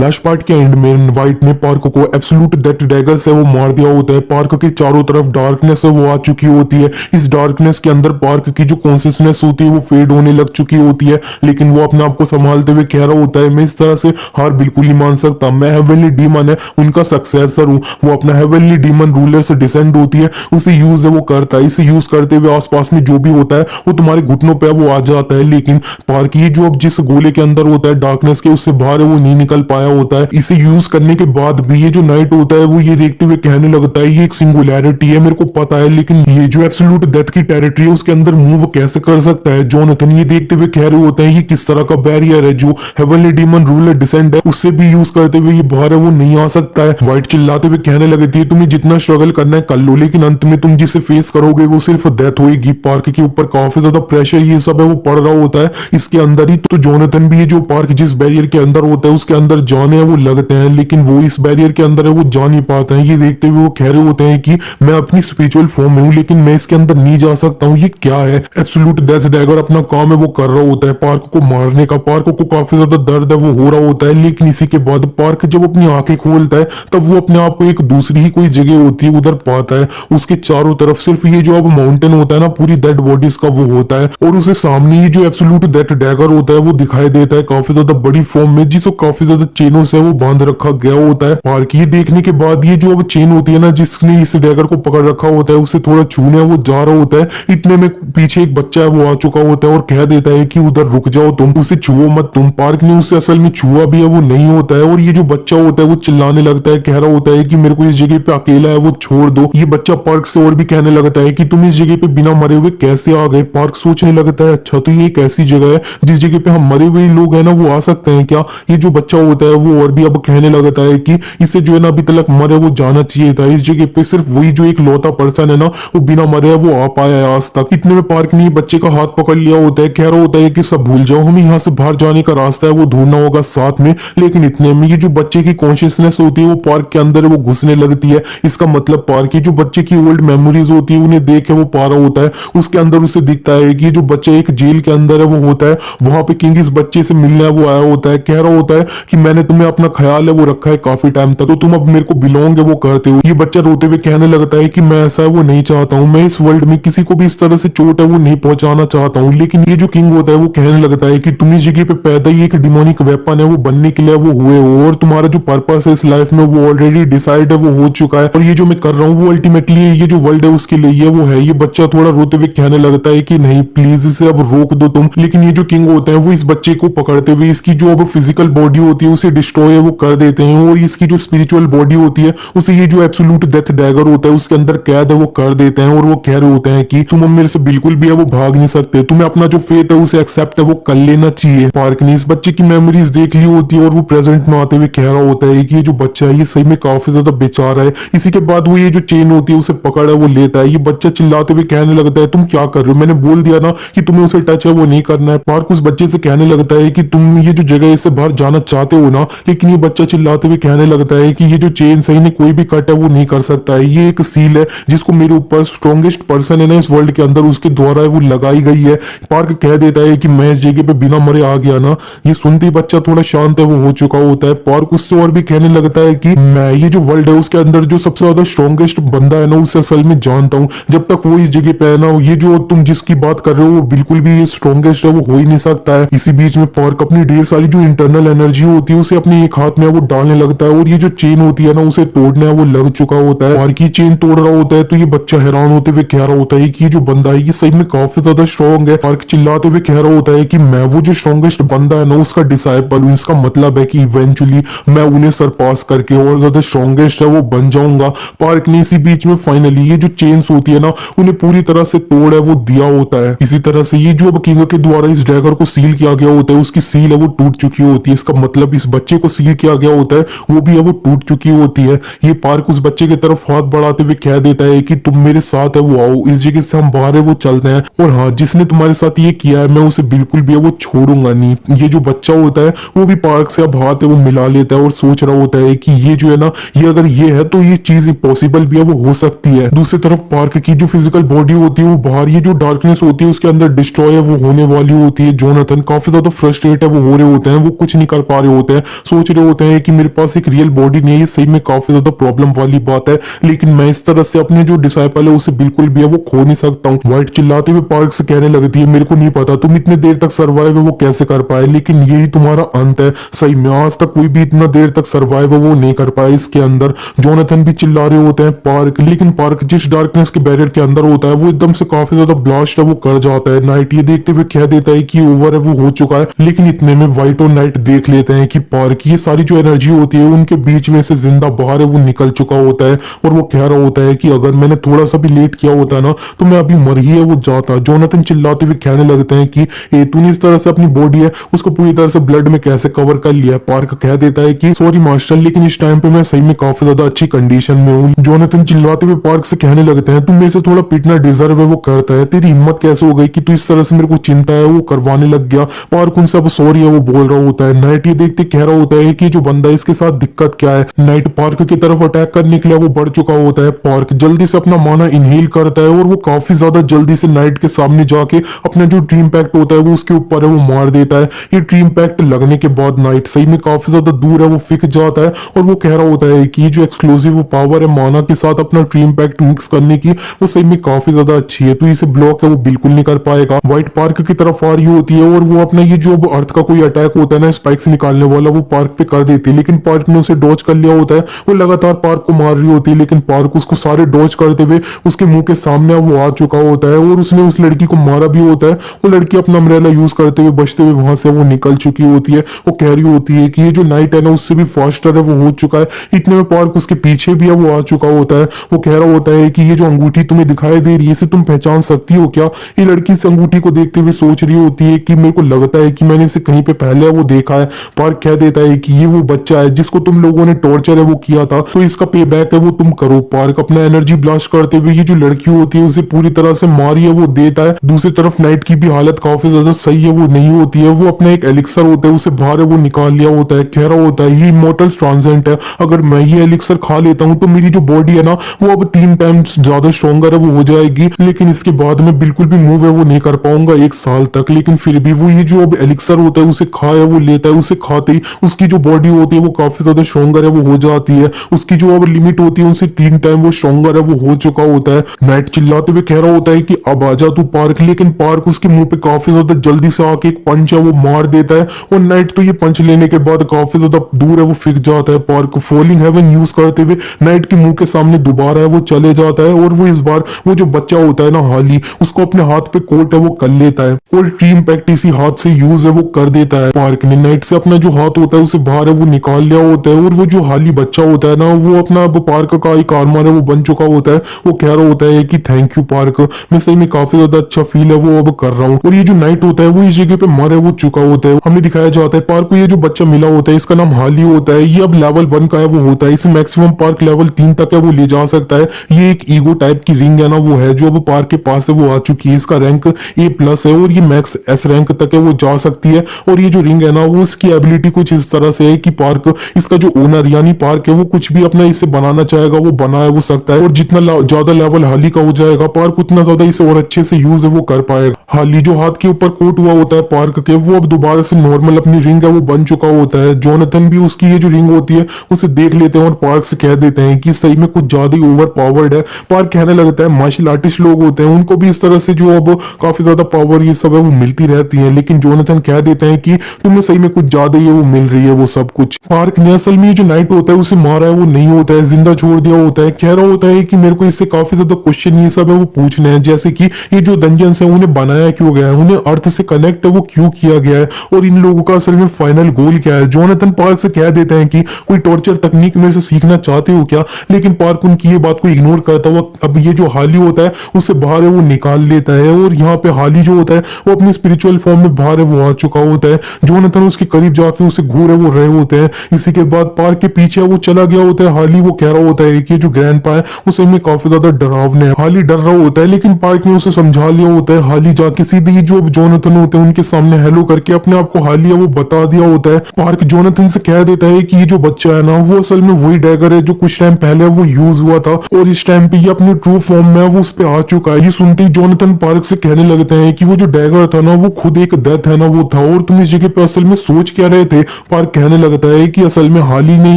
Last part के and में white ने पार्क को एब्सोल्यूट डेथ डैगर से वो मार दिया होता है। पार्क के चारों तरफ डार्कनेस है वो आ चुकी होती है। इस डार्कनेस के अंदर पार्क की जो कॉन्शियसनेस होती है वो फेड होने लग चुकी होती है, लेकिन वो अपने आप को संभालते हुए कह रहा होता है मैं इस तरह से हार बिल्कुल नहीं मान सकता। मैं हेवनली डीमन है उनका सक्सेसर हूँ। वो अपना हेवनली डीमन रूलर से डिसेंड होती है, उसे यूज है वो करता है। इसे यूज करते हुए आसपास में जो भी होता है वो तुम्हारे घुटनों पे वो आ जाता है, लेकिन पार्क ये जो अब जिस गोले के अंदर होता है डार्कनेस के, उससे बाहर है वो नहीं निकल पाया होता है। इसे यूज करने के बाद भी ये जो नाइट होता है वो ये देखते हुए कहने लगता है ये एक सिंगुलैरिटी है, मेरे को पता है, लेकिन ये जो एब्सोल्यूट डेथ की टेरिटरी है उसके अंदर मूव कैसे कर सकता है। जोनाथन ये देखते हुए कह रहे होते हैं ये किस तरह का बैरियर है, जो हेवनली डीमन रूलर डिसेंड है उससे भी यूज करते हुए ये बाहर है वो नहीं आ सकता है। व्हाइट चिल्लाते हुए कहने लगती है तुम्हें जितना स्ट्रगल करना है कर लो, लेकिन अंत में तुम जिसे फेस करोगे वो सिर्फ डेथ होगी। पार्क के ऊपर काफी ज्यादा प्रेशर ये सब है वो पड़ रहा होता है इसके अंदर ही। तो जोनाथन भी ये जो पार्क जिस बैरियर के अंदर होता है उसके अंदर जाने है वो लगते हैं, लेकिन वो इस बैरियर के अंदर है वो जा नहीं पाते हैं। ये देखते हुए वो कह रहे होते हैं कि मैं अपनी स्पिरिचुअल फॉर्म में हूँ लेकिन मैं इसके अंदर नहीं जा सकता हूँ, ये क्या है। एब्सोल्यूट डेथ डैगर अपना काम है वो कर रहा होता है पार्क को मारने का। पार्क को काफी ज्यादा दर्द है वो हो रहा होता है, लेकिन इसी के बाद पार्क जब अपनी आंखें खोलता है तब वो अपने आप को एक दूसरी ही कोई जगह होती है उधर पाता है। उसके चारों तरफ सिर्फ ये जो अब माउंटेन होता है ना पूरी डेड बॉडीज का वो होता है, और उसे सामने ये जो एब्सोल्यूट डेथ डैगर होता है वो दिखाई देता है काफी ज्यादा बड़ी फॉर्म में, जिसको काफी ज्यादा चेनों से वो बांध रखा गया होता है। पार्क ये देखने के बाद ये जो अब चेन होती है ना जिसने इस डैगर को पकड़ रखा होता है उसे थोड़ा छूने वो जा रहा होता है, इतने में पीछे एक बच्चा है वो आ चुका होता है और कह देता है कि उधर रुक जाओ, तुम उसे छुओ मत। तुम पार्क ने उसे असल में छुआ भी है वो नहीं होता है, और ये जो बच्चा होता है वो चिल्लाने लगता है, कह रहा होता है कि मेरे को इस जगह पे अकेला है वो छोड़ दो। ये बच्चा पार्क से और भी कहने लगता है कि तुम इस जगह पे बिना मरे हुए कैसे आ गए। पार्क सोचने लगता है अच्छा तो ये एक ऐसी जगह है जिस जगह पे हम मरे हुए लोग है ना वो आ सकते हैं क्या। ये जो बच्चा होता है वो और भी अब कहने लगता है कि इसे जो है ना अभी तक मरे वो जाना चाहिए था। इस जगह पे सिर्फ वही जो एक लौता पर्सन है ना वो बिना मरे वो आ पाया है आज तक। इतने में पार्क ने बच्चे का हाथ पकड़ लिया होता है, कह रहा होता है कि सब भूल जाओ, हमें यहाँ से बाहर जाने का रास्ता है वो ढूंढना होगा साथ में। लेकिन इतने में ये जो बच्चे की कॉन्शियसनेस होती है वो पार्क के अंदर वो घुसने लगती है। इसका मतलब पार्क की जो बच्चे की ओल्ड मेमोरीज होती है उन्हें देख के वो पा रहा होता है। उसके अंदर उसे दिखता है कि जो बच्चा एक जेल के अंदर है वो होता है, वहां पे किंग इस बच्चे से मिलने वो आया होता है। कह रहा होता है कि मैंने तुम्हें अपना ख्याल है वो रखा है काफी टाइम तक, तो तुम अब मेरे को बिलोंग है वो करते हो। ये बच्चा रोते हुए कहने लगता है कि मैं ऐसा है वो नहीं चाहता हूँ, मैं इस वर्ल्ड में किसी को भी इस तरह से चोट है वो नहीं पहुंचाना चाहता हूँ। लेकिन ये जो किंग होता है वो कहने लगता है कि तुम इस जगह पे पैदा ही एक डिमोनिक वेपन है वो बनने के लिए वो हुए हो, और तुम्हारा जो पर्पस है इस लाइफ में वो ऑलरेडी डिसाइड है वो हो चुका है, और ये जो मैं कर रहा हूँ वो अल्टीमेटली ये जो वर्ल्ड है उसके लिए वो है। ये बच्चा थोड़ा रोते हुए कहने लगता है कि नहीं प्लीज इसे अब रोक दो तुम। लेकिन ये जो किंग होता है वो इस बच्चे को पकड़ते हुए इसकी जो अब फिजिकल बॉडी होती है उसे डिस्ट्रॉय वो कर देते हैं, और इसकी जो स्पिरिचुअल बॉडी होती है उसे ये जो एब्सोल्यूट डेथ डैगर होता है उसके अंदर कैद है वो कर देते हैं। और वो कह रहे होते हैं कि तुम अब मेरे से बिल्कुल भी है वो भाग नहीं सकते, तुम्हें अपना जो फेथ है उसे एक्सेप्ट है वो कर लेना चाहिए। पार्क ने इस बच्चे की मेमोरीज देख ली होती है और वो प्रेजेंट में आते हुए कह रहा होता है कि ये जो बच्चा है ये सही में काफी ज्यादा बेचारा है। इसी के बाद वो ये जो चेन होती है उसे पकड़ है वो लेता है। ये बच्चा चिल्लाते हुए कहने लगता है तुम क्या कर रहे हो, मैंने बोल दिया ना कि तुम्हें उसे टच है वो नहीं करना है। पार्क उस बच्चे से कहने लगता है कि तुम ये जो जगह इससे बाहर जाना चाहते हो ना, लेकिन ये बच्चा चिल्लाते हुए कहने लगता है कि ये जो चेन सही ने कोई भी कट है वो नहीं कर सकता है, ये एक सील है जिसको मेरे ऊपर स्ट्रॉन्गेस्ट पर्सन है ना इस वर्ल्ड के अंदर उसके द्वारा वो लगाई गई है। पार्क कह देता है कि मैं इस जगह पे बिना मरे आ गया ना। ये सुनते ही बच्चा थोड़ा शांत है वो हो चुका होता है। पार्क उससे और भी कहने लगता है कि मैं ये जो वर्ल्ड है उसके अंदर जो सबसे ज्यादा स्ट्रॉन्गेस्ट बंदा है ना उसे असल में जानता हूँ। जब तक वो इस जगह पे है ना ये जो तुम जिसकी बात कर रहे हो वो बिल्कुल भी स्ट्रॉन्गेस्ट है वो हो ही नहीं सकता है। इसी बीच में पार्क अपनी ढेर सारी जो इंटरनल एनर्जी होती है उसे अपने एक हाथ में वो डालने लगता है, और ये जो चेन होती है ना उसे तोड़ने वो लग चुका होता है। पार्क की चेन तोड़ रहा होता है तो ये बच्चा हैरान होते हुए कह रहा होता है कि ये जो बंदा है ये सही में काफी ज्यादा स्ट्रॉन्ग है। पार्क चिल्लाते हुए कह रहा होता है कि मैं वो जो स्ट्रॉन्गेस्ट बंदा है ना उसका डिसाइपल हूँ, इसका मतलब है कि इवेंचुअली मैं उन्हें सरपास करके और ज्यादा स्ट्रॉन्गेस्ट है वो बन जाऊंगा। पार्क ने इसी बीच में फाइनली ये जो चेन्स होती है ना उन्हें पूरी तरह से तोड़ है वो दिया होता है। इसी तरह से ये जो अब किंग के द्वारा इस डैगर को सील किया गया होता है उसकी सील है वो टूट चुकी होती है। इसका मतलब इस बच्चे को सील किया गया होता है वो भी है वो टूट चुकी होती है। ये पार्क उस बच्चे की तरफ हाथ बढ़ाते हुए कह देता है कि तुम मेरे साथ है वो आओ, इस जगह से हम बाहर है वो चलते हैं, और हाँ जिसने तुम्हारे साथ ये किया है मैं उसे बिल्कुल भी है वो छोड़ूंगा नहीं। ये जो बच्चा होता है वो भी पार्क से अब हाथ है वो मिला लेता है और सोच रहा होता है कि ये जो है ना ये अगर ये है तो ये चीज पॉसिबल भी है वो हो सकती है। दूसरी तरफ पार्क की जो फिजिकल बॉडी होती है वो बाहर ये जो डार्कनेस होती है उसके अंदर डिस्ट्रॉय है वो होने वाली होती है। जोनाथन काफी ज्यादा फ्रस्ट्रेट है वो हो रहे होते हैं, वो कुछ नहीं कर पा रहे होते हैं। सोच रहे होते हैं कि मेरे पास एक रियल बॉडी नहीं है, ये सही में काफी ज्यादा प्रॉब्लम वाली बात है, लेकिन मैं इस तरह से अपने जो डिसाइपल है उसे बिल्कुल भी है वो खो नहीं सकता हूँ। व्हाइट चिल्लाते हुए पार्क से कहने लगती है, मेरे को नहीं पता तुम इतने देर तक सर्वाइव है वो कैसे कर पाए, लेकिन यही तुम्हारा अंत है। सही में आज तक कोई भी इतना देर तक सर्वाइव है वो नहीं कर पाया। इसके अंदर जोनाथन भी चिल्ला रहे होते हैं पार्क, लेकिन पार्क जिस डार्कनेस के बैरियर के अंदर होता है वो एकदम से काफी ज्यादा ब्लास्ट है वो कर जाता है। नाइट ये देखते हुए कह देता है कि ओवर है वो हो चुका है, लेकिन इतने में व्हाइट और नाइट देख लेते हैं कि पार्क ये सारी जो एनर्जी होती है उनके बीच में से जिंदा बाहर है वो निकल चुका होता है, और वो कह रहा होता है कि अगर मैंने थोड़ा सा भी लेट किया होता ना तो मैं अभी मर ही है वो जाता। जोनाथन चिल्लाते हुए कहने लगते हैं कि ए तूने इस तरह से अपनी बॉडी है उसको पूरी तरह से ब्लड में कैसे कवर कर लिया है। पार्क कह देता है कि सॉरी मास्टर, लेकिन इस टाइम पे मैं सही में काफी ज्यादा अच्छी कंडीशन में हूँ। जोनाथन चिल्लाते हुए पार्क से कहने लगते हैं, तुम मेरे से थोड़ा पिटना डिजर्व है वो करता है, तेरी हिम्मत कैसे हो गई कि तू इस तरह से मेरे को चिंता है वो करवाने लग गया। पार्क उनसे अब सॉरी है वो बोल रहा होता है। नाइट ये देखते कह रहा होता है कि जो बंदा इसके साथ दिक्कत क्या है। नाइट पार्क की तरफ अटैक करने के लिए वो बढ़ चुका होता है। पार्क जल्दी से अपना माना इनहेल करता है और वो काफी ज्यादा जल्दी से नाइट के सामने जाके अपना जो ड्रीम पैक्ट होता है वो उसके ऊपर है वो मार देता है। ये ड्रीम पैक्ट लगने के बाद नाइट सही में काफी ज्यादा दूर है वो फिक जाता है, और वो कह रहा होता है कि जो एक्सक्लूसिव पावर है माना के साथ अपना ड्रीम पैक्ट मिक्स करने की वो सही में काफी ज्यादा अच्छी है, तो इसे ब्लॉक है वो बिल्कुल नहीं कर पाएगा। व्हाइट पार्क की तरफ आ रही होती है और वो अपना ये जो अर्थ का कोई अटैक होता है ना स्पाइक से निकालने वाला वो पार्क पे कर देती है, लेकिन पार्क ने उसे डॉज कर लिया होता है। वो लगातार पार्क को मार रही होती है, लेकिन पार्क उसको सारे डॉज करते हुए उसके मुंह के सामने वो आ चुका होता है और उसने उस लड़की को मारा भी होता है। वो लड़की अपना अम्ब्रेला यूज करते हुए बचते हुए वहां से वो निकल चुकी होती है। वो कह रही होती है कि ये जो नाइट है ना उससे भी फास्टर है वो हो चुका है। इतने में पार्क उसके पीछे भी है वो आ चुका होता है। वो कह रहा होता है कि ये जो अंगूठी तुम्हें दिखाई दे रही है इसे तुम पहचान सकती हो क्या। ये लड़की इस अंगूठी को देखते हुए सोच रही होती है कि मेरे को लगता है कि मैंने इसे कहीं पे पहले वो देखा है। पार्क कह देता है कि ये वो बच्चा है जिसको तुम लोगों ने टॉर्चर है वो किया था, तो इसका पे बैक है वो तुम करो। पार्क अपना एनर्जी ब्लास्ट करते हुए ये जो लड़की होती है उसे पूरी तरह से मारी है वो देता है। दूसरी तरफ नाइट की भी हालत काफी ज्यादा सही है वो नहीं होती है। वो अपना एक एलिक्सर होता है उसे बाहर है वो निकाल लिया होता है। कह रहा होता है ये इमॉर्टल ट्रांसेंट है, अगर मैं ये एलिक्सर खा लेता हूँ तो मेरी जो बॉडी है ना वो अब 3 टाइम्स ज्यादा स्ट्रॉन्गर है वो हो जाएगी, लेकिन इसके बाद में बिल्कुल भी मूव है वो नहीं कर पाऊंगा 1 साल तक। लेकिन फिर भी वो ये जो अब एलिक्सर होता है उसे खाया वो लेता है। उसे खाते ही उसकी जो बॉडी होती है वो काफी ज्यादा स्ट्रॉन्गर है वो हो जाती है। उसकी जो अब लिमिट होती है उनसे 3 टाइम वो स्ट्रॉन्गर है वो हो चुका होता है। नाइट चिल्लाते हुए कह रहा होता है कि अब आजा तू पार्क, लेकिन पार्क उसके मुंह पे काफी ज्यादा जल्दी से आके एक पंच है वो मार देता है, और नाइट तो ये पंच लेने के बाद काफी ज्यादा दूर है वो फिक जाता है। पार्क फॉलिंग हेवन यूज करते हुए नाइट के मुंह के सामने दोबारा है वो चले जाता है, और वो इस बार वो जो बच्चा होता है ना हाली उसको अपने हाथ पे कोट है वो कर लेता है और ड्रीम पैक्ट इसी हाथ से यूज है वो कर देता है। पार्क ने नाइट से अपना जो हाथ होता है उसे बाहर है वो निकाल लिया होता है, और वो जो हाली बच्चा होता है ना वो अपना अब पार्क का एक आर्मर है वो बन चुका होता है। वो कह रहा होता है कि थैंक यू पार्क, मैं सही में काफी ज्यादा अच्छा फील है वो अब कर रहा हूँ। और ये जो नाइट होता है वो इस जगह पे मर है वो चुका होता है। हमें दिखाया जाता है पार्क को ये जो बच्चा मिला होता है इसका नाम हाली होता है। ये अब लेवल 1 का है वो होता है, इसे मैक्सिमम पार्क लेवल 3 तक है वो ले जा सकता है। ये एक ईगो टाइप की रिंग है ना वो है जो अब पार्क के पास है वो आ चुकी है। इसका रैंक A+ है और ये मैक्स S रैंक तक है वो जा सकती है। और ये जो रिंग है ना वो इसकी एबिलिटी कुछ इस तरह से है कि पार्क इसका जो ओनर यानी पार्क है वो कुछ भी अपना इसे बनाना चाहेगा वो बना वो सकता है, और जितना ज्यादा लेवल हाली का हो जाएगा पार्क उतना ज्यादा इसे और अच्छे से यूज है वो कर पाएगा। हाली जो हाथ के ऊपर कोट हुआ होता है पार्क के वो अब दोबारा से नॉर्मल अपनी रिंग है वो बन चुका होता है। जोनाथन भी उसकी ये जो रिंग होती है उसे देख लेते हैं और पार्क से कह देते हैं कि सही में कुछ ज्यादा ही ओवर पावर्ड है। पार्क कहने लगता है मार्शल आर्टिस्ट लोग होते हैं उनको भी इस तरह से जो अब काफी ज्यादा पावर ये सब है वो मिलती रहती है, लेकिन जोनाथन कह देते हैं कि तुम्हें सही में कुछ ज्यादा ही वो मिल रही है वो सब कुछ। पार्क ने असल में जो नाइट होता है उसे मारा है वो नहीं होता है, जिंदा छोड़ दिया होता है। कह रहा होता है कि मेरे को इससे काफी ज्यादा क्वेश्चन ये सब है वो पूछने हैं, जैसे कि ये जो डंजन है उन्हें बनाया क्यों गया है, उन्हें अर्थ से कनेक्ट है वो क्यों किया गया है, और इन लोगों का असल में फाइनल गोल क्या है। जोनाथन पार्क से कह देते हैं कि कोई टॉर्चर तकनीक मेरे से सीखना चाहते हो क्या, लेकिन पार्क उनकी ये बात को इग्नोर करता हुआ अब ये जो हाली होता है उससे बाहर है वो निकाल लेता है, और यहाँ पे हाली जो होता है वो अपनी स्पिरिचुअल फॉर्म में बाहर है वो आ चुका होता है। जोनाथन उसके करीब जाके उसे घूर है वो रहे होते हैं। इसी के बाद पार्क के पीछे वो चला गया होता है हाली। वो कह रहा होता है कि जो ग्रैंडपा है उसे में काफी ज्यादा डरावने है। हाली डर रहा होता है लेकिन पार्क ने उसे समझा लिया होता है। हाली जाके सीधे जो जोनाथन होते हैं उनके सामने हेलो करके अपने आप को हाली है वो बता दिया होता है। पार्क जोनाथन से कह देता है कि ये जो बच्चा है ना वो असल में वही डैगर है जो कुछ टाइम पहले वो यूज हुआ था, और इस टाइम पे ये अपने ट्रू फॉर्म में वो उस पे आ चुका है। ये सुनते ही जोनाथन पार्क से कहने लगते हैं कि वो जो डैगर था ना वो खुद एक डेथ है ना वो था, और तुम इस जगह पे असल में सोच क्या रहे थे। पार्क कहने लगता है कि असल में हाली ने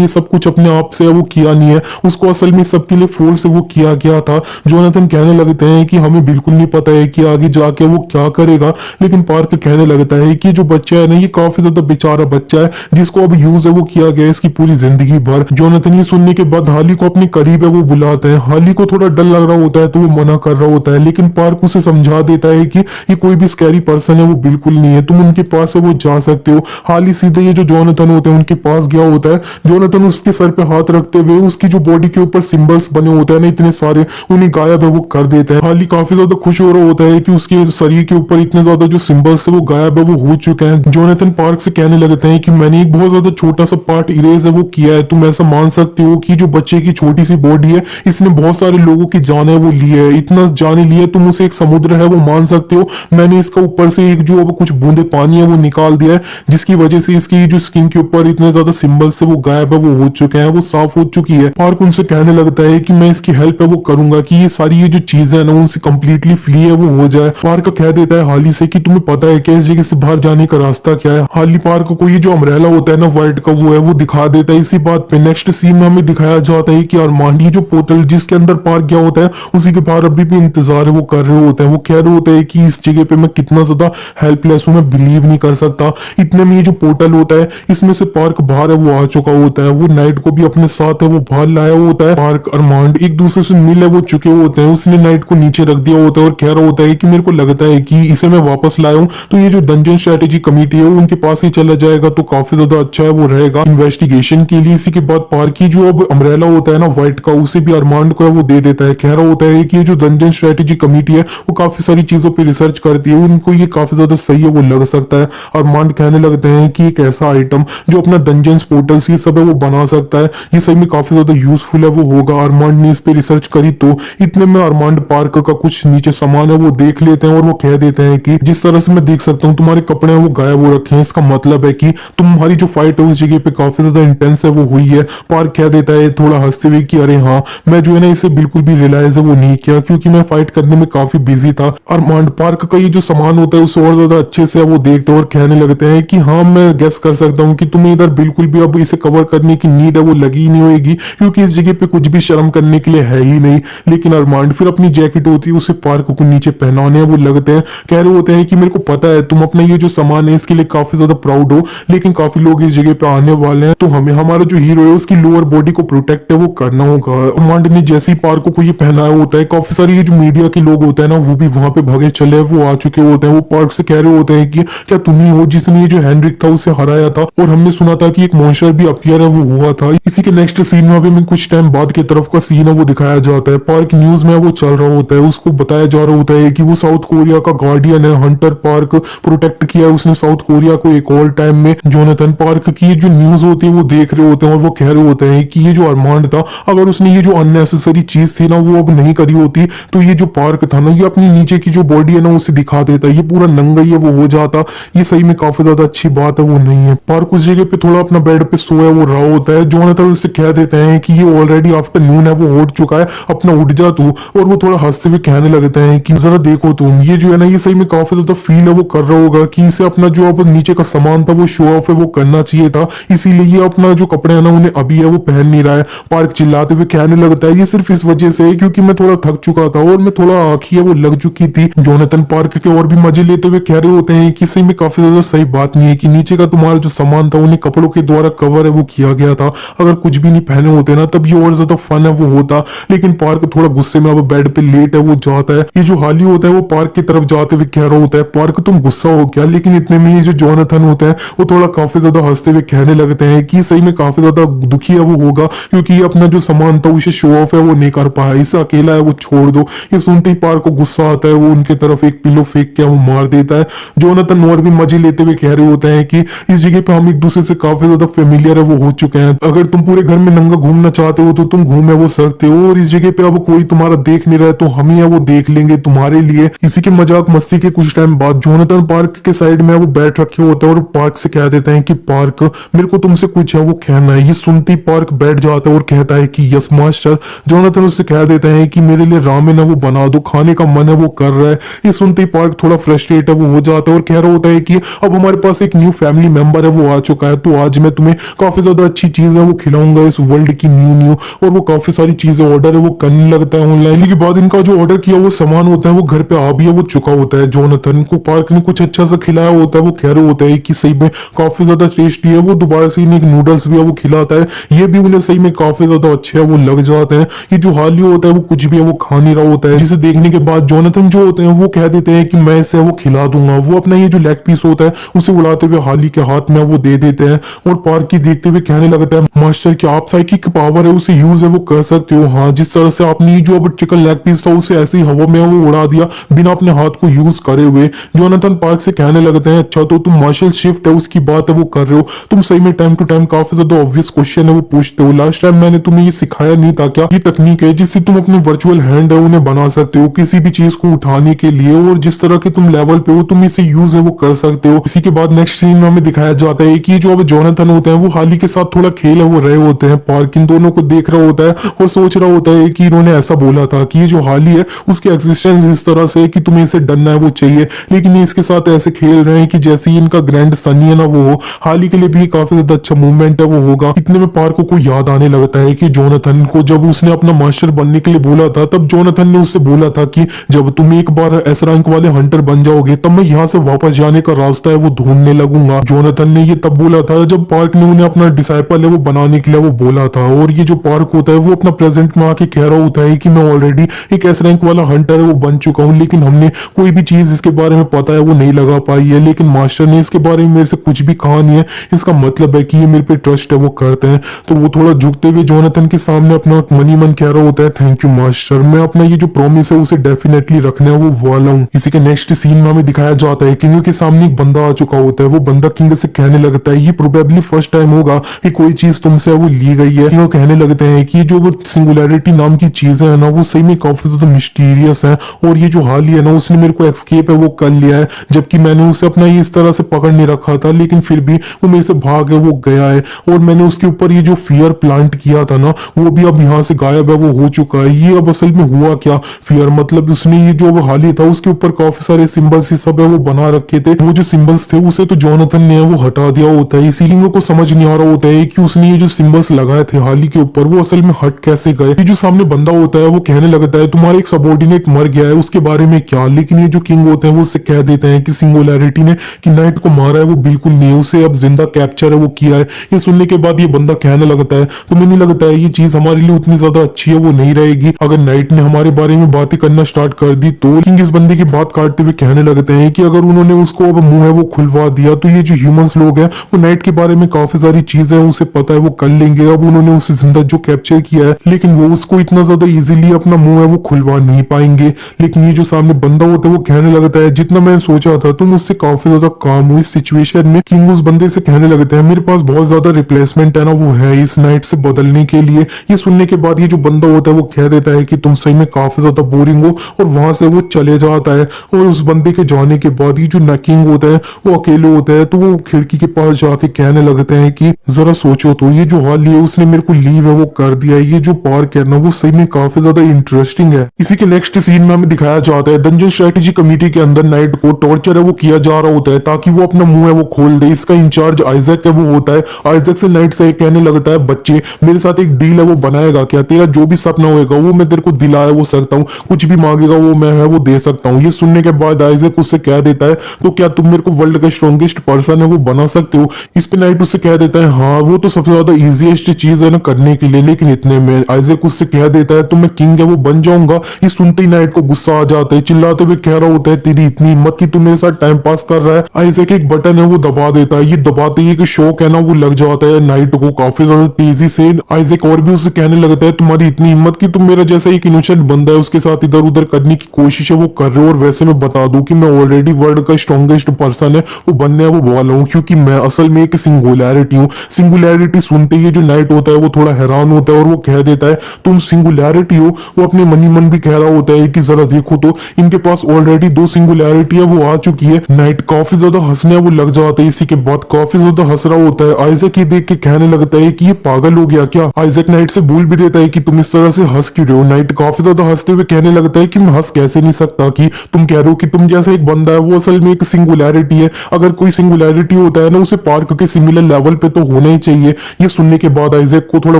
ये सब कुछ अपने आप से वो किया नहीं है, उसको असल में सबके लिए फोर्स से वो किया गया था। जोनाथन कहने लगते हैं कि हमें बिल्कुल नहीं पता है कि आगे जाके वो क्या करेगा, लेकिन पार्क कहने लगता है कि जो बच्चा है ना ये काफी ज्यादा बेचारा बच्चा है जिसको अब यूज है वो किया गया है इसकी पूरी जिंदगी भर। जोनाथन ये सुनने के बाद हाली को अपने करीब है वो बुलाते हैं। हाली को थोड़ा डर लग रहा होता है तो वो मना कर रहा होता है, लेकिन पार्क उसे समझा देता है कि ये कोई भी स्कैरी पर्सन है वो बिल्कुल नहीं है, तुम उनके पास है वो जा सकते हो। हाली सीधे ये जो जोनाथन होते हैं उनके पास गया होता है। जोनाथन उसके सर पे हाथ रखते हुए उसकी जो बॉडी के ऊपर सिंबल्स बने होते हैं ना इतने सारे, उन्हें गायब है वो कर देता है। हाली काफी ज्यादा खुश हो रहा होता है कि उसके शरीर के ऊपर इतने ज्यादा जो सिंबल्स है वो गायब है वो हो चुके हैं। जोनाथन पार्क से कहने लगते हैं कि मैंने एक बहुत ज्यादा छोटा सा पार्ट इरेज है वो किया है, तुम ऐसा मान सकते हो कि जो बच्चे की छोटी सी बॉडी है इसने बहुत सारे लोगों की जाने वो ली है, इतना जाने लिया तुम उसे एक समुद्र है वो मान सकते हो। मैंने इसका ऊपर से एक जो अब कुछ बूंदे पानी है वो निकाल दिया है, जिसकी वजह से इसकी जो स्किन के ऊपर इतने ज्यादा सिंबल्स है वो गायब है वो हो चुके हैं, वो साफ हो चुकी है। पार्क उनसे कहने लगता है कि मैं इसकी हेल्प है वो करूंगा कि ये सारी ये जो चीजें है ना उनसे कंप्लीटली फ्री है वो हो जाए। पार्क कह देता है हाली से कि तुम्हें पता है कि इस जगह से बाहर जाने का रास्ता क्या है। हाली पार्क को ये जो अम्ब्रेला होता है ना व्हाइट का वो है वो दिखा देता है। इसी बात पे नेक्स्ट सीन में हमें दिखाया जाता है कि अरमान ये जो पोर्टल जिसके अंदर पार्क गया होता है उसी के बाहर अभी भी इंतजार है वो कर रहे होते हैं। वो कह रहे होते हैं कि इस जगह पे मैं कितना ज्यादा हेल्पलेस हूँ, मैं बिलीव नहीं कर सकता। इतने में ये जो पोर्टल होता है इसमें से पार्क बाहर है वो आ चुका होता है। वो नाइट को भी अपने साथ है वो बाहर लाया होता है। पार्क अरमांड एक दूसरे से मिल है वो चुके होते हैं। उसने नाइट को नीचे रख दिया होता है और कह रहा होता है कि मेरे को लगता है कि इसे मैं वापस लाया हूँ तो ये जो डंजन स्ट्रेटेजी कमेटी है वो उनके पास ही चला जाएगा तो काफी ज्यादा अच्छा है वो रहेगा इन्वेस्टिगेशन के लिए। इसी के बाद पार्क की जो अब अम्ब्रेला होता है ना व्हाइट का उसे भी अरमांड को है वो दे देता है। कह रहा होता है कि ये जो डंजन स्ट्रेटेजी कमेटी है वो काफी सारी चीजों पे रिसर्च करती है, उनको ये काफी ज्यादा सही है वो लग सकता है। अरमांड कहने लगते हैं कि एक ऐसा आइटम जो अपना डंजन पोर्टल्स ये सब है वो बना सकता है, ये सही में काफी ज्यादा यूजफुल है वो होगा। अरमांड ने इस पे रिसर्च करी तो इतने में अरमांड पार्क का कुछ नीचे सामान है वो देख लेते हैं और वो कह देते हैं कि जिस तरह से मैं देख सकता हूँ तुम्हारे कपड़े हैं वो गायब हो रखे हैं, इसका मतलब है कि तुम्हारी जो फाइट है उस जगह पे काफी ज्यादा इंटेंस है वो हुई है। पार्क कह देता है थोड़ा हंसते हुए कि अरे हाँ मैं जो है ना इसे बिल्कुल भी रियलाइज है वो नहीं किया क्योंकि मैं फाइट करने में काफी बिजी था। अरमांड पार्क का ये जो सामान होता है उसे और ज्यादा अच्छे से वो देखते हैं और कहने लगते हैं कि हाँ मैं गेस कर सकता हूँ कि तुम्हें इधर बिल्कुल भी अब इसे कवर करने की नीड है वो लगी ही नहीं होगी क्योंकि इस जगह पे कुछ भी शर्म करने के लिए है ही नहीं। लेकिन अरमांड फिर अपनी जैकेट होती है उसे पार्क को नीचे पहनाने वो लगते हैं। कह रहे होते हैं कि मेरे को पता है तुम अपना ये जो सामान है इसके लिए काफी ज्यादा प्राउड हो, लेकिन काफी लोग इस जगह पे आने वाले हैं तो हमें हमारा जो हीरो है उसकी लोअर बॉडी को प्रोटेक्ट है वो करना होगा। अरमांड ने जैसे ही पार्क को ये पहनाया होता है काफी सारे ये जो मीडिया के लोग होते हैं ना वो भी वहां पे भागे चले वो आ चुके होते हैं। वो पार्क से कह रहे होते हैं कि क्या तुम ही हो जिसने ये जो हेनरिक था उसे हराया था और हमने सुना था कि एक मॉन्स्टर भी अपीयर है वो हुआ था। इसी के नेक्स्ट सीन में अभी कुछ टाइम बाद की तरफ का सीन है वो दिखाया जाता है। पार्क न्यूज में वो चल रहा होता है, उसको बताया जा रहा होता है कि वो साउथ कोरिया का गार्डियन है, हंटर पार्क प्रोटेक्ट किया उसने साउथ कोरिया को एक और टाइम में। जोनाथन पार्क की जो न्यूज होती है वो देख रहे होते हैं और वो कह रहे होते हैं कि ये जो अरमांड था अगर उसने ये जो अननेसेसरी चीज थी ना वो अब नहीं करी होती तो ये जो पार्क था ना ये अपनी नीचे की जो बॉडी है ना उसे दिखा देता, ये पूरा नंगा ही है वो हो जाता। ये सही में काफी ज्यादा अच्छी बात है वो नहीं है। पार्क उस जगह पे थोड़ा अपना बेड पे सोया वो रहा होता है। जोनाथन उससे कह देते हैं कि ये ऑलरेडी आफ्टरनून है वो उठ चुका है, अपना उठ जा तू। और वो थोड़ा हंसते हुए कहने लगते हैं कि जरा देखो तुम ये जो है ना ये सही में काफी ज्यादा फील है वो कर रहा होगा कि इसे अपना जो अब नीचे का सामान था वो शो ऑफ है वो करना चाहिए था, इसीलिए ये अपना जो कपड़े है ना उन्हें अभी है वो पहन नहीं रहा है। पार्क चिल्लाते हुए कहने लगता है ये सिर्फ इस वजह से है क्योंकि मैं थोड़ा थक चुका था और मैं थोड़ा आंखी है वो लग चुकी थी। जोनाथन पार्क के और भी मजे लेते हुए कह रहे होते हैं कि सही में काफी ज्यादा सही बात नहीं है कि नीचे का तुम्हारा जो सामान था उन्हें कपड़ों के द्वारा कवर है वो किया गया था, अगर कुछ भी नहीं पहने होते ना तब ये और ज्यादा फन है वो होता। लेकिन पार्क थोड़ा गुस्से में अब बेड पे लेट है वो जाता है। ये जो हाली होता है वो पार्क की तरफ जाते हुए कह रहा होता है पार्क तुम गुस्सा हो क्या, लेकिन इतने में ये जो जोनाथन होता है वो थोड़ा काफी ज्यादा हंसते हुए कहने लगते हैं कि सही में काफी ज्यादा दुखी है वो होगा क्योंकि ये अपना जो सामान था उसे शो ऑफ है वो नहीं कर पाया, इसे अकेला है वो छोड़ दो। ये सुनते ही पार्क को गुस्सा आता है, वो उनके तरफ एक पिलो फेंक के वो मार देता है। जोनाथन और भी मजे लेते हुए कह रहे होते हैं कि इस जगह पे हम एक दूसरे से काफी ज्यादा फेमिलियर है वो हो चुके हैं, अगर तुम पूरे घर में नंगा घूमना चाहते हो तो तुम घूमे वो सकते हो और इस जगह पे अब कोई तुम्हारा देख नहीं रहा है तो हम ही है वो देख लेंगे तुम्हारे लिए। इसी के मजाक मस्ती के कुछ टाइम बाद जोनाथन पार्क के साइड में वो बैठ रखे होते हैं और पार्क से कह देते हैं कि पार्क मेरे को तुमसे कुछ है वो कहना है। ये सुनते ही पार्क बैठ जाता है और कहता है कि यस मास्टर। जोनाथन उससे कह देते हैं कि मेरे लिए रामेन है वो बना दो, खाने का मन है वो कर रहा है। ये सुनते ही पार्क थोड़ा फ्रस्ट्रेट है वो हो जाता है और कह रहा होता है कि अब हमारे पास एक न्यू फैमिली मेंबर हंटर है वो आ चुका है, तो आज मैं तुम्हें काफी ज्यादा अच्छी चीज है वो खिलाऊंगा इस वर्ल्ड की न्यू। और वो काफी सारी चीजें ऑर्डर है वो करने लगता है ऑनलाइन। इसी के बाद इनका जो ऑर्डर किया वो सामान होता है वो घर पे आ भी है वो चुका होता है। जोनाथन को पार्क ने कुछ अच्छा सा खिलाया होता है, वो कह रहे होता है कि सही में काफी ज्यादा टेस्टी है। वो दोबारा से इन्हें नूडल्स भी है वो खिलाता है, ये भी उन्हें सही में काफी ज्यादा अच्छे है वो लग जाते हैं। ये जो हाली होता है वो कुछ भी है वो खा नहीं रहा होता है, जिसे देखने के बाद जोनाथन जो होते हैं वो कह देते हैं कि मैं इसे वो खिला दूंगा। वो अपना ये जो लेग पीस होता है उसे उड़ाते हुए हाली के हाथ में वो दे देते हैं और पार्क की देखते हुए कहने लगता है मास्टर कि आप साइकिक पावर है उसे यूज है वो कर सकते हो। हाँ, जिस तरह से आपने जो अब चिकन लेग पीस था उसे ऐसे ही हवा में वो उड़ा दिया बिना अपने हाथ को यूज करे हुए। जोनाथन पार्क से कहने लगते हैं अच्छा तो तुम मार्शल शिफ्ट है उसकी बात है वो कर रहे हो, तुम सही में टाइम टू टाइम काफी ज्यादा ऑब्वियस क्वेश्चन है वो पूछते हो। लास्ट टाइम मैंने तुम्हें ये सिखाया नहीं था क्या? ये तकनीक है जिससे तुम अपने वर्चुअल हैंड है उन्हें बना सकते हो किसी भी चीज को उठाने के लिए, और जिस तरह के तुम लेवल पे हो तुम इसे यूज है वो कर सकते हो। इसी के बाद नेक्स्ट सीन में हमें दिखाया जाता है कि जो अब जोनाथन होते हैं वो हाली के साथ थोड़ा खेल है वो रहे होते हैं। पार्क इन दोनों को देख रहा होता है और सोच रहा होता है कि इन्होंने ऐसा बोला था कि ये जो हाली है उसकी एग्जिस्टेंस इस तरह से है कि तुम्हें इसे डरना है वो चाहिए, लेकिन ये इसके साथ ऐसे खेल रहे हैं कि जैसे ही इनका ग्रैंड सन ही है ना वो हो। हाली के लिए भी काफी ज्यादा अच्छा मूवमेंट है वो होगा। इतने में पार्क को याद आने लगता है कि जोनाथन को जब उसने अपना मास्टर बनने के लिए बोला था तब जोनाथन ने उससे बोला था कि जब तुम एक बार एस रैंक वाले हंटर बन जाओगे तब मैं यहाँ से वापस जाने का रास्ता है वो ढूंढने लगूंगा। जोनाथन ने ये तब बोला था जब पार्क ने उन्हें अपना डिसाइपल है वो बनाने के लिए वो बोला था। और ये जो पार्क होता है वो अपना प्रेजेंट में आके कह रहा होता है कि मैं ऑलरेडी एक एस रैंक वाला हंटर है वो बन चुका हूँ, लेकिन हमने कोई भी चीज इसके बारे में पता है वो नहीं लगा पाई है, लेकिन मास्टर ने इसके बारे में मेरे से कुछ भी कहा नहीं है। इसका मतलब है कि ये मेरे पे ट्रस्ट है वो करते हैं। तो वो थोड़ा झुकते हुए जोनाथन के सामने अपना मनी मन कह रहा होता है थैंक यू मास्टर, मैं अपना ये जो प्रॉमिस है उसे डेफिनेटली रखने है वो वाला हूँ। इसी के नेक्स्ट सीन में हमें दिखाया जाता है किंग के सामने एक बंदा आ चुका होता है। वो बंदा किंग से कहने लगता है ये प्रोबेबली फर्स्ट टाइम होगा कि कोई चीज तुमसे वो ली गई है। वो कहने लगते हैं कि जो वो सिंगुलैरिटी नाम की चीजें है ना वो सही में काफी ज्यादा मिस्टीरियस है, और ये जो हाली है ना उसने मेरे को एक्सकेप है वो कर लिया है, जबकि मैंने उसे अपना ये इस तरह से पकड़ नहीं रखा था, लेकिन फिर भी वो मेरे से भाग है वो गया है। और मैंने उसके ऊपर ये जो फियर प्लांट किया था ना वो भी अब यहाँ से गायब है वो हो चुका है। ये अब असल में हुआ क्या? फियर मतलब उसने ये जो हाली था उसके ऊपर काफी सारे सिंबल्स सब है वो बना रखे थे, वो जो सिंबल्स थे उसे तो जोनाथन ने वो हटा दिया होता है। इसी किंग को समझ नहीं आ रहा होता है कि उसने ये जो सिंबल्स लगाए थे हाली के ऊपर वो असल में हट कैसे गए। ये जो सामने बंदा होता है वो कहने लगता है तुम्हारा एक सबॉर्डिनेट मर गया है उसके बारे में क्या? लेकिन ये जो किंग होते हैं वो उससे कह देते हैं कि सिंगुलैरिटी ने कि नाइट को मारा है वो बिल्कुल नहीं, उसे अब जिंदा कैप्चर है वो किया है। ये सुनने के बाद ये बंदा कहने लगता है तुम्हें नहीं लगता है ये चीज हमारे लिए उतनी ज्यादा अच्छी है वो नहीं रहेगी अगर नाइट ने हमारे बारे में बातें करना स्टार्ट कर दी तो? किंग इस बंदे की बात काटते हुए कहने लगते हैं कि अगर उन्होंने उसको अब मुंह है वो खुलवा दिया तो ये जो ह्यूमंस लोग हैं वो नाइट के बारे में काफी सारी चीजें उसे पता है वो कर लेंगे। अब उन्होंने उसे जिंदा जो कैप्चर किया है लेकिन वो उसको इतना ज्यादा इजीली अपना मुंह है वो खुलवा नहीं पाएंगे। लेकिन ये जो सामने बंदा होता है वो कहने लगता है जितना मैंने सोचा था तुम उससे काफी ज्यादा काम हो इस सिचुएशन में। किंग उस बंदे से कहने लगते हैं मेरे पास बहुत ज्यादा रिप्लेसमेंट है ना वो है इस नाइट से बदलने के लिए। ये सुनने के बाद ये जो बंदा होता है वो कह देता है कि तुम सही में काफी ज्यादा बोरिंग हो, और वहां से वो चले जाता है। और उस बंदे के जाने के बाद ये जो किंग होता है वो अकेले होता है, तो वो खिड़की के पास जाके कहने लगते हैं कि जरा सोचो तो ये जो हाल है उसने मेरे को लीव है वो कर दिया है, ये जो पार्क है ना वो सही में काफी ज्यादा इंटरेस्टिंग है। इसी के नेक्स्ट सीन में हमें दिखाया जाता है डंजन स्ट्रेटेजी कमेटी के अंदर नाइट को टॉर्चर है वो किया जा रहा होता है ताकि वो अपना मुंह है वो खोल दे। इसका इंचार्ज आइजैक है वो होता है। आइजैक से नाइट से कहने लगता है बच्चे मेरे साथ एक डील है वो बनाएगा क्या? तेरा जो भी सपना होगा वो मैं तेरे को दिला वो सकता हूँ, कुछ भी मांगेगा वो मैं है वो दे सकता हूँ। ये सुनने के बाद आइजैक उससे कह देता है तो क्या तुम मेरे को वर्ल्ड का स्ट्रॉन्गेस्ट पर्सन है वो बना सकते हो? इस पे नाइट उससे कह देता है हाँ वो तो सबसे ज्यादा इजीएस्ट चीज है ना करने के लिए, लेकिन इतने में आइजैक उससे कह देता है तो मैं किंग है वो बन जाऊंगा। ये सुनते ही नाइट को गुस्सा आ जाता है, चिल्लाते हुए कह रहा होता है तेरी इतनी हिम्मत कि तू मेरे साथ टाइम पास कर रहा है। आइजैक एक बटन है वो दबा देता है, ये दबाते ही एक शॉक है ना वो लग जाता है नाइट को काफी ज्यादा तेजी से। आइजैक और भी उससे कहने लगता है तुम्हारी इतनी हिम्मत कि तुम मेरा जैसा एक इनोसेंट बंदा है उसके साथ इधर उधर करने की कोशिश है वो कर रहे हो, और वैसे मैं बता दूं कि मैं ऑलरेडी वर्ल्ड का स्ट्रॉन्गेस्ट पर्सन है वो बनने वो वाला हूँ, क्योंकि मैं असल में एक सिंगुलैरिटी हूँ। सिंगुलैरिटी सुनते ही जो नाइट होता है वो थोड़ा हैरान होता है और वो कह देता है तुम सिंगुलैरिटी हो? वो अपने मनी मन भी कह रहा होता है कि जरा देखो तो इनके पास ऑलरेडी 2 सिंगुलैरिटी है वो आ चुकी है। नाइट काफी ज्यादा हंसने वो लग जाता है, इसी के बाद काफी ज्यादा हंस रहा होता है। आइजैक ये देख के कहने लगता है कि ये पागल हो गया क्या? आइजैक नाइट से बोल भी देता है कि तुम इस तरह से हंस क्यों रहे हो? नाइट काफी ज्यादा हंसते हुए कहने लगता है कि मैं हंस कैसे नहीं सकता कि तुम कह रहे हो कि तुम जैसा एक बंदा है वो असल में एक सिंगुलैरिटी है। अगर कोई सिंगुलैरिटी होती होता है ना उसे पार्क के सिमिलर लेवल पे तो होना ही चाहिए। ये सुनने के बाद आइजैक को थोड़ा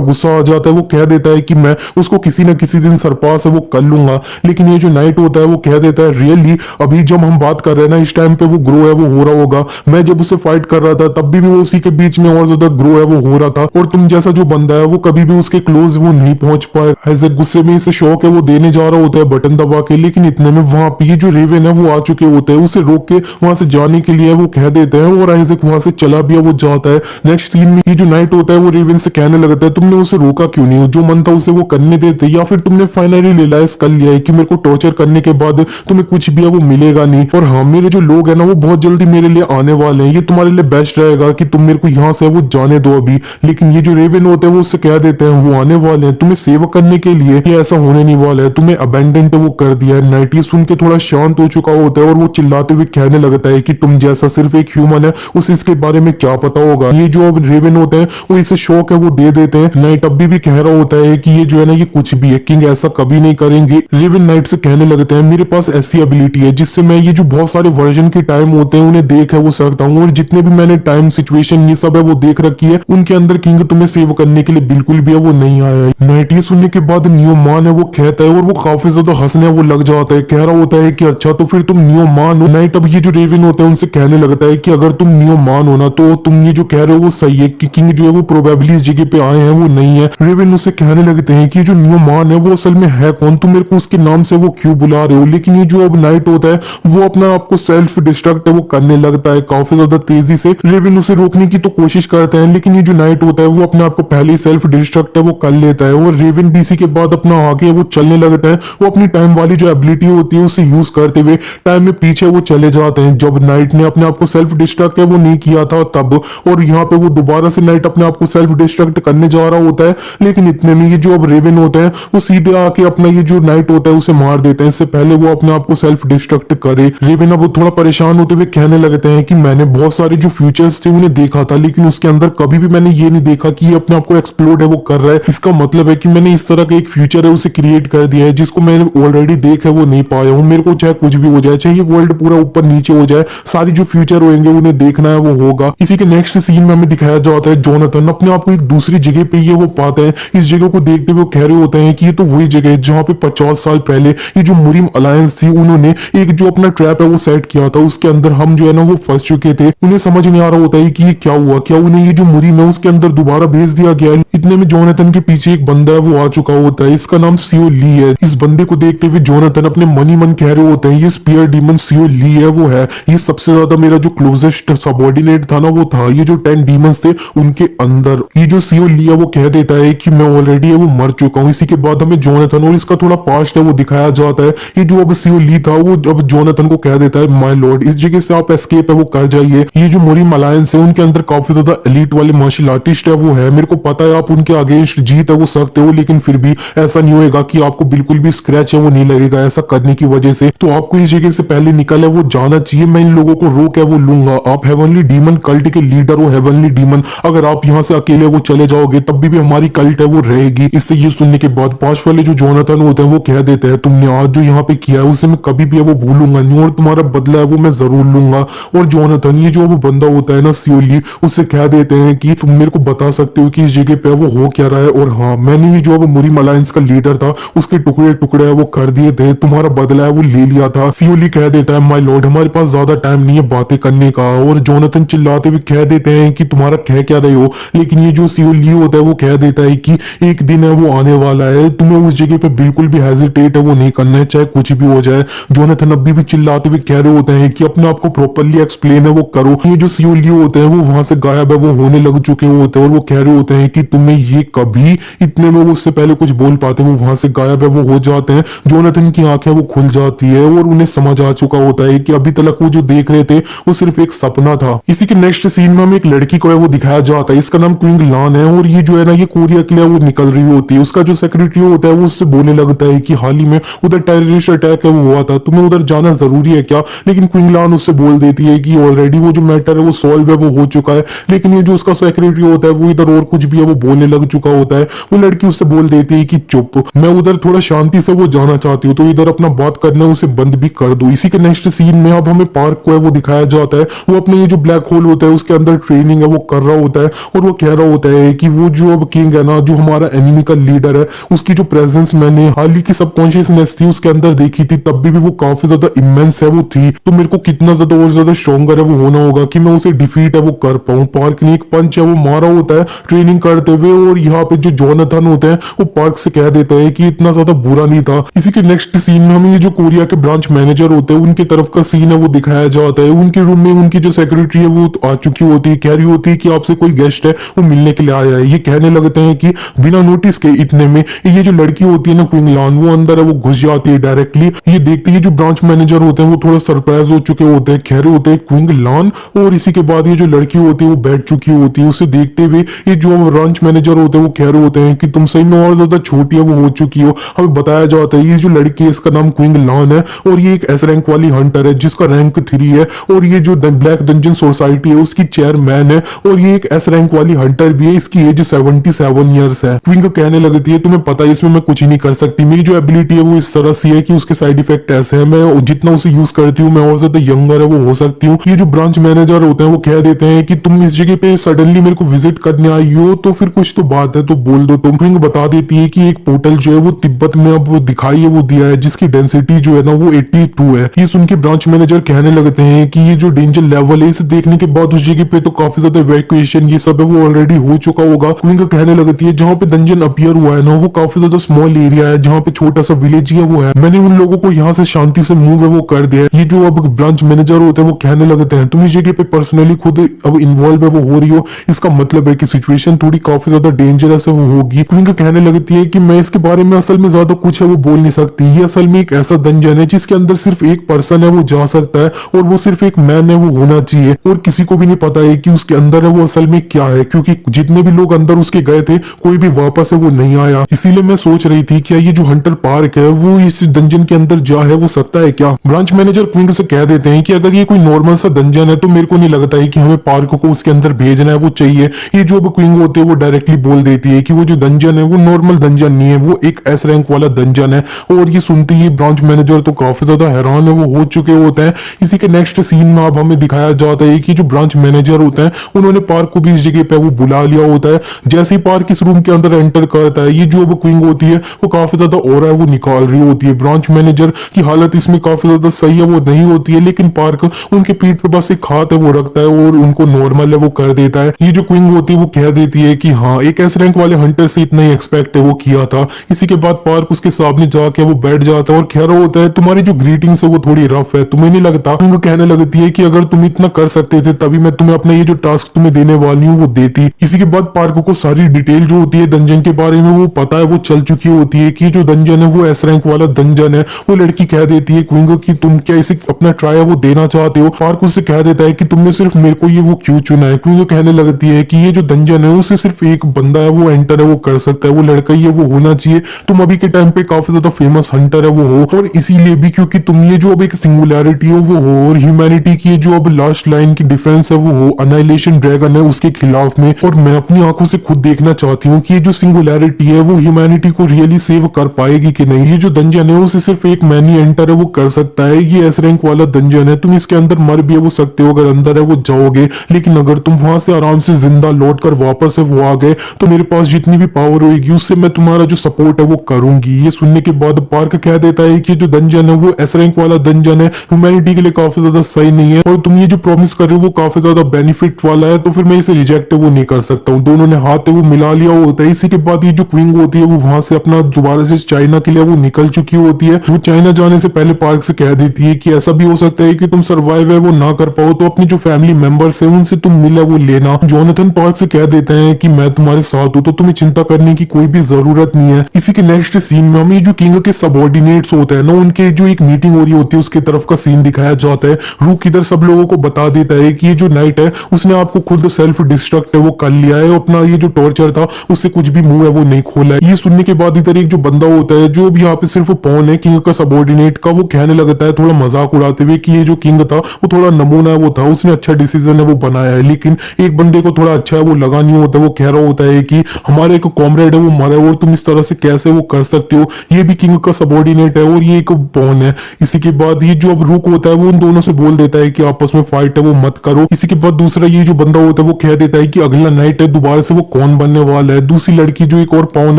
गुस्सा आ जाता है। वो कह देता है कि मैं उसको किसी न किसी दिन सरपास है वो कर लूंगा। लेकिन ये जो नाइट होता है वो कह देता है रियली अभी जब हम बात कर रहे हैं ना इस टाइम पे वो ग्रो है वो हो रहा होगा। मैं जब उसे फाइट कर रहा था तब भी वो उसी के बीच में और ज्यादा ग्रो है वो हो रहा था, और तुम जैसा जो बंदा है वो कभी भी उसके क्लोज वो नहीं पहुंच पाए। आइजैक गुस्से में इसे शौक है वो देने जा रहा होता है बटन दबा के, लेकिन इतने में वहां पे ये जो रेवन है वो आ चुके होते हैं। उसे रोक के वहां से जाने के लिए वो कह देते हैं और आइजैक वहां से चला भी वो जाता है। नेक्स्ट सीन में ये जो नाइट होता है वो रेवन से कहने लगता है तुमने उसे रोका क्यों नहीं, जो मन था उसे वो करने देते, या फिर तुमने फाइनली रियलाइज कर लिया है कि मेरे को टॉर्चर करने के बाद तुम्हें कुछ भी है वो मिलेगा नहीं, और हाँ मेरे जो लोग हैं ना वो बहुत जल्दी मेरे लिए आने वाले हैं, ये तुम्हारे लिए बेस्ट रहेगा कि तुम मेरे को यहाँ से वो जाने दो अभी। लेकिन ये जो रेवन होते हैं वो उससे कह देते हैं वो आने वाले हैं तुम्हें सेव करने के लिए, ये ऐसा होने नहीं वाला है, तुम्हें अबेंडेंट वो कर दिया है। नाइट ये सुन के थोड़ा शांत हो चुका होता है और वो चिल्लाते हुए कहने लगता है कि तुम जैसा सिर्फ एक ह्यूमन है उसे इसके बारे में क्या पता होगा। ये जो अब रेवन होते हैं वो इसे शौक है वो दे देते हैं। नाइट अभी भी कह रहा होता है कि ये जो है ना ये कुछ भी है, किंग ऐसा कभी नहीं करेंगे। रेवन नाइट से कहने लगते हैं मेरे पास ऐसी एबिलिटी है जिससे मैं ये जो बहुत सारे वर्जन के टाइम होते हैं उन्हें देख है वो सकता हूँ, और जितने भी मैंने टाइम सिचुएशन ये सब है वो देख रखी है उनके अंदर किंग तुम्हें सेव करने के लिए बिल्कुल भी है वो नहीं आया है। नाइट ये सुनने के बाद न्यू मान है वो कहता है और वो काफी ज्यादा हंसने वो लग जाता है, कह रहा होता है कि अच्छा तो फिर तुम न्यू मान हो। नाइट अब ये जो रेवन होता है उनसे कहने लगता है कि अगर तुम न्यू मान हो ना तो तुम ये जो कह रहे हो वो सही है कि किंग जो है वो प्रोबेबली इस जगह पे आए हैं वो नहीं है। रेवन उससे कहने लगते हैं कि जो न्यू मान है वो असल में है कौन, तुम मेरे को उसके नाम से वो क्यों बुला रहे हो। लेकिन ये जो अब नाइट होता है वो अपना आपको सेल्फ डिस्ट्रक्ट है वो करने लगता है काफी ज्यादा तेजी से। रेवन उसे रोकने की तो कोशिश करते हैं लेकिन ये जो नाइट होता है वो अपने आप को पहले ही सेल्फ डिस्ट्रक्ट है वो कर लेता है, और रेवन बीसी के बाद अपना आगे वो चलने लगता है। वो अपनी टाइम वाली जो एबिलिटी होती है उसे यूज करते हुए टाइम में पीछे वो चले जाते हैं जब नाइट ने अपने आप को सेल्फ डिस्ट्रक्ट है वो नहीं किया था तब, और यहाँ पे वो दोबारा से नाइट अपने आप को सेल्फ डिस्ट्रक्ट करने जा रहा होता है। लेकिन इतने में ये जो अब रेवन होते हैं वो सीधे आके अपना ये जो नाइट होता है उसे मार देते हैं इससे पहले वो अपने आप को सेल्फ डिस्ट्रक्ट करे। रेवन अब थोड़ा परेशान होते हुए कहने लगते हैं कि मैंने बहुत सारे जो फ्यूचर्स थे उन्हें देखा था लेकिन उसके अंदर कभी भी मैंने ये नहीं देखा कि ये अपने आप को एक्सप्लोड है वो कर रहा है। इसका मतलब है कि मैंने इस तरह का एक फ्यूचर है उसे क्रिएट कर दिया है जिसको मैंने ऑलरेडी देख है वो नहीं पाया हूँ। मेरे को चाहे कुछ भी हो जाए, चाहे ये वर्ल्ड पूरा ऊपर नीचे हो जाए, सारी जो फ्यूचर होंगे उन्हें देखना है वो होगा। इसी के नेक्स्ट सीन में हमें दिखाया जाता है जोनाथन अपने आप को एक दूसरी जगह पे ये वो पाते हैं। इस जगह को देखते हुए कह रहे होते हैं कि ये तो वही जगह है जहाँ पे 50 साल पहले ये जो मुरिम अलायंस थी उन्होंने एक जो अपना ट्रैप है वो सेट किया था, उसके अंदर हम जो है ना वो फंस चुके थे। उन्हें समझ नहीं आ रहा होता है कि ये क्या हुआ, क्या उन्हें ये जो मुरिम है उसके अंदर दोबारा भेज दिया गया है। इतने में जोनाथन के पीछे एक बंदा है वो आ चुका होता है, इसका नाम सीओ ली है। इस बंदे को देखते हुए जोनाथन अपने मन ही मन कह रहे होते हैं ये स्पीयर डीमन सीओ ली है वो है, ये सबसे ज्यादा मेरा जो क्लोजेस्ट सबॉर्डिनेट था ना वो था ये जो 10 डीमंस थे उनके अंदर। ये जो सीओ ली है वो कह देता है कि मैं ऑलरेडी है वो मर चुका हूँ। इसी के बाद हमें जोनाथन और इसका थोड़ा पास्ट है वो दिखाया जाता है। ये जो अब सीओ ली था वो अब जोनाथन को कह देता है माय लॉर्ड इस जगह से आप एस्केप है वो कर जाइए। ये जो मुरिम अलायंस है उनके अंदर काफी ज्यादा एलीट वाले मार्शल आर्टिस्ट है वो है, मेरे को पता है आप उनके अगेंस्ट जीत है वो सकते हो, लेकिन फिर भी ऐसा नहीं होएगा कि आपको बिल्कुल भी स्क्रैच है वो नहीं लगेगा ऐसा करने की वजह से। तो आपको इस जगह से पहले निकल है वो जाना चाहिए, मैं इन लोगों को रोक है वो लूंगा। आप हेवनली डीमन कल्ट के लीडर हो हेवनली डीमन, अगर आप यहाँ से अकेले वो चले जाओगे तब भी हमारी कल्ट है वो रहेगी। इससे ये सुनने के बाद पांच वाले जो जोनाथन होते हैं वो कह देते हैं तुमने आज जो यहाँ पे किया है उसे मैं कभी भी है वो भूलूंगा नहीं और तुम्हारा बदला है वो मैं जरूर लूंगा। और जोनाथन ये जो वो बंदा होता है ना सियोली उससे कह देते हैं कि तुम मेरे को बता सकते हो कि इस जगह पे वो हो क्या रहा है, और हाँ मैंने ये जो अब मुरिम अलायंस का लीडर था उसके टुकड़े टुकड़े है वो कर दिए थे, तुम्हारा बदला है वो ले लिया था। सियोली कह देता है माय लॉर्ड हमारे पास ज्यादा टाइम नहीं है बातें करने का, और जोनाथन चिल्लाते हुए कह देते हैं कि तुम्हारा कह क्या रहे हो। लेकिन ये जो सियोली होता है वो कह देता है कि एक दिन है वो आने वाला है, तुम्हें उस जगह पे बिल्कुल भी हेजिटेट है वो नहीं करना है चाहे कुछ भी हो जाए। जोनाथन अभी भी चिल्लाते हुए कह रहे होते हैं कि अपने आप को प्रॉपरली एक्सप्लेन है वो करो। ये जो सियोली होते हैं वो वहां से गायब है वो होने लग चुके होते हैं और वो कह रहे होते हैं कि तुम्हें ये कभी, इतने में वो उससे पहले कुछ बोल पाते वो वहां से गायब है वो हो जाते हैं। जोनाथन की आंखें वो खुल जाती है और उन्हें समझ आ चुका होता है कि अभी तक वो जो देख रहे थे वो सिर्फ एक सपना था। इसी के नेक्स्ट सीन में हमें एक लड़की को है वो दिखाया जाता है, इसका नाम क्विंग लान है और ये जो है ना ये कोरिया के लिए वो निकल रही होती है। उसका जो सेक्रेटरी होता है वो उससे बोलने लगता है कि हाल ही में उधर टेररिस्ट अटैक है वो हुआ था, तुम्हें उधर जाना जरूरी है क्या। लेकिन क्विंग लान उससे बोल देती है कि ऑलरेडी वो जो मैटर है वो सॉल्व है वो हो चुका है। लेकिन ये जो उसका सेक्रेटरी होता है वो इधर और कुछ भी है वो बोलने लग चुका होता है। वो लड़की उससे बोल देती है कि चुप, मैं उधर थोड़ा शांति से वो जाना चाहती हूँ तो इधर अपना बात करना उसे बंद भी कर दो। इसी के नेक्स्ट सीन में अब हमें पार्क को है वो दिखाया जाता है, वो अपने ये जो ब्लैक होल होता है उसके अंदर ट्रेनिंग है वो कर रहा होता है, और वो कह रहा होता है कि वो जो अब किंग है ना, जो हमारा एनिमी का लीडर है, उसकी जो प्रेजेंस मैंने हाल ही की सबकॉन्शियसनेस थी उसके अंदर देखी थी, तब भी वो काफी ज्यादा इमेंस है वो थी, तो मेरे को कितना ज्यादा और ज्यादा स्ट्रॉन्गर है वो होना होगा कि मैं उसे डिफीट है वो कर पाऊं। पार्क ने एक पंच है वो मारा होता है ट्रेनिंग करते हुए, और यहाँ पे जो जोनाथन होते हैं वो पार्क से कह देता है कि इतना ज्यादा बुरा नहीं था। इसी के नेक्स्ट सीन में हमें ये जो कोरिया के ब्रांच मैनेजर होते हैं उनकी तरफ का सीन है वो दिखाया जाता है। उनके रूम में उनकी जो सेक्रेटरी है वो आ चुकी होती है, कह रही होती है कि आपसे कोई गेस्ट है वो मिलने के लिए आया है। ये कहने लगते हैं कि बिना नोटिस के इतने में ये जो लड़की होती है ना क्विंग लान, वो अंदर है वो घुस जाती है डायरेक्टली। ये देखते ही जो ब्रांच मैनेजर होते हैं वो थोड़ा सरप्राइज हो चुके होते हैं, कह रहे होते हैं क्विंग लान, और इसी के बाद ये जो लड़की होती है वो बैठ चुकी होती है। उसे देखते हुए ये जो ब्रांच मैनेजर होते हैं वो कह रहे होते हैं कि तुम सही में और ज्यादा छोटी है वो हो चुकी हो। हमें बताया जाता है ये जो लड़की है इसका नाम क्विंग लान है, और ये एक एस रैंक वाली हंटर है जिसका रैंक 3 है, और ये जो ब्लैक डंजन सोसाइटी है उसकी चेयरमैन है, और ये एक एस रैंक वाली हंटर भी है। इसकी एज 77 ईयर्स है। क्विंग कहने लगती है तुम्हें पता है इसमें मैं कुछ ही नहीं कर सकती, मेरी जो एबिलिटी है वो इस तरह से है कि उसके साइड इफेक्ट ऐसे हैं, मैं जितना उसे यूज करती हूँ मैं और ज्यादा यंगर है वो हो सकती हूँ। ये जो ब्रांच मैनेजर होते हैं वो कह देते हैं कि तुम इस जगह पे सडनली मेरे को विजिट करने आई हो तो फिर कुछ तो बात है तो बोल दो। तो क्विंग बता देती है कि एक पोर्टल जो है वो तिब्बत में अब दिखाई है वो दिया है जिसकी डेंसिटी जो है ना वो 82 है। ये सुन के ब्रांच मैनेजर कहने लगते हैं कि ये जो डेंजर लेवल है इसे देखने के बाद उस जगह पे तो काफी ज्यादा इवैक्यूएशन ये सब है वो ऑलरेडी हो चुका होगा। क्विंग कहने लगती है जहाँ पे डंजन अपीयर हुआ है ना वो काफी ज्यादा स्मॉल एरिया है, जहाँ पे छोटा सा विलेज ही है वो है, मैंने उन लोगों को यहाँ से शांति से मूव है वो कर दिया है। ये जो अब ब्रांच मैनेजर होते हैं वो कहने लगते हैं तुम इस जगह पे पर्सनली खुद अब इन्वॉल्व है वो हो रही हो, इसका मतलब है कि सिचुएशन थोड़ी काफी ज्यादा डेंजरस है वो होगी। क्विंग कहने लगती है कि मैं इसके बारे में असल में ज्यादा कुछ है वो बोल नहीं सकती, ये असल में एक ऐसा डंजन है जिसके अंदर सिर्फ एक पर्सन है वो जा सकता है, और वो सिर्फ एक मैन है वो होना चाहिए, और किसी को भी नहीं पता है कि उसके अंदर है वो असल में क्या है, क्योंकि जितने भी लोग अंदर उसके गए थे कोई भी वापस है वो नहीं आया। इसीलिए मैं सोच रही थी क्या ये जो हंटर पार्क है वो इस डंजन के अंदर जा है वो सकता है क्या। ब्रांच मैनेजर क्विंग से कह देते हैं कि अगर ये कोई नॉर्मल सा डंजन है तो मेरे को नहीं लगता है कि हमें पार्क को उसके अंदर भेजना है वो चाहिए। ये जो क्विंग होते है वो डायरेक्टली बोल देती है कि वो जो डंजन है वो नॉर्मल डंजन नहीं है, वो एक एस रैंक वाला डंजन है। और ये सुनते ही ब्रांच मैनेजर तो काफी ज्यादा हैरान है वो हो चुके होते हैं। इसी के नेक्स्ट सीन में अब हमें दिखाया जाता है कि जो ब्रांच मैनेजर होते हैं उन्होंने पार्क को भी इस जगह पे वो बुला लिया होता है। जैसे ही पार्क इस रूम के अंदर एंटर करता है ये जो अब क्विंग होती है वो काफी ज्यादा ऑरा है वो निकाल रही होती है। ब्रांच मैनेजर की हालत इसमें काफी ज्यादा सही है वो नहीं होती है, लेकिन पार्क उनके पीठ पे बस एक हाथ है वो रखता है और उनको नॉर्मल है वो कर देता है। ये जो क्विंग होती है वो कह देती है कि हाँ एक एस रैंक वाले हंटर से इतना ही एक्सपेक्ट है वो किया था। इसी के बाद पार्क उसके सामने जाके वो बैठ जाता है और कह रहा होता है तुम्हारी जो ग्रीटिंग्स है वो थोड़ी रफ है, तुम्हें नहीं लगता। क्विंग कहने लगती है कि अगर तुम इतना कर सकते थे तभी मैं तुम्हें अपना ये जो टास्क तुम्हें देने वाली हूँ वो देती। इसी के बाद पार्क को सारी डिटेल जो होती है डंजन के बारे में वो पता है वो चल चुकी होती है कि जो डंजन है वो एस रैंक वाला डंजन है। वो लड़की कह देती है क्विंग कि तुम क्या इसे अपना ट्राई है वो देना चाहते हो। पार्क उससे कह देता है कि तुमने सिर्फ मेरे को ये वो क्यों चुना है। क्विंग कहने लगती है कि ये जो डंजन है उसे सिर्फ एक बंदा है वो एंटर है वो कर सकता है, वो लड़का ही है वो होना चाहिए। तुम अभी के टाइम पे काफी ज्यादा फेमस हंटर है वो हो, और इसीलिए भी क्योंकि तुम ये जो अब एक सिंगुलैरिटी हो वो हो, और ह्यूमैनिटी की जो अब लास्ट लाइन की डिफेंस है वो हो, अनाइलेशन ड्रैगन है उसके खिलाफ में। और मैं अपनी आंखों से खुद देखना चाहती हूँ कि ये जो सिंगुलैरिटी है वो ह्यूमैनिटी को रियली सेव कर पाएगी कि नहीं। ये जो डंजन है उसे सिर्फ एक मैन ही एंटर है वो कर सकता है। ये एस रैंक वाला डंजन है, तुम इसके अंदर मर भी है वो सकते हो अगर अंदर है वो जाओगे, लेकिन अगर तुम वहां से आराम से जिंदा लौट कर वापस है वो आ गए तो मेरे पास जितनी भी पावर होगी उससे मैं तुम्हारा जो सपोर्ट है वो करूंगी। ये सुनने के बाद पार्क कह देता है कि जो डंजन है वो एस रैंक वाला डंजन है, ह्यूमैनिटी के लिए काफी ज्यादा सही नहीं है, और तुम ये जो प्रॉमिस कर रहे हो वो काफी ज्यादा बेनिफिट वाला है, तो फिर मैं इसे रिजेक्ट है वो नहीं कर सकता हूँ। दोनों ने हाथ है वो मिला लिया होता है। इसी के बाद ये जो क्विंग होती है वो वहां से अपना दोबारा से चाइना के लिए वो निकल चुकी होती है। वो चाइना जाने से पहले पार्क से कह देती है कि ऐसा भी हो सकता है कि तुम सर्वाइव है वो ना कर पाओ, तो अपनी जो फैमिली मेंबर्स है उनसे तुम मिले वो लेना। जोनाथन पार्क से कह देते हैं कि मैं तुम्हारे साथ हूँ तो तुम्हें चिंता करने की कोई भी जरूरत नहीं है। इसी के नेक्स्ट सीन में हमें जो किंग के सबऑर्डिनेट्स होते हैं ना उनके जो एक मीटिंग हो रही होती है उसके तरफ का सीन दिखाया जाता है। रूक इधर सब लोगों को बता देता है कि ये जो नाइट है उसने आपको खुद सेल्फ डिस्ट्रक्ट है वो कर लिया है, अपना ये जो टॉर्चर था उससे कुछ भी मुंह है वो नहीं खोला है। ये सुनने के बाद इधर एक जो बंदा होता है जो भी यहाँ पे सिर्फ पॉन है किंग का सबऑर्डिनेट का, वो कहने लगता है थोड़ा मजाक उड़ाते हुए कि ये जो किंग था वो थोड़ा नमूना है वो था, उसने अच्छा डिसीजन है वो बनाया है, लेकिन एक बंदे को थोड़ा अच्छा है वो लगा नहीं होता। वो कह रहा होता है कि हमारे एक कॉमरेड है वो मरा है और तुम इस तरह से कैसे वो कर सकते हो, ये भी किंग का सबऑर्डिनेट है और ये एक पॉन है। इसी के बाद ये जो अब रुक होता है वो उन दोनों से बोल देता है कि आपस में फाइट है वो मत करो। इसी के बाद दूसरा ये जो बंदा होता है वो कह देता है कि अगला नाइट है, दोबारा से वो कौन बनने वाला है। दूसरी लड़की जो एक और पॉन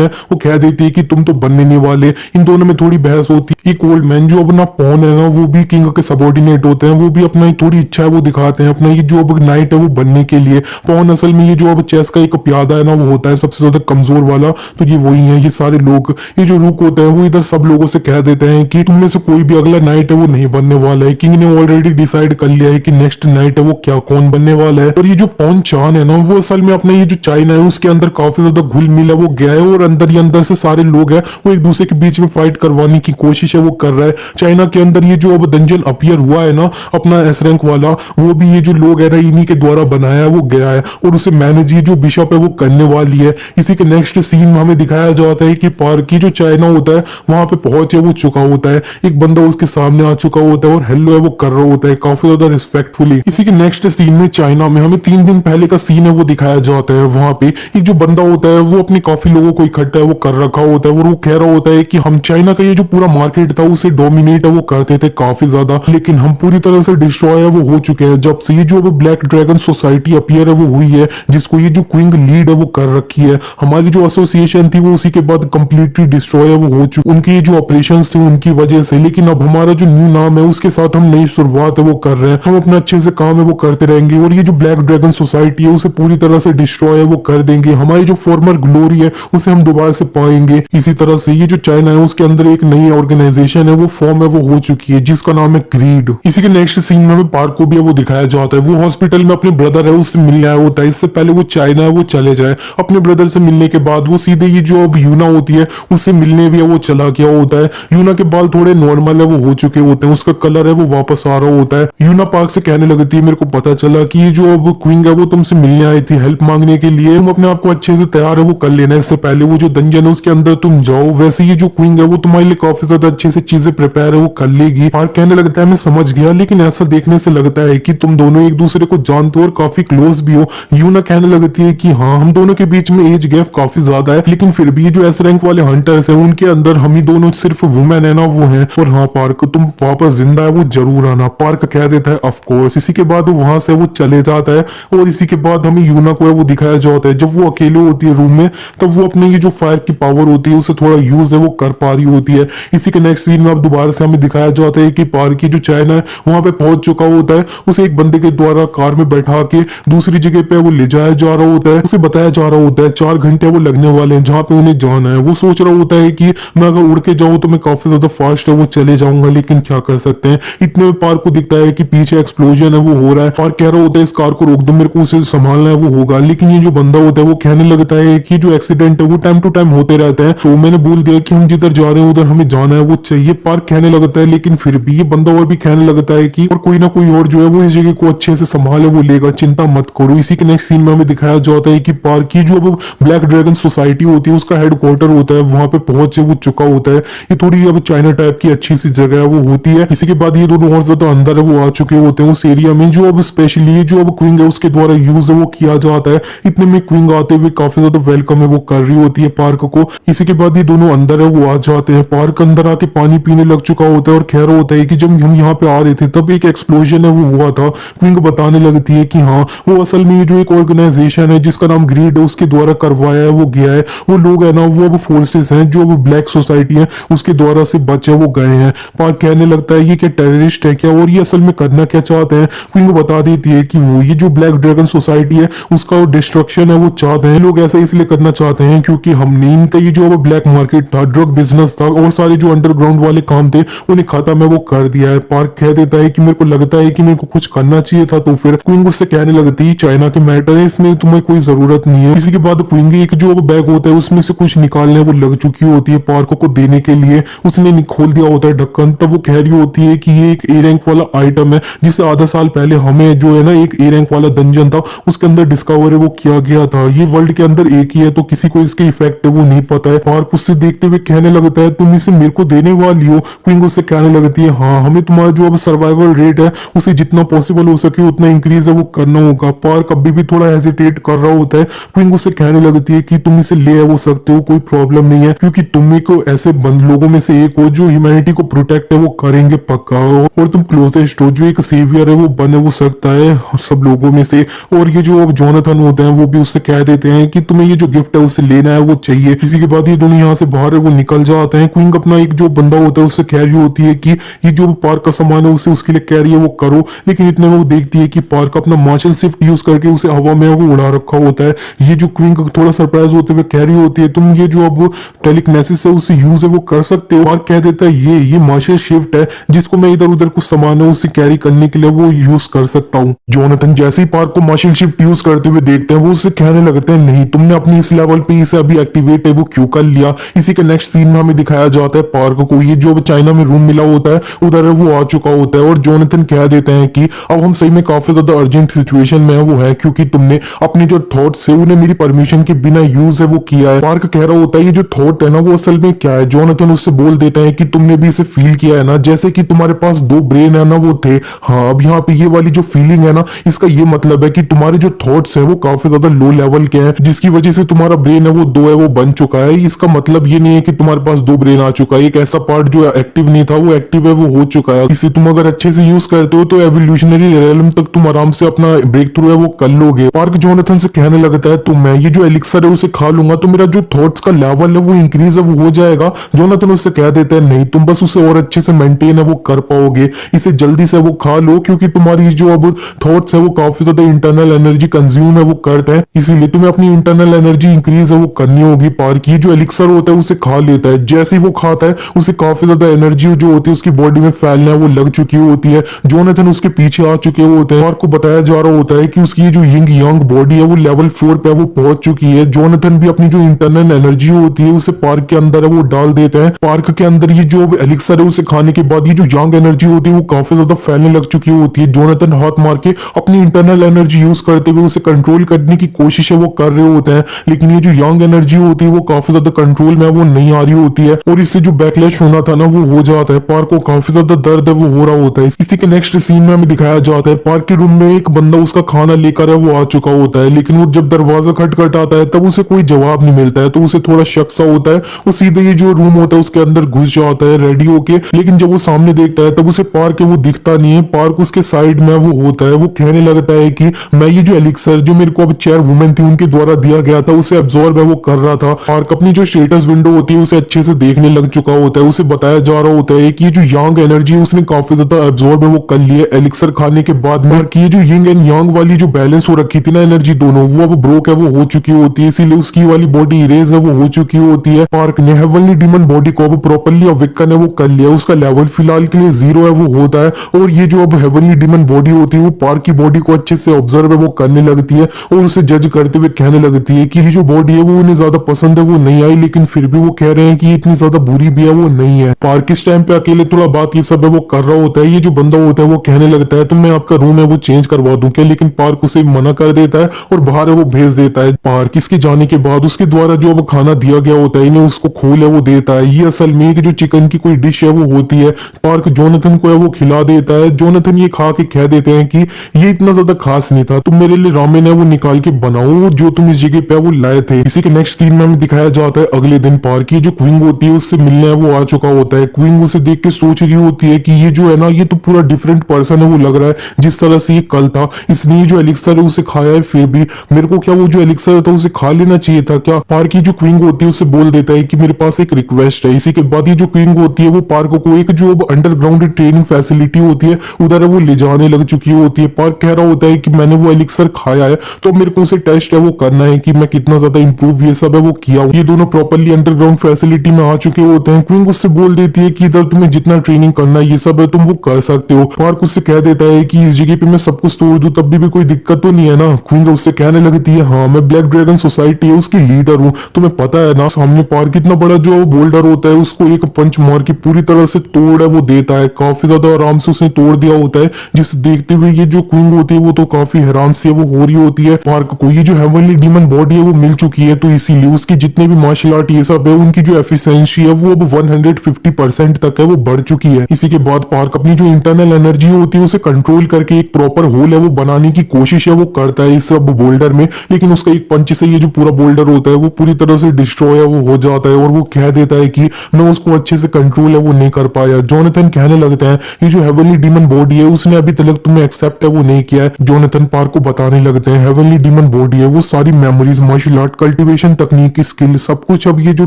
है वो कह देती है कि तुम तो बनने नहीं वाले। इन दोनों में थोड़ी बहस होती है। एक ओल्ड मैन जो अपना पॉन है ना वो भी किंग के सबॉर्डिनेट होते हैं, वो भी अपना थोड़ी इच्छा है वो दिखाते हैं अपना ये जो अब नाइट है वो बनने के लिए। पॉन असल में ये जो अब चेस का एक प्यादा है ना वो होता है सबसे ज्यादा कमजोर वाला, तो ये वही है। ये सारे लोग ये जो रुक होते हैं वो इधर सब लोगों से कह देते हैं कि तुम में से कोई भी अगला नाइट है वो नहीं बनने वाला है। किंग ने ऑलरेडी डिसाइड कर लिया है कि नेक्स्ट नाइट है वो क्या कौन बनने वाला है। और ये जो पॉन चान है ना वो असल में अपना ये जो चाइना है उसके अंदर काफी ज्यादा घुल मिल है वो गया है, और अंदर ही अंदर से सारे लोग हैं वो एक दूसरे के बीच में फाइट करवाने की कोशिश है वो कर रहा है। चाइना के अंदर ये जो अब डंजन अपीयर हुआ है ना अपना एस रैंक वाला, वो भी ये जो लोग है ना इन्हीं के द्वारा बनाया है वो गया है, और उसे मैनेज ये जो बिशप है वो करने वाली है। इसी के नेक्स्ट सीन में हमें दिखाया जाता है कि पार्क की जो चाइना होता है वहां पे पहुंचे वो चुका होता है। एक बंदा उसके सामने आ चुका होता है और हेलो है वो कर रहा होता है काफी ज्यादा रिस्पेक्टफुली। इसी के नेक्स्ट सीन में चाइना में हमें 3 दिन पहले का सीन है वो दिखाया जाता है। वहां पे एक जो बंदा होता है वो अपनी काफी लोगों को इकट्ठा है वो कर रखा होता है, और वो कह रहा होता है कि हम चाइना का ये जो पूरा मार्केट था उसे डोमिनेट है वो करते थे काफी ज्यादा, लेकिन हम पूरी तरह से डिस्ट्रॉय है वो हो चुके हैं जब से ये जो ब्लैक ड्रैगन सोसाइटी अपीयर है वो हुई है, जिसको ये जो क्विंग लीड है वो कर रखी है। हमारी जो एसोसिएशन थी वो उसी के बाद कंप्लीटली डिस्ट्रॉय है वो हो चुकी, उनके ये जो ऑपरेशन थे उनकी वजह से। लेकिन अब हमारा जो न्यू नाम है उसके साथ हम नई शुरुआत है वो कर रहे हैं। हम अपना अच्छे से काम है वो करते रहेंगे, और ये जो ब्लैक ड्रैगन सोसाइटी है उसे पूरी तरह से डिस्ट्रॉय है वो कर देंगे। हमारी जो फॉर्मर ग्लोरी है उसे हम दोबारा से पाएंगे। इसी तरह से ये जो चाइना है उसके अंदर एक नई ऑर्गेनाइजेशन है वो फॉर्म है वो हो चुकी है जिसका नाम है क्रीड। इसी के नेक्स्ट सीन में हमें पार्क को भी वो दिखाया जाता है। वो हॉस्पिटल में अपने ब्रदर है उससे मिलने आया होता है। इससे पहले वो चाइना है वो चले जाए, अपने ब्रदर से मिलने के बाद वो सीधे ये जो अब यूना होती है उससे मिलने भी है वो चला गया होता है। यूना के बाल थोड़े नॉर्मल है वो हो चुके होते हैं, उसका कलर है वो वापस आ रहा होता है। यूना पार्क से कहने लगती है मेरे को पता चला कि ये जो अब क्वीन है वो तुमसे मिलने आई थी हेल्प मांगने के लिए, तुम अपने आप को अच्छे से तैयार है वो कर लेना। इससे पहले वो जो डंजन है उसके अंदर तुम जाओ, वैसे ये जो क्वीन है वो तुम्हारे लिए काफी ज्यादा अच्छे से चीजें प्रिपेयर है वो कर लेगी। पार्क कहने लगता है मैं समझ गया, लेकिन ऐसा देखने से लगता है कि तुम दोनों एक दूसरे को जानते हो और काफी क्लोज भी हो। यूना कहने लगती है कि हाँ हम दोनों के बीच में एज गैप काफी ज्यादा है, लेकिन फिर भी जो एस रैंक वाले हंटर्स हैं उनके अंदर हम ही दोनों सिर्फ वुमेन है ना वो हैं। और हाँ पार्क तुम वापस जिंदा है वो जरूर आना, पार्क कह देता है ऑफ कोर्स। इसी के बाद वो वहां से वो चले जाता है, और इसी के बाद हमें यूना को है वो दिखाया जाता है जब वो अकेले होती है रूम में, तब वो अपने ये जो फायर की पावर होती है उसे थोड़ा यूज है वो कर पा रही होती है। इसी के नेक्स्ट सीन में अब दोबारा से हमें दिखाया जाता है कि पार्क की जो चाइना है वहां पे पहुंच चुका होता है। उसे एक बंदे के द्वारा कार में बैठा के दूसरी जगह पे वो ले जाया जा रहा होता है। उसे बताया जा रहा होता है 4 घंटे वो लगने वाले हैं जहाँ पे उन्हें जाना है। वो सोच रहा होता है कि मैं अगर उड़ के जाऊं तो मैं काफी ज्यादा फास्ट है वो चले जाऊंगा, लेकिन क्या कर सकते हैं। इतने में पार्क को दिखता है कि पीछे एक्सप्लोजन है वो हो रहा है। पार्क कह रहा होता है इस कार को रोक दो, मेरे को उसे संभालना है वो होगा। लेकिन ये जो बंदा होता है वो कहने लगता है कि जो एक्सीडेंट है वो टाइम टू टाइम होते रहते हैं, तो मैंने बोल दिया कि हम जिधर जा रहे हैं उधर हमें जाना है वो चाहिए। पार्क कहने लगता है, लेकिन फिर भी ये बंदा और भी कहने लगता है कि और कोई ना कोई और जो है वो इस जगह को अच्छे से संभाले वो लेगा, चिंता मत करो। इसी के नेक्स्ट सीन में हमें दिखाया जाता है कि पार्क की जो अब ब्लैक ड्रैगन सोसाइटी होती है उसका हेडक्वार्टर होता है, वहां पे पहुंच वो चुका होता है। ये थोड़ी अब चाइना टाइप की अच्छी सी जगह है वो होती है। इसी के बाद ये दोनों और ज्यादा अंदर है वो आ चुके होते हैं उस एरिया में जो अब स्पेशली जो अब क्वीन है उसके द्वारा यूज है वो किया जाता है। इतने में क्वीन आते हुए काफी ज्यादा वेलकम है वो कर रही होती है पार्क को। इसी के बाद ये दोनों अंदर है वो आ जाते हैं। पार्क अंदर आके पानी पीने लग चुका होता है और कह रहा होता है कि जब हम यहाँ पे आ रहे थे तब एक एक्सप्लोजन है वो हुआ था। क्वीन बताने लगती है कि हाँ वो असल में ये जो एक ऑर्गेनाइजेशन है जिसका नाम ग्रीड है उसके द्वारा करवाया है वो गया है। वो लोग है ना वो अब फोर्सेस हैं जो अब ब्लैक सोसाइटी है उसके द्वारा से बचे वो गए हैं। पार्क कहने लगता है ये क्या टेररिस्ट है क्या, और ये असल में करना क्या चाहते हैं। क्वीन बता देती है कि वो ये जो ब्लैक ड्रैगन सोसाइटी है उसका डिस्ट्रक्शन है वो चाहते हैं। लोग ऐसा इसलिए करना चाहते हैं क्योंकि हमने इनका ये जो अब ब्लैक मार्केट था, ड्रग बिजनेस था और सारे जो अंडरग्राउंड वाले काम थे उन्हें खत्म है वो कर दिया है। पार्क कह देता है कि मेरे को लगता है कि मेरे को कुछ करना चाहिए था, तो फिर क्वीन उससे कहने लगती है चाइना के मैटर है इसमें तुम्हें कोई जरूरत नहीं है। इसी के बाद क्वीन एक जो बैग होता है उसमें से कुछ निकालने वो लग चुकी होती है पार्क को देने के लिए। उसने खोल दिया होता है ढक्कन, तब वो कह रही होती है कि ये एक ए रैंक वाला आइटम है जिसे आधा साल पहले हमें जो है ना एक ए रैंक वाला डंजन था उसके अंदर डिस्कवर है वो किया गया था। ये वर्ल्ड के अंदर एक ही है तो किसी को इसके इफेक्ट है वो नहीं पता है। पार्क उससे देखते हुए कहने लगता है तुम इसे मेरे को देने वाली हो। क्वीन उससे कहने लगती है हाँ हमें तुम्हारा जो अब सर्वाइवल रेट है उसे जितना पॉसिबल हो सके उतना इंक्रीज है वो करना होगा। पार्क अभी भी थोड़ा हेजिटेट कर रहा होता है। क्वीन उससे कहने लगती है कि तुम इसे ले वो सकते हो, कोई प्रॉब्लम नहीं है, क्योंकि तुम एक ऐसे लोगों में से एक हो जो ह्यूमैनिटी को प्रोटेक्ट है वो करेंगे पक्का, और तुम क्लोजेस्ट हो जो एक सेवियर है वो बन वो सकता है सब लोगों में से। और ये जो अब जोनाथन होते हैं वो भी उससे कह देते हैं कि तुम्हें ये जो गिफ्ट है उसे लेना है, वो चाहिए। इसी के बाद ये दोनों यहाँ से बाहर है वो निकल जाते हैं। क्विंग अपना एक जो बंदा होता है उससे कह रही होती है कि ये जो पार्क का सामान है उसे उसके लिए कह रही है वो करो, लेकिन इतने में वो देखती है कि पार्क अपना मार्शल शिफ्ट यूज करके उसे हवा में वो उड़ा रखा होता है। ये जो क्विंग थोड़ा सरप्राइज होते हुए कह रही होती है तुम ये जो अब टेलीकिनेसिस है उसे यूज है वो कर सकते हो। पार्क कह देता है ये मार्शल शिफ्ट है जिसको मैं इधर उधर कुछ सामान है उसे कैरी करने के लिए वो यूज कर सकता हूँ। जोनाथन जैसे ही पार्क को मार्शल शिफ्ट यूज करते हुए देखते हैं वो उससे कहने लगते हैं नहीं, तुमने अपनी इस लेवल पे इसे अभी एक्टिवेट है वो क्यों कर लिया। इसी के नेक्स्ट सीन में हमें दिखाया जाता है पार्क को ये जो चाइना में रूम मिला होता है उधर है वो आ चुका होता है। और जोनाथन कह देते हैं कि अब हम सही में काफी ज्यादा अर्जेंट सिचुएशन में है वो है क्योंकि तुमने अपने जो थॉट्स है उन्हें मेरी परमिशन के बिना यूज है वो किया है। पार्क कह रहा होता है ये जो थॉट है ना वो असल में क्या है। जोनाथन उससे बोल देता है कि तुमने भी इसे फील किया है ना, जैसे कि तुम्हारे पास दो ब्रेन है ना वो थे। हाँ, अब यहाँ पे ये वाली जो फीलिंग है ना इसका ये मतलब है कि तुम्हारे जो थॉट्स है वो काफी ज्यादा लो लेवल के हैं जिसकी वजह से तुम्हारा ब्रेन है वो दो है वो बन चुका है। इसका मतलब ये नहीं है कि तुम्हारे पास दो ब्रेन आ चुका है, एक ऐसा पार्ट जो एक्टिव नहीं था वो एक्टिव है वो हो चुका है। इसे तुम अगर अच्छे से यूज करते हो तो एवोल्यूशनरी रेलम तक तुम आराम से अपना ब्रेक थ्रू है वो कर लोगे। पार्क जोनाथन से कहने लगता है तो मैं ये जो एलिक्सर है उसे खा लूंगा तो मेरा जो थॉट्स का लेवल है वो इंक्रीज है वो हो जाएगा। जोनाथन उससे कह देता है नहीं, तुम बस उसे और अच्छे से मेंटेन है वो कर पाओगे, इसे जल्दी से वो खा लो क्योंकि तुम्हारी जो अब थॉट्स है वो काफी ज्यादा इंटरनल एनर्जी कंज्यूम है वो करते हैं, इसीलिए तुम्हें अपनी इंटरनल एनर्जी इंक्रीज है वो करनी होगी। पार्क ये जो एलिक्सर होता है उसे खा लेता है, जैसे ही वो खाता है उसे काफी ज्यादा एनर्जी जो होती है उसकी बॉडी में फैलना है वो लग चुकी होती है। जोनाथन उसके पीछे आ चुके होते हैं। पार्क को बताया जा रहा होता है कि उसकी जो यिंग यांग बॉडी है वो लेवल 4 पे वो पहुंच चुकी है। जोनाथन भी अपनी जो इंटरनल एनर्जी होती है उसे पार्क के अंदर है वो डाल देते हैं। पार्क के अंदर ये जो एलिक्सर है उसे खाने के बाद ये जो यांग एनर्जी होती है वो काफी ज्यादा फैलने लग चुकी होती है। जोनाथन हाथ मार के अपनी इंटरनल एनर्जी यूज करते हुए उसे कंट्रोल करने की कोशिश है वो कर रहे होते हैं, लेकिन ये जो यांग एनर्जी होती है वो काफी ज्यादा कंट्रोल में वो नहीं आ रही होती है और इससे जो बैकलैश होना था ना वो हो जाता है। पार्क को काफी ज्यादा दर्द है वो हो रहा होता है। इसी के नेक्स्ट सीन में हमें दिखाया जाता है पार्क के रूम में एक बंदा उसका खाना लेकर है वो आ चुका होता है, लेकिन वो जब दरवाजा खटखटाता है तब उसे कोई जवाब नहीं मिलता है तो उसे थोड़ा शक सा होता है। वो सीधे ये जो रूम होता है उसके अंदर घुस जाता है रेडी होके, लेकिन जब वो सामने देखता है तब उसे पार्क वो दिखता नहीं है। पार्क उसके साइड में वो होता है, वो कहने लगता है कि मैं ये जो एलिक्सर जो मेरे को अब चेयर वुमेन थी उनके द्वारा दिया गया था उसे एब्जॉर्ब है वो कर रहा था। पार्क अपनी जो स्टेटस विंडो होती है उसे अच्छे से देखने लग चुका होता है। उसे बताया जा रहा होता है कि ये जो यांग एनर्जी है उसने काफी ज्यादा एब्जॉर्ब है वो कर लिया एलिक्सर खाने के बाद में, कि ये जो यिंग एंड यांग वाली जो बैलेंस हो रखी थी ना एनर्जी दोनों वो अब ब्रोक है वो हो चुकी होती है, इसीलिए उसकी वाली बॉडी इरेज है वो हो चुकी होती है। पार्क ने हेवनली डीमन बॉडी को अब प्रॉपर्ली अविक्न है वो कर लिया, उसका लेवल फिलहाल के लिए 0 है वो होता है। और ये जो अब हेवनली डीमन बॉडी होती है वो पार्क की बॉडी को अच्छे से ऑब्जर्व है वो करने लगती है और उसे जज करते हुए कहने लगती है कि ये जो बॉडी है वो उन्हें ज्यादा पसंद है वो नहीं आई, लेकिन फिर भी वो कह रहे हैं कि इतनी ज्यादा बुरी भी है वो नहीं है। पार्क इस टाइम पे अकेले थोड़ा बात ये सब है वो कर रहा होता है। ये जो बंदा होता है वो कहने लगता है तो मैं आपका रूम है वो चेंज करवा दूं क्या, लेकिन पार्क उसे मना कर देता है और बाहर है वो भेज देता है। पार्क इसके जाने के बाद उसके द्वारा जो अब खाना दिया गया होता है इन्हें उसको खोल है वो देता है। ये असल में जो चिकन की कोई डिश है वो होती है। पार्क जोनाथन को है वो खिला देता है। जोनाथन ये खा के कह देते हैं कि ये इतना ज्यादा खास नहीं था, तुम मेरे लिए रामेन है वो निकाल के बनाओ जो तुम इस जगह पे वो लाए थे। इसी के नेक्स्ट सीन में हमें दिखाया जाता है अगले दिन पार्क की जो क्विंग होती है उससे मिलने है वो आ चुका होता है। क्विंग उसे देख के सोच रही होती है कि ये जो है ना ये तो पूरा डिफरेंट पर्सन है वो लग रहा है जिस तरह से ये कल था, इसने जो एलिक्सर है उसे खाया है, फिर भी मेरे को क्या वो जो एलिक्सर था उसे खा लेना चाहिए था क्या। पार्क की जो क्विंग होती है उसे बोल देता है कि मेरे पास एक रिक्वेस्ट है। इसी के बाद ये जो क्विंग होती है वो पार्क को एक जो अंडरग्राउंड ट्रेनिंग फैसिलिटी होती है उधर वो ले जाने लग चुकी होती है। पार्क कह रहा होता है कि मैंने वो एलिक्सर खाया है तो मेरे को उसे टेस्ट है वो करना है कि मैं कितना ज्यादा इंप्रूव ये सब है वो किया। ये दोनों प्रॉपर्ली अंडरग्राउंड फैसिलिटी में आ चुके होते हैं। क्विंग उससे बोल देती है कि इधर तुम्हें जितना ट्रेनिंग करना है ये सब है तुम वो कर सकते हो। पार्क उससे कह देता है कि इस जगह पे मैं सब कुछ तोड़ दूं तब भी कोई दिक्कत तो नहीं है ना। क्विंग उससे कहने लगती है हाँ मैं ब्लैक ड्रैगन सोसाइटी है उसकी लीडर हूँ, तुम्हें पता है ना। सामने पार्क इतना बड़ा जो बोल्डर होता है उसको एक पंच मार के पूरी तरह से तोड़ है वो देता है। काफी ज्यादा आराम से उसने तोड़ दिया होता है, जिस देखते हुए ये जो क्विंग होती है वो तो काफी हैरान से वो हो रही होती है। पार्क को ये जो हेवनली डीमन बॉडी है वो मिल चुकी है तो इसीलिए उसके जितने भी मार्शल आर्ट ये सब है उनकी जो एफिशिएंसी है वो अब 150% तक है वो बढ़ चुकी है। इसी के बाद पार्क अपनी जो इंटरनल एनर्जी होती है उसे कंट्रोल करके एक प्रॉपर होल है वो बनाने की कोशिश है वो करता है इस सब बोल्डर में, लेकिन उसका एक पंच से ये जो पूरा बोल्डर होता है वो पूरी तरह से डिस्ट्रॉय है वो हो जाता है और वो कह देता है कि मैं उसको अच्छे से कंट्रोल है वो नहीं कर पाया। जोनाथन कहने लगता है ये जो हेवनली डीमन बॉडी है उसने अभी तक तुमने एक्सेप्ट है वो नहीं किया है। जोनाथन पार्क को बताने लगते हैं हेवनली डीमन बॉडी है वो सारी मेमोरीज, मार्शल आर्ट, कल्टीवेशन तकनीक, स्किल, सब कुछ अब ये जो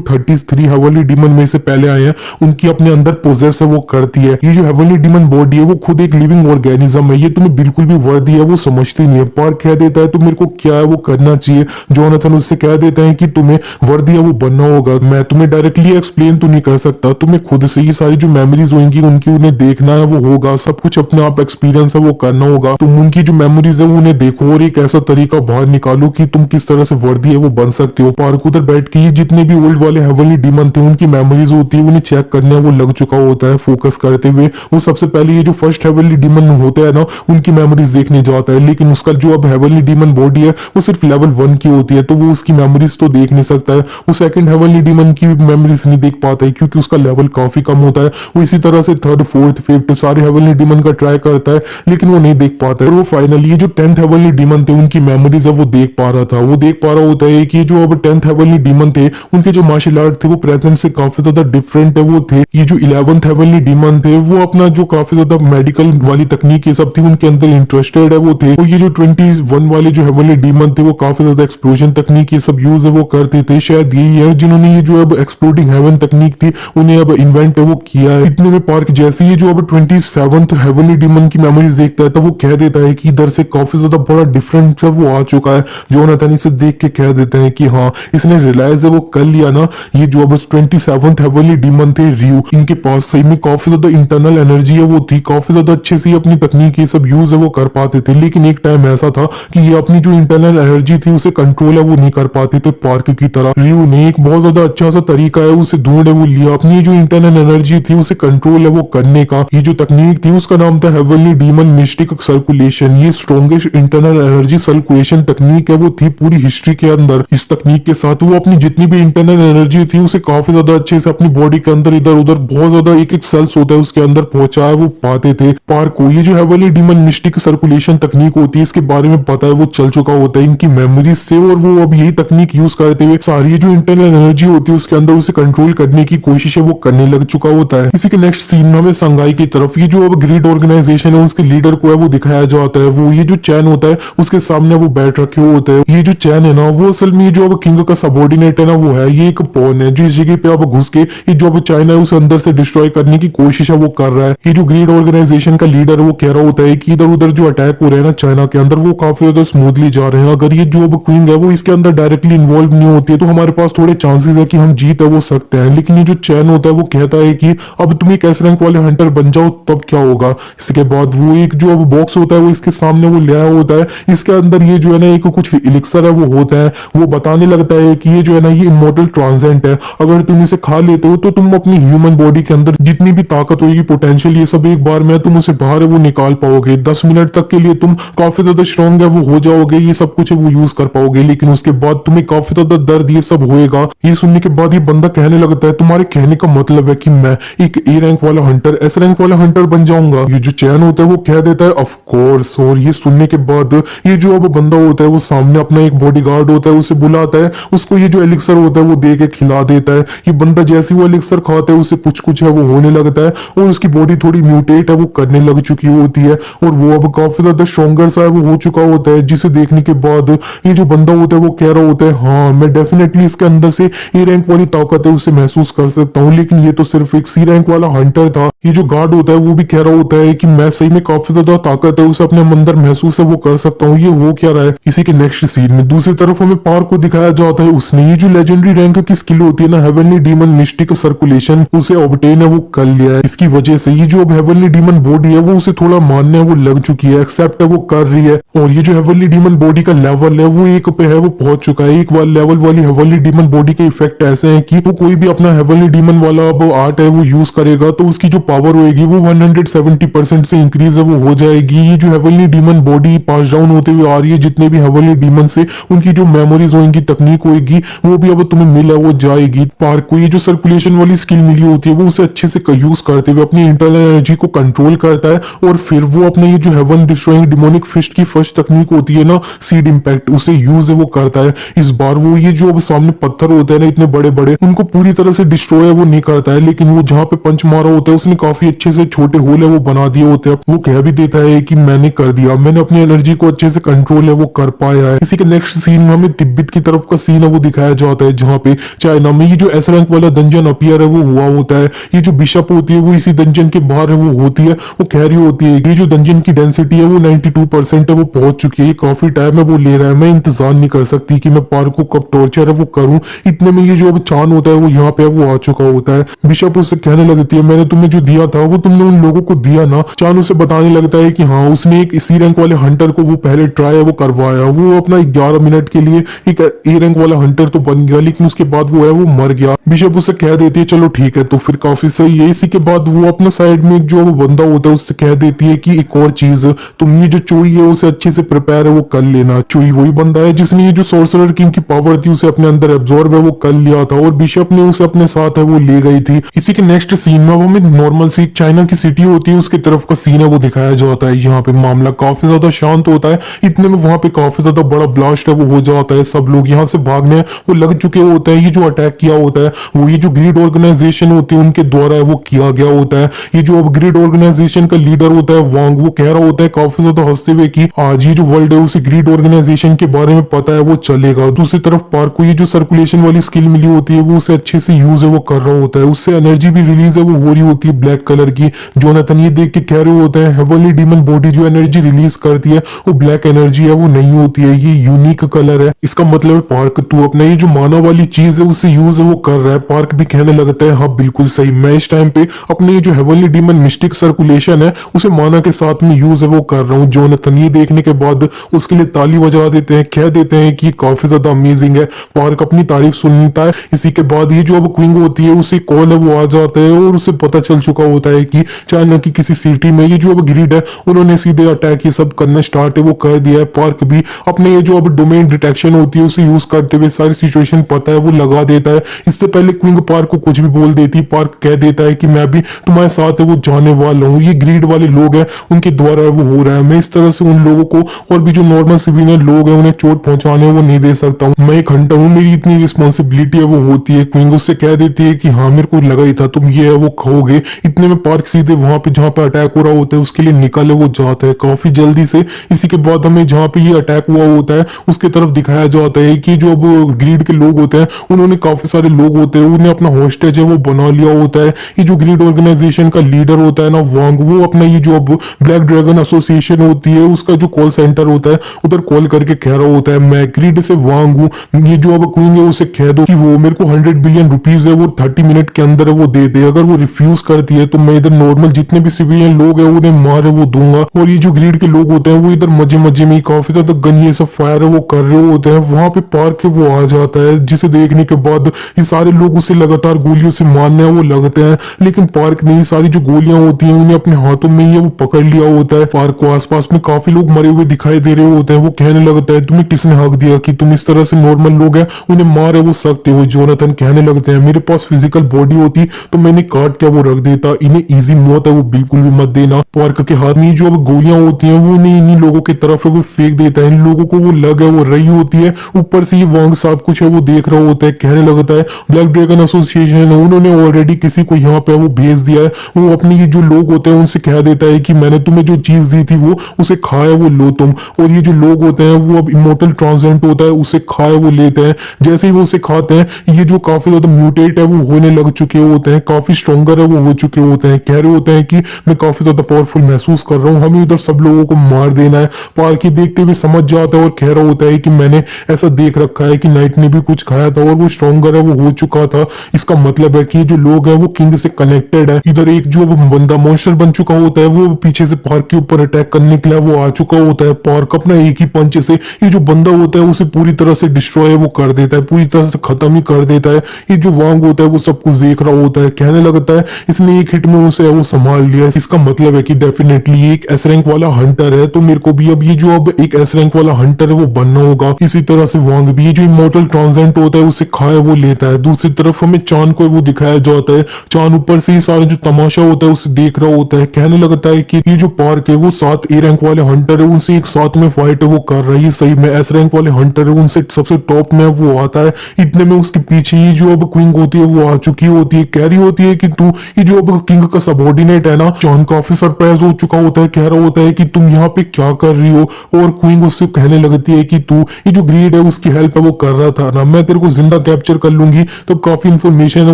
33 हेवनली डीमन में से पहले आए हैं उनकी अपने अंदर पोजेस है वो करती है। ये जो हेवनली डीमन बॉडी है वो खुद एक लिविंग ऑर्गेनिज्म है, ये तुम्हें बिल्कुल भी वर्दी है वो समझती नहीं है। पार्क कह देता है तो मेरे को क्या है वो करना चाहिए। जोनाथन उससे कह देता है कि तुम्हें वर्दी है वो बनना होगा, मैं तुम्हें डायरेक्टली एक्सप्लेन तो नहीं कर सकता, तुम्हें खुद से ही सारी जो मेमोरीज होंगी उनकी उन्हें देखना है वो होगा, सब कुछ अपने आप एक्सपीरियंस है वो करना होगा। तुम उनकी जो मेमोरीज है वो उन्हें देखो और एक ऐसा तरीका बाहर निकालो कि तुम किस तरह से वर्दी है वो बन सकते हो। पार्क उधर बैठ के ये जितने भी ओल्ड वाले हेवनली डीमन थे उनकी मेमोरीज होती है उन्हें चेक करने वो लग चुका होता है फोकस करते हुए। वो सबसे पहले ये जो फर्स्ट हेवनली डीमन होता है ना उनकी मेमोरीज देखने जाता है, लेकिन उसका जो अब हेवनली डीमन बॉडी है वो सिर्फ लेवल 1 की होती है तो वो उसकी मेमोरीज तो देख नहीं सकता है। वो सेकंड हेवनली डीमन की मेमोरीज नहीं देख पाता है क्योंकि उसका लेवल काफी कम होता है। वो इसी तरह से थर्ड, फोर्थ, फिफ्थ सारे हेवनली डीमन का ट्राई करता है लेकिन वो नहीं देख पाता है। और वो फाइनली ये जो 10th हेवनली डीमन थे उनकी मेमोरीज है वो देख पा रहा था। वो देख पा रहा होता है कि जो अब 10th हेवनली डीमन थे उनके जो मार्शल आर्ट थे वो प्रेजेंट से काफी ज्यादा डिफरेंट है वो थे। ये जो 11th हेवनली डीमन थे वो अपना जो काफी ज्यादा मेडिकल वाली तकनीक ये सब थी उनके अंदर इंटरेस्टेड है वो थे। और ये जो 21 वाले जो हेवनली डीमन थे वो काफी ज्यादा एक्सप्लोजन तकनीक ये सब यूज है वो करते थे। शायद यही है जिन्होंने ये जो अब एक्सप्लोडिंग हेवन तकनीक थी उन्हें अब इन्वेंट है वो किया है। इतने में पार्क जैसे ही जो अब 27th हेवनली डीमन की मेमोरीज देखता है तो वो कह देता है कि इधर से काफी ज्यादा बड़ा डिफरेंस है वो आ चुका है। जोनाथन इसे देख के कह देते हैं कि हाँ इसने रियलाइज है वो कर लिया ना, ये जो अब 27th हेवनली डीमन थे रियू, इनके पास सही में काफी ज्यादा इंटरनल एनर्जी है वो थी, काफी ज्यादा अच्छे से अपनी तकनीक ये सब यूज है वो कर पाते थे। लेकिन एक टाइम ऐसा था कि ये अपनी जो इंटरनल एनर्जी थी उसे कंट्रोल है वो नहीं कर पाते थे। पार्क की तरह रियू ने एक बहुत ज्यादा अच्छा सा तरीका है उसे ढूंढ है वो लिया, अपनी जो इंटरनल एनर्जी थी उसे कंट्रोल है वो करने का। ये जो तकनीक थी उसका नाम था हेवनली डीमन मिस्टिक सर्कुलेशन। ये स्ट्रॉन्गेस्ट इंटरनल एनर्जी सर्कुलेशन तकनीक है वो थी पूरी हिस्ट्री के अंदर। इस तकनीक के साथ वो अपनी जितनी भी इंटरनल एनर्जी थी उसे काफी ज्यादा अच्छे से अपनी बॉडी के अंदर इधर उधर बहुत ज्यादा एक एक सेल्स होता है उसके अंदर पहुंचाया वो पाते थे। पार्क को ये जो हेवनली डीमन मिस्टिक सर्कुलेशन तकनीक होती है इसके बारे में पता है वो चल चुका होता है इनकी मेमोरीज से, और वो अब यही तकनीक यूज करते हुए सारी जो इंटरनल एनर्जी होती है उसके अंदर उसे कंट्रोल करने की कोशिश है वो करने लग चुका होता है। इसी के नेक्स्ट सीन में हमें संघाई की तरफ ये जो अब ग्रीड ऑर्गेनाइजेशन है उसके लीडर को है वो दिखाया जाता है। वो ये जो चैन होता है उसके सामने वो बैठ रखे हुए होते हैं। ये जो चैन है ना वो असल में जो अब किंग का सबॉर्डिनेट है ना वो है, ये एक पॉन है जो इस जगह पे अब घुस के ये जो अब चाइना है उसे अंदर से डिस्ट्रॉय करने की कोशिश है वो कर रहा है। ये जो ग्रीड ऑर्गेनाइजेशन का लीडर है वो कह रहा होता है कि इधर उधर जो अटैक हो रहे हैं ना चाइना के अंदर वो काफी ज्यादा स्मूथली जा रहे हैं, अगर ये जो अब क्वीन है वो इसके अंदर डायरेक्टली इन्वॉल्व नहीं होती है तो हमारे पास थोड़े चांसेस है कि हम जीत है वो सकते हैं। लेकिन ये जो चैन होता है वो कहता है कि अब तुम एक एस रैंक वाले हंटर बन जाओ तब क्या होगा। इसके बाद वो एक जो अब बॉक्स होता है वो इसके सामने वो ले आया होता है, इसके अंदर ये जो है ना एक कुछ इलिक्सर है वो होता है। वो बताने लगता है कि ये जो है ना ये इमोर्टल ट्रांसेंट है, अगर तुम इसे खा लेते हो तो तुम अपनी ह्यूमन बॉडी के अंदर जितनी भी ताकत होगी पोटेंशियल ये सब एक बार में तुम उसे बाहर है वो निकाल पाओगे। 10 मिनट तक के लिए तुम काफी ज्यादा स्ट्रॉन्ग है वो हो जाओगे, ये सब कुछ है वो यूज कर पाओगे, लेकिन उसके बाद तुम्हें काफी ज्यादा दर्द ये सब होएगा। ये सुनने के बाद ये बंदा कहने लगता है तुम्हारे कहने का मतलब है कि मैं एक ए रैंक वाला हंटर एस रैंक वाला हंटर बन जाऊंगा। ये जो चैन होता है वो कह देता है ऑफ कोर्स। और ये सुनने के बाद ये जो अब बंदा होता है वो सामने अपना एक बॉडीगार्ड होता है उसे बुलाता है, उसको ये जो एलिक्सर होता है वो दे के खिला देता है। ये बंदा जैसे वो एलिक्सर खाता है उसे कुछ कुछ है वो होने लगता है और उसकी बॉडी थोड़ी म्यूटेट है वो करने लग चुकी होती है और वो अब काफी ज्यादा स्ट्रॉन्गर सा है वो हो चुका होता है। जिसे देखने के बाद ये जो बंदा होता है वो कह रहा होता है हाँ मैं डेफिनेटली इसके अंदर से ए रैंक वाली ताकत है उसे महसूस कर सकता हूँ, लेकिन ये तो सिर्फ एक सी रैंक वाला हंटर था। ये जो गार्ड होता है वो भी कह रहा होता है कि मैं सही में काफी ज्यादा ताकत है उसे अपने अंदर महसूस है वो कर सकता हूँ। ये हो क्या रहा है। इसी के नेक्स्ट सीन में दूसरी तरफ हमें पार्क को दिखाया जाता है, उसने ये जो लेजेंडरी रैंक की स्किल होती है ना हेवनली डीमन मिस्टिक सर्कुलेशन उसे ऑब्टेन है वो कर लिया है। इसकी वजह से ये जो अब हेवनली डीमन बॉडी है वो उसे थोड़ा मानने वो लग चुकी है, एक्सेप्ट है वो कर रही है। और ये जो हेवनली डीमन बॉडी का लेवल है वो एक पे है वो पहुंच चुका है। एक लेवल वाली हेवनली डीमन बॉडी के इफेक्ट ऐसे हैं कि वो कोई भी अपना हेवनली डीमन वाला अब आर्ट है वो यूज करेगा तो उसकी जो पावर होगी वो 170% से इंक्रीज है वो हो जाएगी। ये जो हेवनली डीमन बॉडी पास डाउन होते हुए आ रही है जितने भी हेवनली डीमन से उनकी जो मेमोरीज होंगी तकनीक होगी वो भी अब तुम्हें मिला वो जाएगी। पार्क को ये जो सर्कुलेशन वाली स्किल मिली होती है वो उसे अच्छे से यूज करते हुए अपनी इंटरनल एनर्जी को कंट्रोल करता है और फिर वो अपने ये जो हेवन डिस्ट्रॉइंग डिमोनिक फिस्ट की फर्स्ट तकनीक होती है ना सीड इंपैक्ट उसे यूज है वो करता है। इस बार वो ये जो अब सामने पत्थर होते हैं ना इतने बड़े बड़े उनको पूरी तरह से डिस्ट्रॉय वो नहीं करता है, लेकिन वो जहां पे पंच मारा होता है उसने काफी अच्छे से छोटे होल है वो बना दिए होते हैं। वो कह भी देता है कि मैंने कर दिया, मैंने अपनी एनर्जी को अच्छे से कंट्रोल है वो कर पाया है। इसी के नेक्स्ट सीन में हमें तिब्बत की तरफ का सीन है वो दिखाया जाता है, जहाँ पे चाइना में ये जो एस रैंक वाला डंजन अपीयर है वो हुआ होता है। ये जो बिशप होती है वो इसी डंजन के बाहर है वो होती है। वो कह रही होती है ये जो डंजन की डेंसिटी है वो 92% है वो पहुंच चुकी है, काफी टाइम है वो ले रहा है, मैं इंतजार नहीं कर सकती कि मैं पार्क को कब टॉर्चर है वो करूं। इतने में ये जो अब चांद होता है वो यहाँ पे वो आ चुका होता है। बिशप उससे कहने लगती है मैंने तुम्हें जो दिया था वो तुमने उन लोगों को दिया ना। चांद उसे बताने लगता है कि हाँ, उसने एक सी रैंक वाले हंटर को वो पहले ट्राई है वो करवाया, वो अपना 11 मिनट के लिए एक ए रैंक वाला हंटर तो बन गया, लेकिन उसके बाद वो है वो मर गया। बिशप उससे कह देती है चलो ठीक है, तो फिर काफी सही है। इसी के बाद वो अपना साइड में एक जो बंदा होता है उससे कह देती है कि एक और चीज, तुम ये जो चोई है उसे अच्छे से प्रिपेयर है वो कर लेना। चोई वही बंदा है जिसने ये जो सोर्सरर किंग की पावर थी उसे अपने अंदर एब्जॉर्ब है वो कर लिया था, और बिशप ने उसे अपने साथ है वो ले गई थी। इसी के नेक्स्ट सीन में वो हमें नॉर्मल सी चाइना की सिटी होती है उसकी तरफ का सीन है वो दिखाया जाता है। यहाँ पे मामला काफी ज्यादा शांत होता है। इतने में वहां पे काफी ज्यादा बड़ा ब्लास्ट है वो हो जाता है, सब लोग यहाँ से भागने वो लग चुके होते हैं। ये जो अटैक किया होता है वो ये जो ग्रीड ऑर्गेनाइजेशन होती है उनके द्वारा है वो किया गया होता है। ये जो अब ग्रीड ऑर्गेनाइजेशन का लीडर होता है वांग, वो कह रहा होता है काफी ज्यादा हंसते हुए कि आज ये जो वर्ल्ड है उसे ग्रीड ऑर्गेनाइजेशन के बारे में पता है वो चलेगा। दूसरी तरफ पार्क को ये जो सर्कुलेशन वाली स्किल मिली होती है वो उसे अच्छे से यूज है वो कर रहा होता है, उससे एनर्जी भी रिलीज है वो हो रही होती है ब्लैक कलर की। जोनाथन ये देख के कह रहे होते हैं हेवनली डीमन बॉडी जो एनर्जी रिलीज करती है वो ब्लैक एनर्जी है वो नहीं होती है, ये यूनिक कलर है। इसका मतलब है पार्क तू अपना ये जो माना वाली चीज है उससे यूज है वो कर रहा है। पार्क भी कहने लगता है हाँ बिल्कुल सही, मैं इस टाइम पे अपने ये जो हेवनली डीमन मिस्टिक सर्कुलेशन है उसे माना के साथ में यूज है वो कर रहा हूँ। जोनाथन ये देखने के बाद उसके लिए ताली बजा देते हैं, कह देते हैं कि काफी ज्यादा अमेजिंग है। पार्क अपनी तारीफ सुनता है। इसी के बाद ये जो अब क्विंग होती है उसे कॉल है वो आ जाता है और उसे पता चल चुका होता है कि चाइना की किसी सिटी में ये जो अब ग्रीड है उन्होंने सीधे अटैक ये सब करना स्टार्ट है वो कर दिया है। पार्क भी अपने ये जो अब डोमेन डिटेक्शन होती है उसे यूज करते हुए सारी सिचुएशन पता है वो लगा देता है। इससे पहले क्विंग पार्क को कुछ भी बोल देती, पार्क कह देता है कि मैं भी तुम्हारे साथ है वो जाने वाला हूँ, ये ग्रीड वाले लोग हैं उनके द्वारा है वो हो रहा है, मैं इस तरह से उन लोगों को और भी जो नॉर्मल सिविलियन लोग हैं उन्हें चोट पहुंचाने वो नहीं दे सकता हूँ, मैं एक हंटर हूँ, मेरी इतनी रिस्पॉन्सिबिलिटी है वो होती है। क्विंग उससे कह देती है कि हाँ मेरे को लगा ही था तुम ये है वो खोगे। इतने में पार्क सीधे वहां पे जहाँ पे अटैक हो रहा होता है उसके लिए निकले वो जाता है काफी जल्दी से। इसी के बाद हमें जहाँ पे ये अटैक हुआ होता है उसके तरफ दिखाया जाता है कि जो अब ग्रीड के लोग होते हैं उन्होंने काफी सारे लोग होते हैं उन्हें अपना हॉस्टेज है वो बना लिया होता है। ये जो ग्रीड ऑर्गेनाइजेशन का लीडर होता है ना वांग, वो अपना ये जो अब ब्लैक ड्रैगन एसोसिएशन होती है उसका जो कॉल सेंटर होता है उधर कॉल करके कह रहा होता है मैं ग्रीड से वांग हूँ, ये जो अब क्वीन है उसे कह दो कि वो मेरे को 100 बिलियन रुपीज है वो 30 मिनट के अंदर है वो दे दे। अगर वो रिफ्यूज करती है तो मैं इधर नॉर्मल जितने भी सिविलियन लोग हैं उन्हें मार है वो दूंगा। और ये जो ग्रीड के लोग होते हैं वो इधर मजे मजे में काफी ज्यादा गन ये सब फायर है वो कर रहे होते हैं। वहां पे पार्क है वो आ जाता है जिसे देखने के बाद ये सारे लोग उसे लगातार गोलियों से मारने वो लगते हैं, लेकिन पार्क ने ये सारी जो गोलियां होती हैं उन्हें अपने हाथों में ही वो पकड़ लिया होता है। पार्क को आसपास में काफी लोग मरे हुए दिखाई दे रहे होते हैं। वो कहने लगता है तुम्हें किसने हक दिया कि तुम इस तरह से नॉर्मल लोग हैं उन्हें मार है वो सकते हो। जोनाथन कहने लगते हैं मेरे पास फिजिकल बॉडी होती तो मैंने काट के वो रख देता, इन्हें इजी मौत है वो बिल्कुल भी मत देना। पार्क के हाथ में जो अब गोलियां होती हैं वो नहीं इन्हीं लोगों की तरफ है वो फेंक देता है। इन लोगों को वो लग है वो रही होती है। ऊपर से ये वांग साहब कुछ है वो देख रहा होता है, कहने लगता है ब्लैक ड्रैगन एसोसिएशन है उन्होंने ऑलरेडी किसी को यहाँ पे वो भेज दिया है। वो अपने ये जो लोग होते हैं उनसे कह देता है कि मैंने तुम्हें जो चीज दी थी वो उसे खाया वो लो तुम। और ये जो लोग होते हैं वो अब इमोर्टल ट्रांसेंट होता है उसे खाया वो लेते हैं। जैसे ही वो उसे खाते हैं ये जो काफी ज्यादा म्यूटेट है वो होने लग चुके होते हैं, काफी स्ट्रॉन्गर है वो हो चुके होते हैं। कह रहे होते हैं कि मैं काफी ज्यादा पावरफुल महसूस कर रहा हूँ, हमें इधर सब लोगों को मार देना है। पार्की देखते हुए समझ जाता है और कह रहा होता है कि मैंने ऐसा देख रखा है कि नाइट ने भी कुछ खाया था और वो स्ट्रॉन्गर है वो हो चुका था। इसका मतलब है कि जो लोग हैं वो किंग से कनेक्टेड है। इधर एक जो बंदा मॉन्स्टर बन चुका होता है वो पीछे से पार्क के ऊपर अटैक करने के लिए वो आ चुका होता है। पार्क अपना एक ही पंच से ये जो बंदा होता है उसे पूरी तरह से डिस्ट्रॉय वो कर देता है, पूरी तरह से खत्म ही कर देता है। ये जो वांग होता है वो सब कुछ देख रहा होता है, कहने लगता है इसने एक हिट में उसे वो संभाल लिया। इसका मतलब है कि डेफिनेटली एक एस रैंक वाला हंटर है, तो मेरे को भी अब ये जो अब एक एस रैंक वाला हंटर है वो बनना होगा। इसी तरह से वांग भी ये जो इमोर्टल ट्रांसेंट होता है उसे खाया वो लेता है। दूसरी तरफ हमें चांद को वो दिखाया जाता है, चांद ऊपर से ही सारा जो तमाशा होता है उसे देख रहा होता है, कहने लगता है कि ये जो पार्क है वो 7 ए रैंक वाले हंटर है उनसे एक साथ में फाइट है वो कर रही है। सही में एस रैंक वाले हंटर है उनसे सबसे टॉप में वो आता है। इतने में उसके पीछे ही जो अब क्वीन होती है वो आ चुकी होती है, कह रही होती है कि तू ये जो अब अब किंग का सबॉर्डिनेट है ना, चान काफी सरप्राइज हो चुका होता है, कह रहा होता है कि तुम यहाँ पे क्या कर रही हो। और क्वीन उससे कहने लगती है कि तू ये जो ग्रीड है उसकी हेल्प है वो कर रहा था ना, मैं तेरे को जिंदा कैप्चर कर लूंगी तो काफी इंफॉर्मेशन है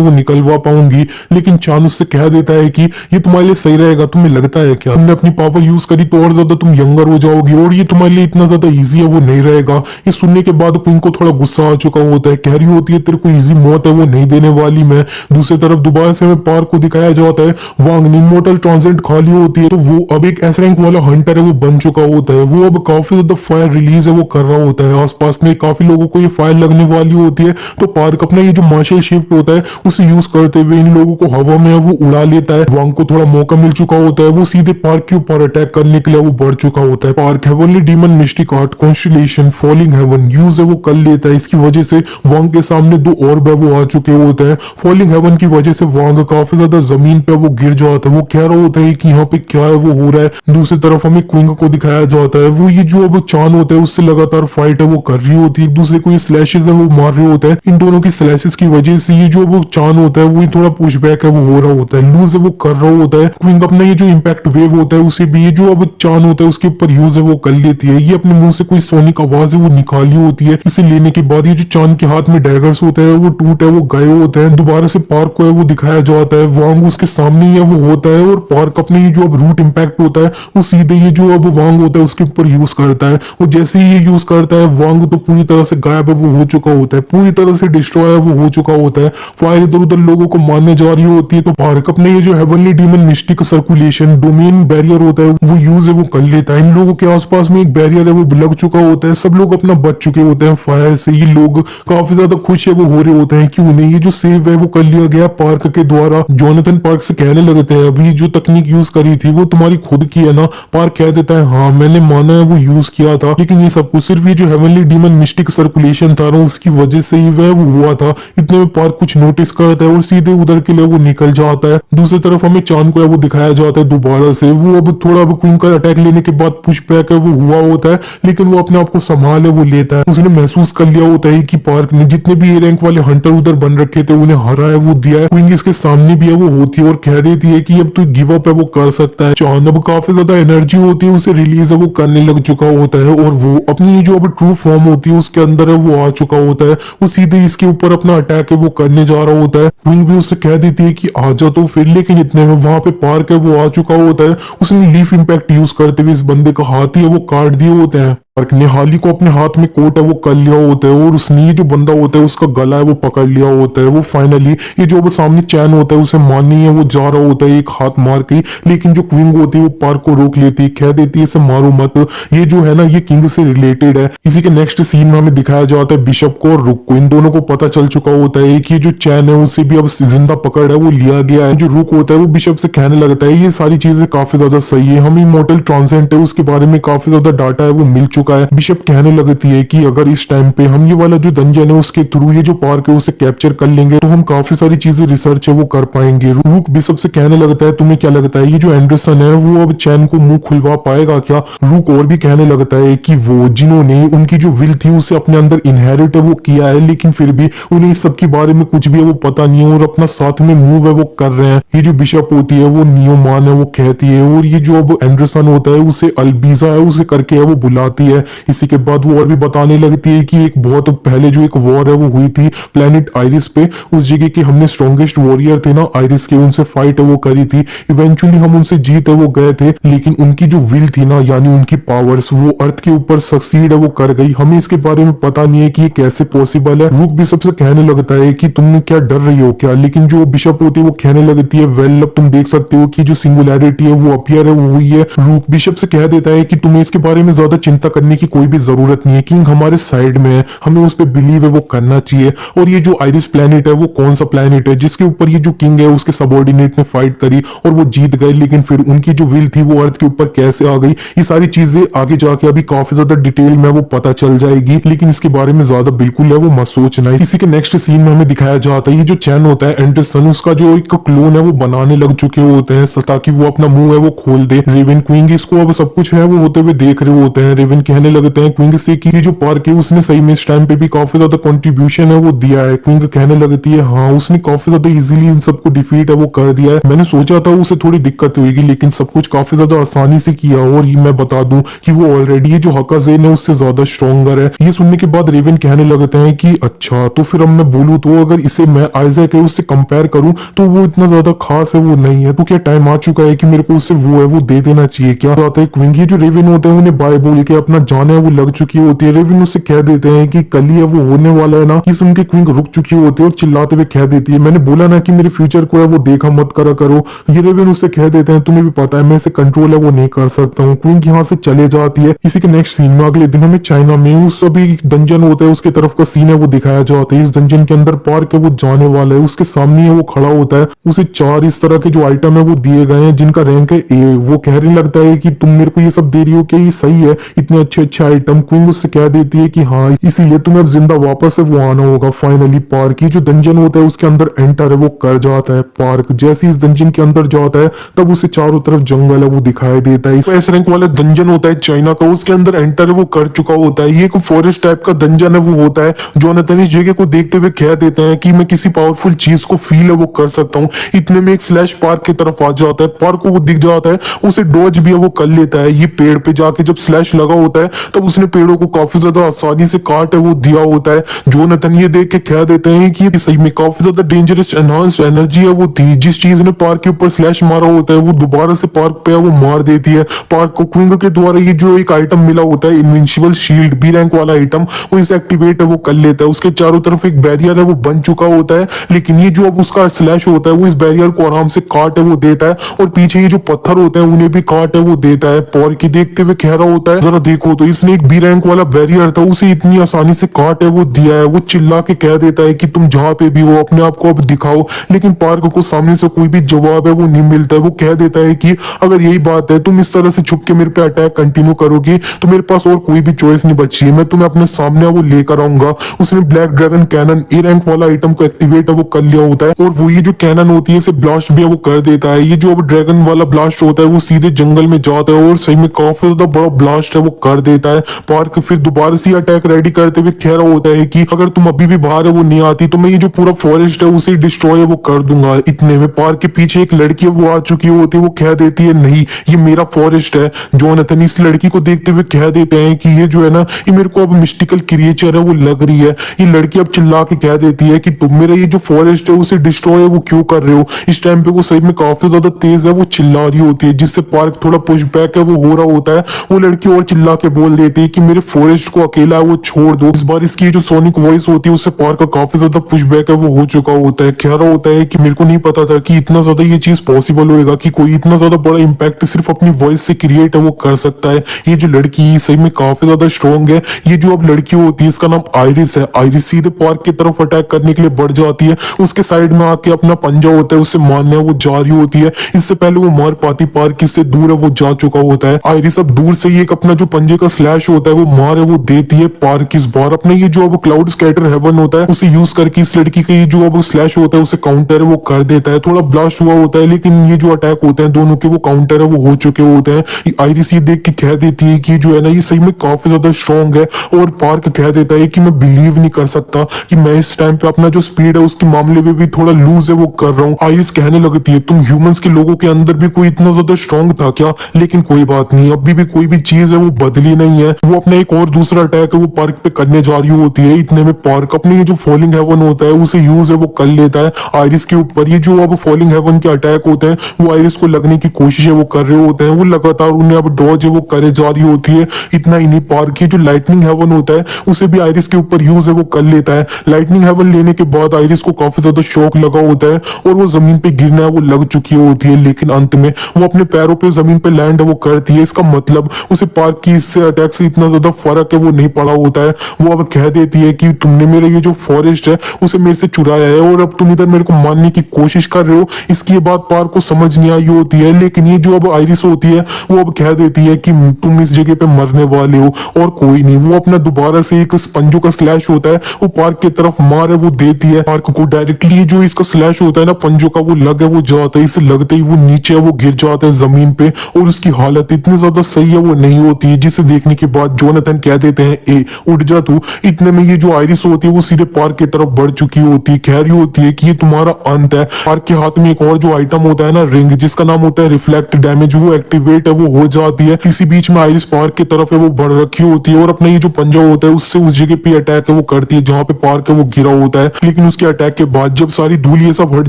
वो निकलवा पाऊंगी। लेकिन चान उससे कह देता है कि ये तुम्हारे लिए सही रहेगा, तुम्हें लगता है क्या तुमने अपनी पावर यूज करी तो और ज्यादा तुम यंगर हो जाओगी, और ये तुम्हारे लिए इतना ज्यादा इजी है वो नहीं रहेगा। ये सुनने के बाद क्वीन को थोड़ा गुस्सा आ चुका होता है, कह रही होती है तेरे को इजी मौत है वो नहीं देने वाली मैं। दूसरी तरफ दोबारा से हमें पार्क को दिखाया जाता है, वांग ने इमोर्टल ट्रांसेंट खाली होती है तो वो अब एक एस रैंक वाला हंटर है वो बन चुका होता है। वो अब काफी ज्यादा फायर रिलीज है वो कर रहा होता है, आसपास में काफी लोगों को ये फायर लगने वाली होती है तो पार्क अपना ये जो मार्शल शिफ्ट होता है उसे यूज करते हुए इन लोगों को हवा में वो उड़ा लेता है। वांग को थोड़ा मौका मिल चुका होता है, वो सीधे पार्क के ऊपर अटैक करने के लिए वो बढ़ चुका होता है। Park heavenly demon mystic art constellation falling heaven use है वो कर लेता है, इसकी वजह से वांग के सामने दो और वो आ चुके होते हैं। फॉलिंग हेवन की वजह से वांग काफी ज्यादा जमीन पे वो गिर जाता है, वो कह रहा होता है कि यहाँ पे क्या है वो हो रहा है। दूसरी तरफ हमें क्विंग को दिखाया जाता है, वो ये जो अब चान होता है उससे लगातार फाइट है वो कर रही होती है, एक दूसरे को ये स्लैशेस है वो मार रहे होते हैं। इन दोनों की स्लैशेस की वजह से ये जो अब चान होता है वो थोड़ा पुश बैक है वो हो रहा होता है, लूज है वो कर रहा होता है। क्विंग अपना ये जो इम्पैक्ट वेव होता है उसे भी ये जो अब चान होता है उसके ऊपर यूज है वो कर लेती है। ये अपने मुंह से कोई सोनिक आवाज है वो निकाली होती है, इसे लेने के बाद ये जो चान के हाथ में डैगर्स होते हैं वो टूट है वो गए होते हैं। दोबारा से पार्क को है वो दिखाया जाता है, वांग उसके सामने ही है वो होता है और पार्क अपने ये जो अब रूट इम्पैक्ट होता है वो सीधे ये जो अब वांग होता है उसके ऊपर यूज करता है। वो जैसे ही ये यूज करता है वांग तो पूरी तरह से गायब है वो हो चुका होता है, पूरी तरह से डिस्ट्रॉय है वो हो चुका होता है। फायर इधर उधर लोगों को मारने जा रही होती है तो पार्क अपने ये जो heavenly demon mistake circulation domain barrier होता है वो यूज है वो कर लेता है। इन लोगों के आसपास में एक बैरियर है वो लग चुका होता है, सब लोग अपना बच चुके होते हैं फायर से। ये लोग काफी ज्यादा खुश है वो हो रहे होते हैं कि उन्हें ये जो सेव है वो कर लिया गया पार्क के द्वारा। जोनाथन पार्क से कहने लगते हैं अभी जो तकनीक यूज करी थी वो तुम्हारी खुद की है ना। पार्क कह देता है हाँ मैंने माना है वो यूज किया था, लेकिन ये सब कुछ सिर्फ ये जो हेवनली डीमन मिस्टिक सर्कुलेशन था ना उसकी वजह से ही वह वो हुआ था। इतने में पार्क कुछ नोटिस करता है और सीधे उधर के लिए वो निकल जाता है। दूसरी तरफ हमें चांद को है वो दिखाया जाता है दोबारा से, वो अब थोड़ा अब क्वीन का अटैक लेने के बाद पुश बैक है वो हुआ होता है, लेकिन वो अपने आप को संभाल है वो लेता है। उसने महसूस कर लिया होता है कि पार्क ने जितने भी ए रैंक वाले हंटर उधर बन रखे थे उन्हें हरा है वो दिया है। क्वीन इसके सामने भी है वो होती है और कह देती है कि अब तू गिव अप है वो कर सकता है। चांद अब काफी ज्यादा एनर्जी होती है उसे रिलीज है वो करने लग चुका होता है और वो अपनी जो अब ट्रू फॉर्म होती है उसके अंदर है वो आ चुका होता है। वो सीधे इसके ऊपर अपना अटैक है वो करने जा रहा होता है। क्वीन भी उससे कह देती है कि आ जा तो फिर, लेकिन इतने में वहां पे पार्क है वो आ चुका होता है। उसने लीफ इम्पैक्ट यूज करते हुए इस बंदे का हाथ ही है वो काट दिए होते हैं। पार्क ने हाली को अपने हाथ में कोट है वो कर लिया होता है और उसने ये जो बंदा होता है उसका गला है वो पकड़ लिया होता है। वो फाइनली ये जो वो सामने चैन होता है उसे मारनी है वो जा रहा होता है एक हाथ मार के, लेकिन जो क्वीन होती है वो पार्क को रोक लेती है, कह देती है इसे मारो मत, ये जो है ना ये किंग से रिलेटेड है। इसी के नेक्स्ट सीन में हमें दिखाया जाता है बिशप को और रुक को, इन दोनों को पता चल चुका होता है कि ये जो चैन है उसे भी अब जिंदा पकड़ है वो लिया गया है। जो रुक होता है वो बिशप से कहने लगता है ये सारी चीजें काफी ज्यादा सही है, हम इमॉर्टल ट्रांसेंट है उसके बारे में काफी ज्यादा डाटा है वो मिल चुका है। बिशप कहने लगती है कि अगर इस टाइम पे हम ये वाला जो डंजन है उसके थ्रू ये जो पार्क है उसे कैप्चर कर लेंगे तो हम काफी सारी चीजें रिसर्च है वो कर पाएंगे। रुक बिशप से कहने लगता है तुम्हें क्या लगता है ये जो एंडरसन है वो अब चैन को मुंह खुलवा पाएगा क्या। रुक और भी कहने लगता है कि वो जिन्होंने उनकी जो विल थी उसे अपने अंदर इनहेरिट है वो किया है, लेकिन फिर भी उन्हें इस सब के बारे में कुछ भी है वो पता नहीं है और अपना साथ में मूव है वो कर रहे हैं। ये जो बिशप होती है वो नियोमान है वो कहती है और ये जो अब एंडरसन होता है उसे अल्बीजा है उसे करके है वो बुलाती है। इसी के बाद वो और भी बताने लगती है कि एक बहुत पहले जो एक वॉर है वो हुई थी प्लेनेट आइरिस पे, उस जगह के हमने स्ट्रॉन्गेस्ट वॉरियर थे ना आइरिस के, उनसे फाइट है वो करी थी, इवेंचुअली हम उनसे जीत है वो गए थे, लेकिन उनकी जो विल थी ना यानी उनकी पावर्स वो अर्थ के ऊपर सक्सीड है वो कर गई। हमें इसके बारे में पता नहीं है कि ये कैसे पॉसिबल है। रूक बिशप से कहने लगता है कि तुम क्या डर रही हो क्या, लेकिन जो बिशप होती है वो कहने लगती है वेल अब तुम देख सकते हो कि जो सिंगुलैरिटी है वो अपीयर है वो हुई है। रूक बिशप से कह देता है कि तुम्हें इसके बारे में ज्यादा चिंता करने की कोई भी जरूरत नहीं है, किंग हमारे साइड में है, हमें उस पर बिलीव है वो करना चाहिए। और ये जो आइरिस प्लेनेट है वो कौन सा प्लेनेट है जिसके ऊपर ये जो किंग है उसके सबऑर्डिनेट ने फाइट करी और वो जीत गए, लेकिन फिर उनकी जो विल थी वो अर्थ के ऊपर कैसे आ गई, ये सारी चीजें आगे जाके अभी काफी ज्यादा डिटेल में वो पता चल जाएगी, लेकिन इसके बारे में ज्यादा बिल्कुल है वो मत सोचना। इसी के नेक्स्ट सीन में हमें दिखाया जाता है ये जो चैन होता है एंडरसन उसका जो एक क्लोन है वो बनाने लग चुके होते हैं ताकि वो अपना मुंह है वो खोल दे। रेवन क्वीन इसको अब सब कुछ है वो होते हुए देख रहे होते हैं। रेवन कहने लगते हैं क्विंग से कि ये जो पार्क है उसने सही में इस टाइम पे भी काफी ज्यादा कंट्रीब्यूशन है वो दिया है। क्विंग कहने लगती है हाँ उसने काफी ज्यादा इजीली इन सबको डिफीट है वो कर दिया है, मैंने सोचा था उसे थोड़ी दिक्कत होगी लेकिन सब कुछ काफी ज्यादा आसानी से किया। और ये मैं बता दूं कि वो ऑलरेडी ये जो हकाजेन है उससे ज्यादा स्ट्रॉन्गर है। ये सुनने के बाद रेवन कहने लगते हैं कि अच्छा तो फिर अब मैं बोलूँ तो अगर इसे मैं आइजैक है उससे कंपेयर करूं तो वो इतना ज्यादा खास है वो नहीं है, तो क्या टाइम आ चुका है कि मेरे को उससे वो है वो दे देना चाहिए क्या? तो आता है क्विंग। ये जो रेवन होते हैं उन्हें बाय बोल के अपना जान है वो लग चुकी होती है। रेवन उससे कह देते हैं कि कल ही है वो होने वाला है ना। ये सुन के क्विंग रुक चुकी होती है और चिल्लाते हुए कह देती है मैंने बोला ना कि मेरे फ्यूचर को है वो देखा मत करा करो। ये रेवन उससे कह देते हैं तुम्हें भी पता है मैं इसे कंट्रोल है वो नहीं कर सकता हूँ। क्विंग यहाँ से चले जाती है। इसी के नेक्स्ट सीन में अगले दिन हमें चाइना में उस अभी डंजन होता है उसके तरफ का सीन है वो दिखाया जाता है। इस डंजन के अंदर पार्क है वो जाने वाला है, उसके सामने है वो खड़ा होता है। उसे 4 इस तरह के जो आइटम है वो दिए गए हैं जिनका रैंक है ए। वो कहने लगता है कि तुम मेरे को ये सब दे रही हो क्या ये सही है इतने अच्छे अच्छे आइटम? क्वीन उससे कह देती है कि हाँ इसीलिए तुम्हें अब जिंदा वापस से वो आना होगा। फाइनली पार्क की जो डंजन होता है उसके अंदर एंटर है वो कर जाता है। पार्क जैसे इस डंजन के अंदर जाता है तब उसे चारों तरफ जंगल है वो दिखाई देता है। एस रैंक वाला डंजन होता है चाइना का, उसके अंदर एंटर है वो कर चुका होता है। ये एक फॉरेस्ट टाइप का डंजन है वो होता है। जोनाथन इस जगह को देखते हुए कह देते हैं कि मैं किसी पावरफुल चीज को फील है वो कर सकता हूँ। इतने में एक स्लैश पार्क की तरफ आ जाता है। पार्क को वो दिख जाता है, उसे डॉज भी है वो कर लेता है। ये पेड़ पे जाके जब स्लैश लगा होता है तब उसने पेड़ों को काफी ज्यादा आसानी से काट है वो दिया होता है। जोनाथन ये देख के कह देते हैं कि ये सही में काफी ज्यादा डेंजरस एनहांस्ड एनर्जी है वो थी। जिस चीज ने पार्क के ऊपर स्लैश मारा होता है वो दोबारा से पार्क पे है वो मार देती है। पार्क को क्विंग के द्वारा ये जो एक आइटम मिला होता है इनविंसिबल शील्ड बी रैंक वाला आइटम, वो इसे एक्टिवेट है वो कर लेता है। उसके चारों तरफ एक बैरियर है वो बन चुका होता है, लेकिन ये जो अब उसका स्लैश होता है वो इस बैरियर को आराम से काट है वो देता है और पीछे ये जो पत्थर होते हैं उन्हें भी काट है वो देता है। पार्क देखते हुए कह रहा होता है जरा देखो तो इसने एक बी रैंक वाला बैरियर था उसे इतनी आसानी से काट है वो दिया है। वो चिल्ला के कह देता है कि तुम जहां पे भी हो अपने आप को अब दिखाओ, लेकिन पार्क को सामने से कोई भी जवाब है वो नहीं मिलता है। वो कह देता है कि अगर यही बात है तुम इस तरह से छुप के मेरे पे अटैक कंटिन्यू करोगे तो मेरे पास और कोई भी चॉइस नहीं बची है, मैं तुम्हें अपने सामने वो लेकर आऊंगा। उसने black dragon cannon A rank वाला आइटम को एक्टिवेट है वो कर लिया होता है और वो ये जो कैनन होती है इसे ब्लास्ट भी है वो कर देता है। ये जो अब ड्रैगन वाला ब्लास्ट होता है वो सीधे जंगल में जाता है और सही में काफी ज्यादा बड़ा ब्लास्ट है वो कर देता है। पार्क फिर दोबारा से अटैक रेडी करते हुए कह रहा होता है कि अगर तुम अभी भी बाहर है वो नहीं आती तो मैं ये जो पूरा फॉरेस्ट है उसे डिस्ट्रॉय वो कर दूंगा। इतने में पार्क के पीछे एक लड़की वो आ चुकी होती है। वो कह देती है नहीं ये मेरा फॉरेस्ट है। जोनाथन इस लड़की को देखते हुए कह देते हैं कि ये जो है ना ये मेरे को अब मिस्टिकल क्रिएचर है वो लग रही है। ये लड़की अब चिल्ला के कह देती है कि तुम मेरा ये जो फॉरेस्ट है उसे डिस्ट्रॉय वो क्यों कर रहे हो। इस टाइम पे वो सही में काफी ज्यादा तेज है वो चिल्ला रही होती है जिससे पार्क थोड़ा पुश बैक है वो हो रहा होता है। वो लड़की और चिल्ला के बोल देती है कि मेरे फॉरेस्ट को अकेला वो छोड़ दो। इस बार इसकी जो सोनिक वॉइस होती है उससे पार्क का काफी ज्यादा पुश बैक है वो हो चुका होता है। कह रहा होता है कि मेरे को नहीं पता था कि इतना ज्यादा ये चीज पॉसिबल होएगा कि कोई इतना ज्यादा बड़ा इम्पैक्ट सिर्फ अपनी वॉइस से क्रिएट है वो कर सकता है। ये जो लड़की सही में काफी ज्यादा स्ट्रॉन्ग है। ये जो अब लड़की होती है इसका नाम आइरिस है। आइरिस सीधे पार्क की तरफ अटैक करने के लिए बढ़ जाती है। उसके साइड में आके अपना पंजा होता है उसे मारने वो जा रही होती है। इससे पहले वो मार पाती पार्क इससे दूर है वो जा चुका होता है। आइरिस अब दूर से ही एक अपना जो पंजे का स्लैश होता है वो मार है वो देती है। पार्क इस बार अपने ये जो अब क्लाउड स्कैटर हेवन होता है उसे यूज करके इस लड़की का ये जो अब स्लैश होता है उसे काउंटर वो कर देता है। थोड़ा ब्लास्ट हुआ होता है लेकिन ये जो अटैक होते हैं दोनों के वो काउंटर है वो हो चुके होते हैं। आइरिस ये देख के कह देती है कि जो है ना ये सही में काफी ज्यादा स्ट्रॉन्ग है और पार्क कह देता है कि मैं बिलीव नहीं कर सकता कि मैं इस टाइम पे अपना जो स्पीड है उसके मामले में भी थोड़ा लूज है वो कर रहा हूँ। आइरिस कहने लगती है तुम ह्यूमंस के लोगों के अंदर भी कोई इतना ज्यादा स्ट्रॉन्ग था क्या? लेकिन कोई बात नहीं, अभी भी कोई भी चीज है वो बदली नहीं है। वो अपना एक और दूसरा अटैक है वो पार्क पे करने जा रही होती है। इतने में पार्क अपने ये जो फॉलिंग हेवन होता है उसे यूज है वो कर लेता है आइरिस के ऊपर। ये जो अब फॉलिंग हेवन के अटैक होते हैं वो आइरिस को लगने की कोशिश है वो कर रहे होते हैं। वो लगातार उन्हें अब डॉज है वो करे जा रही होती है। इतना ही नहीं, पार्क की जो लाइटनिंग हेवन होता है उसे भी आइरिस के ऊपर यूज है वो कर लेता है। लाइटनिंग हेवन लेने के बाद आइरिस को काफी ज्यादा शॉक लगा होता है और वो जमीन पे गिरना है वो लग चुकी होती है, लेकिन अंत में वो अपने पैरों पे जमीन पे लैंड है वो करती है। इसका मतलब उसे पार्क की इससे अटैक से इतना ज्यादा फर्क है वो नहीं पड़ा होता है। वो अब कह देती है कि तुमने मेरा ये जो फॉरेस्ट है उसे मेरे से चुराया है और अब तुम इधर मेरे को मारने की कोशिश कर रहे हो। इसकी ये बात पार्क को समझ नहीं आई होती है, लेकिन ये जो अब आइरिस होती है वो अब कह देती है कि तुम इस जगह पे मरने वाले हो और कोई नहीं। वो अपना दोबारा से एक पंजों का स्लैश होता है वो पार्क की तरफ मार है वो देती है। पार्क को डायरेक्टली जो इसका स्लैश होता है ना पंजों का वो लग है वो जाता है। इसे लगते ही वो नीचे वो गिर जाता है जमीन पे और उसकी हालत इतनी ज्यादा सही है वो नहीं होती है, जिस इसे देखने के बाद जोनाथन कह देते हैं ए उठ जा तू। इतने में ये जो आयरिस होती है वो सीधे पार्क की तरफ बढ़ चुकी होती है, कह रही होती है कि ये तुम्हारा अंत है। पार्क के हाथ में एक और जो आइटम होता है ना रिंग, जिसका नाम होता है रिफ्लेक्ट डैमेज, वो एक्टिवेट है, वो हो जाती है। इसी बीच में आयरिस पार्क की तरफ है वो बढ़ रखी होती है और अपना ये जो पंजा होता है उससे उस जगह पे अटैक है वो करती है जहाँ पे पार्क है वो गिरा होता है। लेकिन उसके अटैक के बाद जब सारी धूल ये सब हट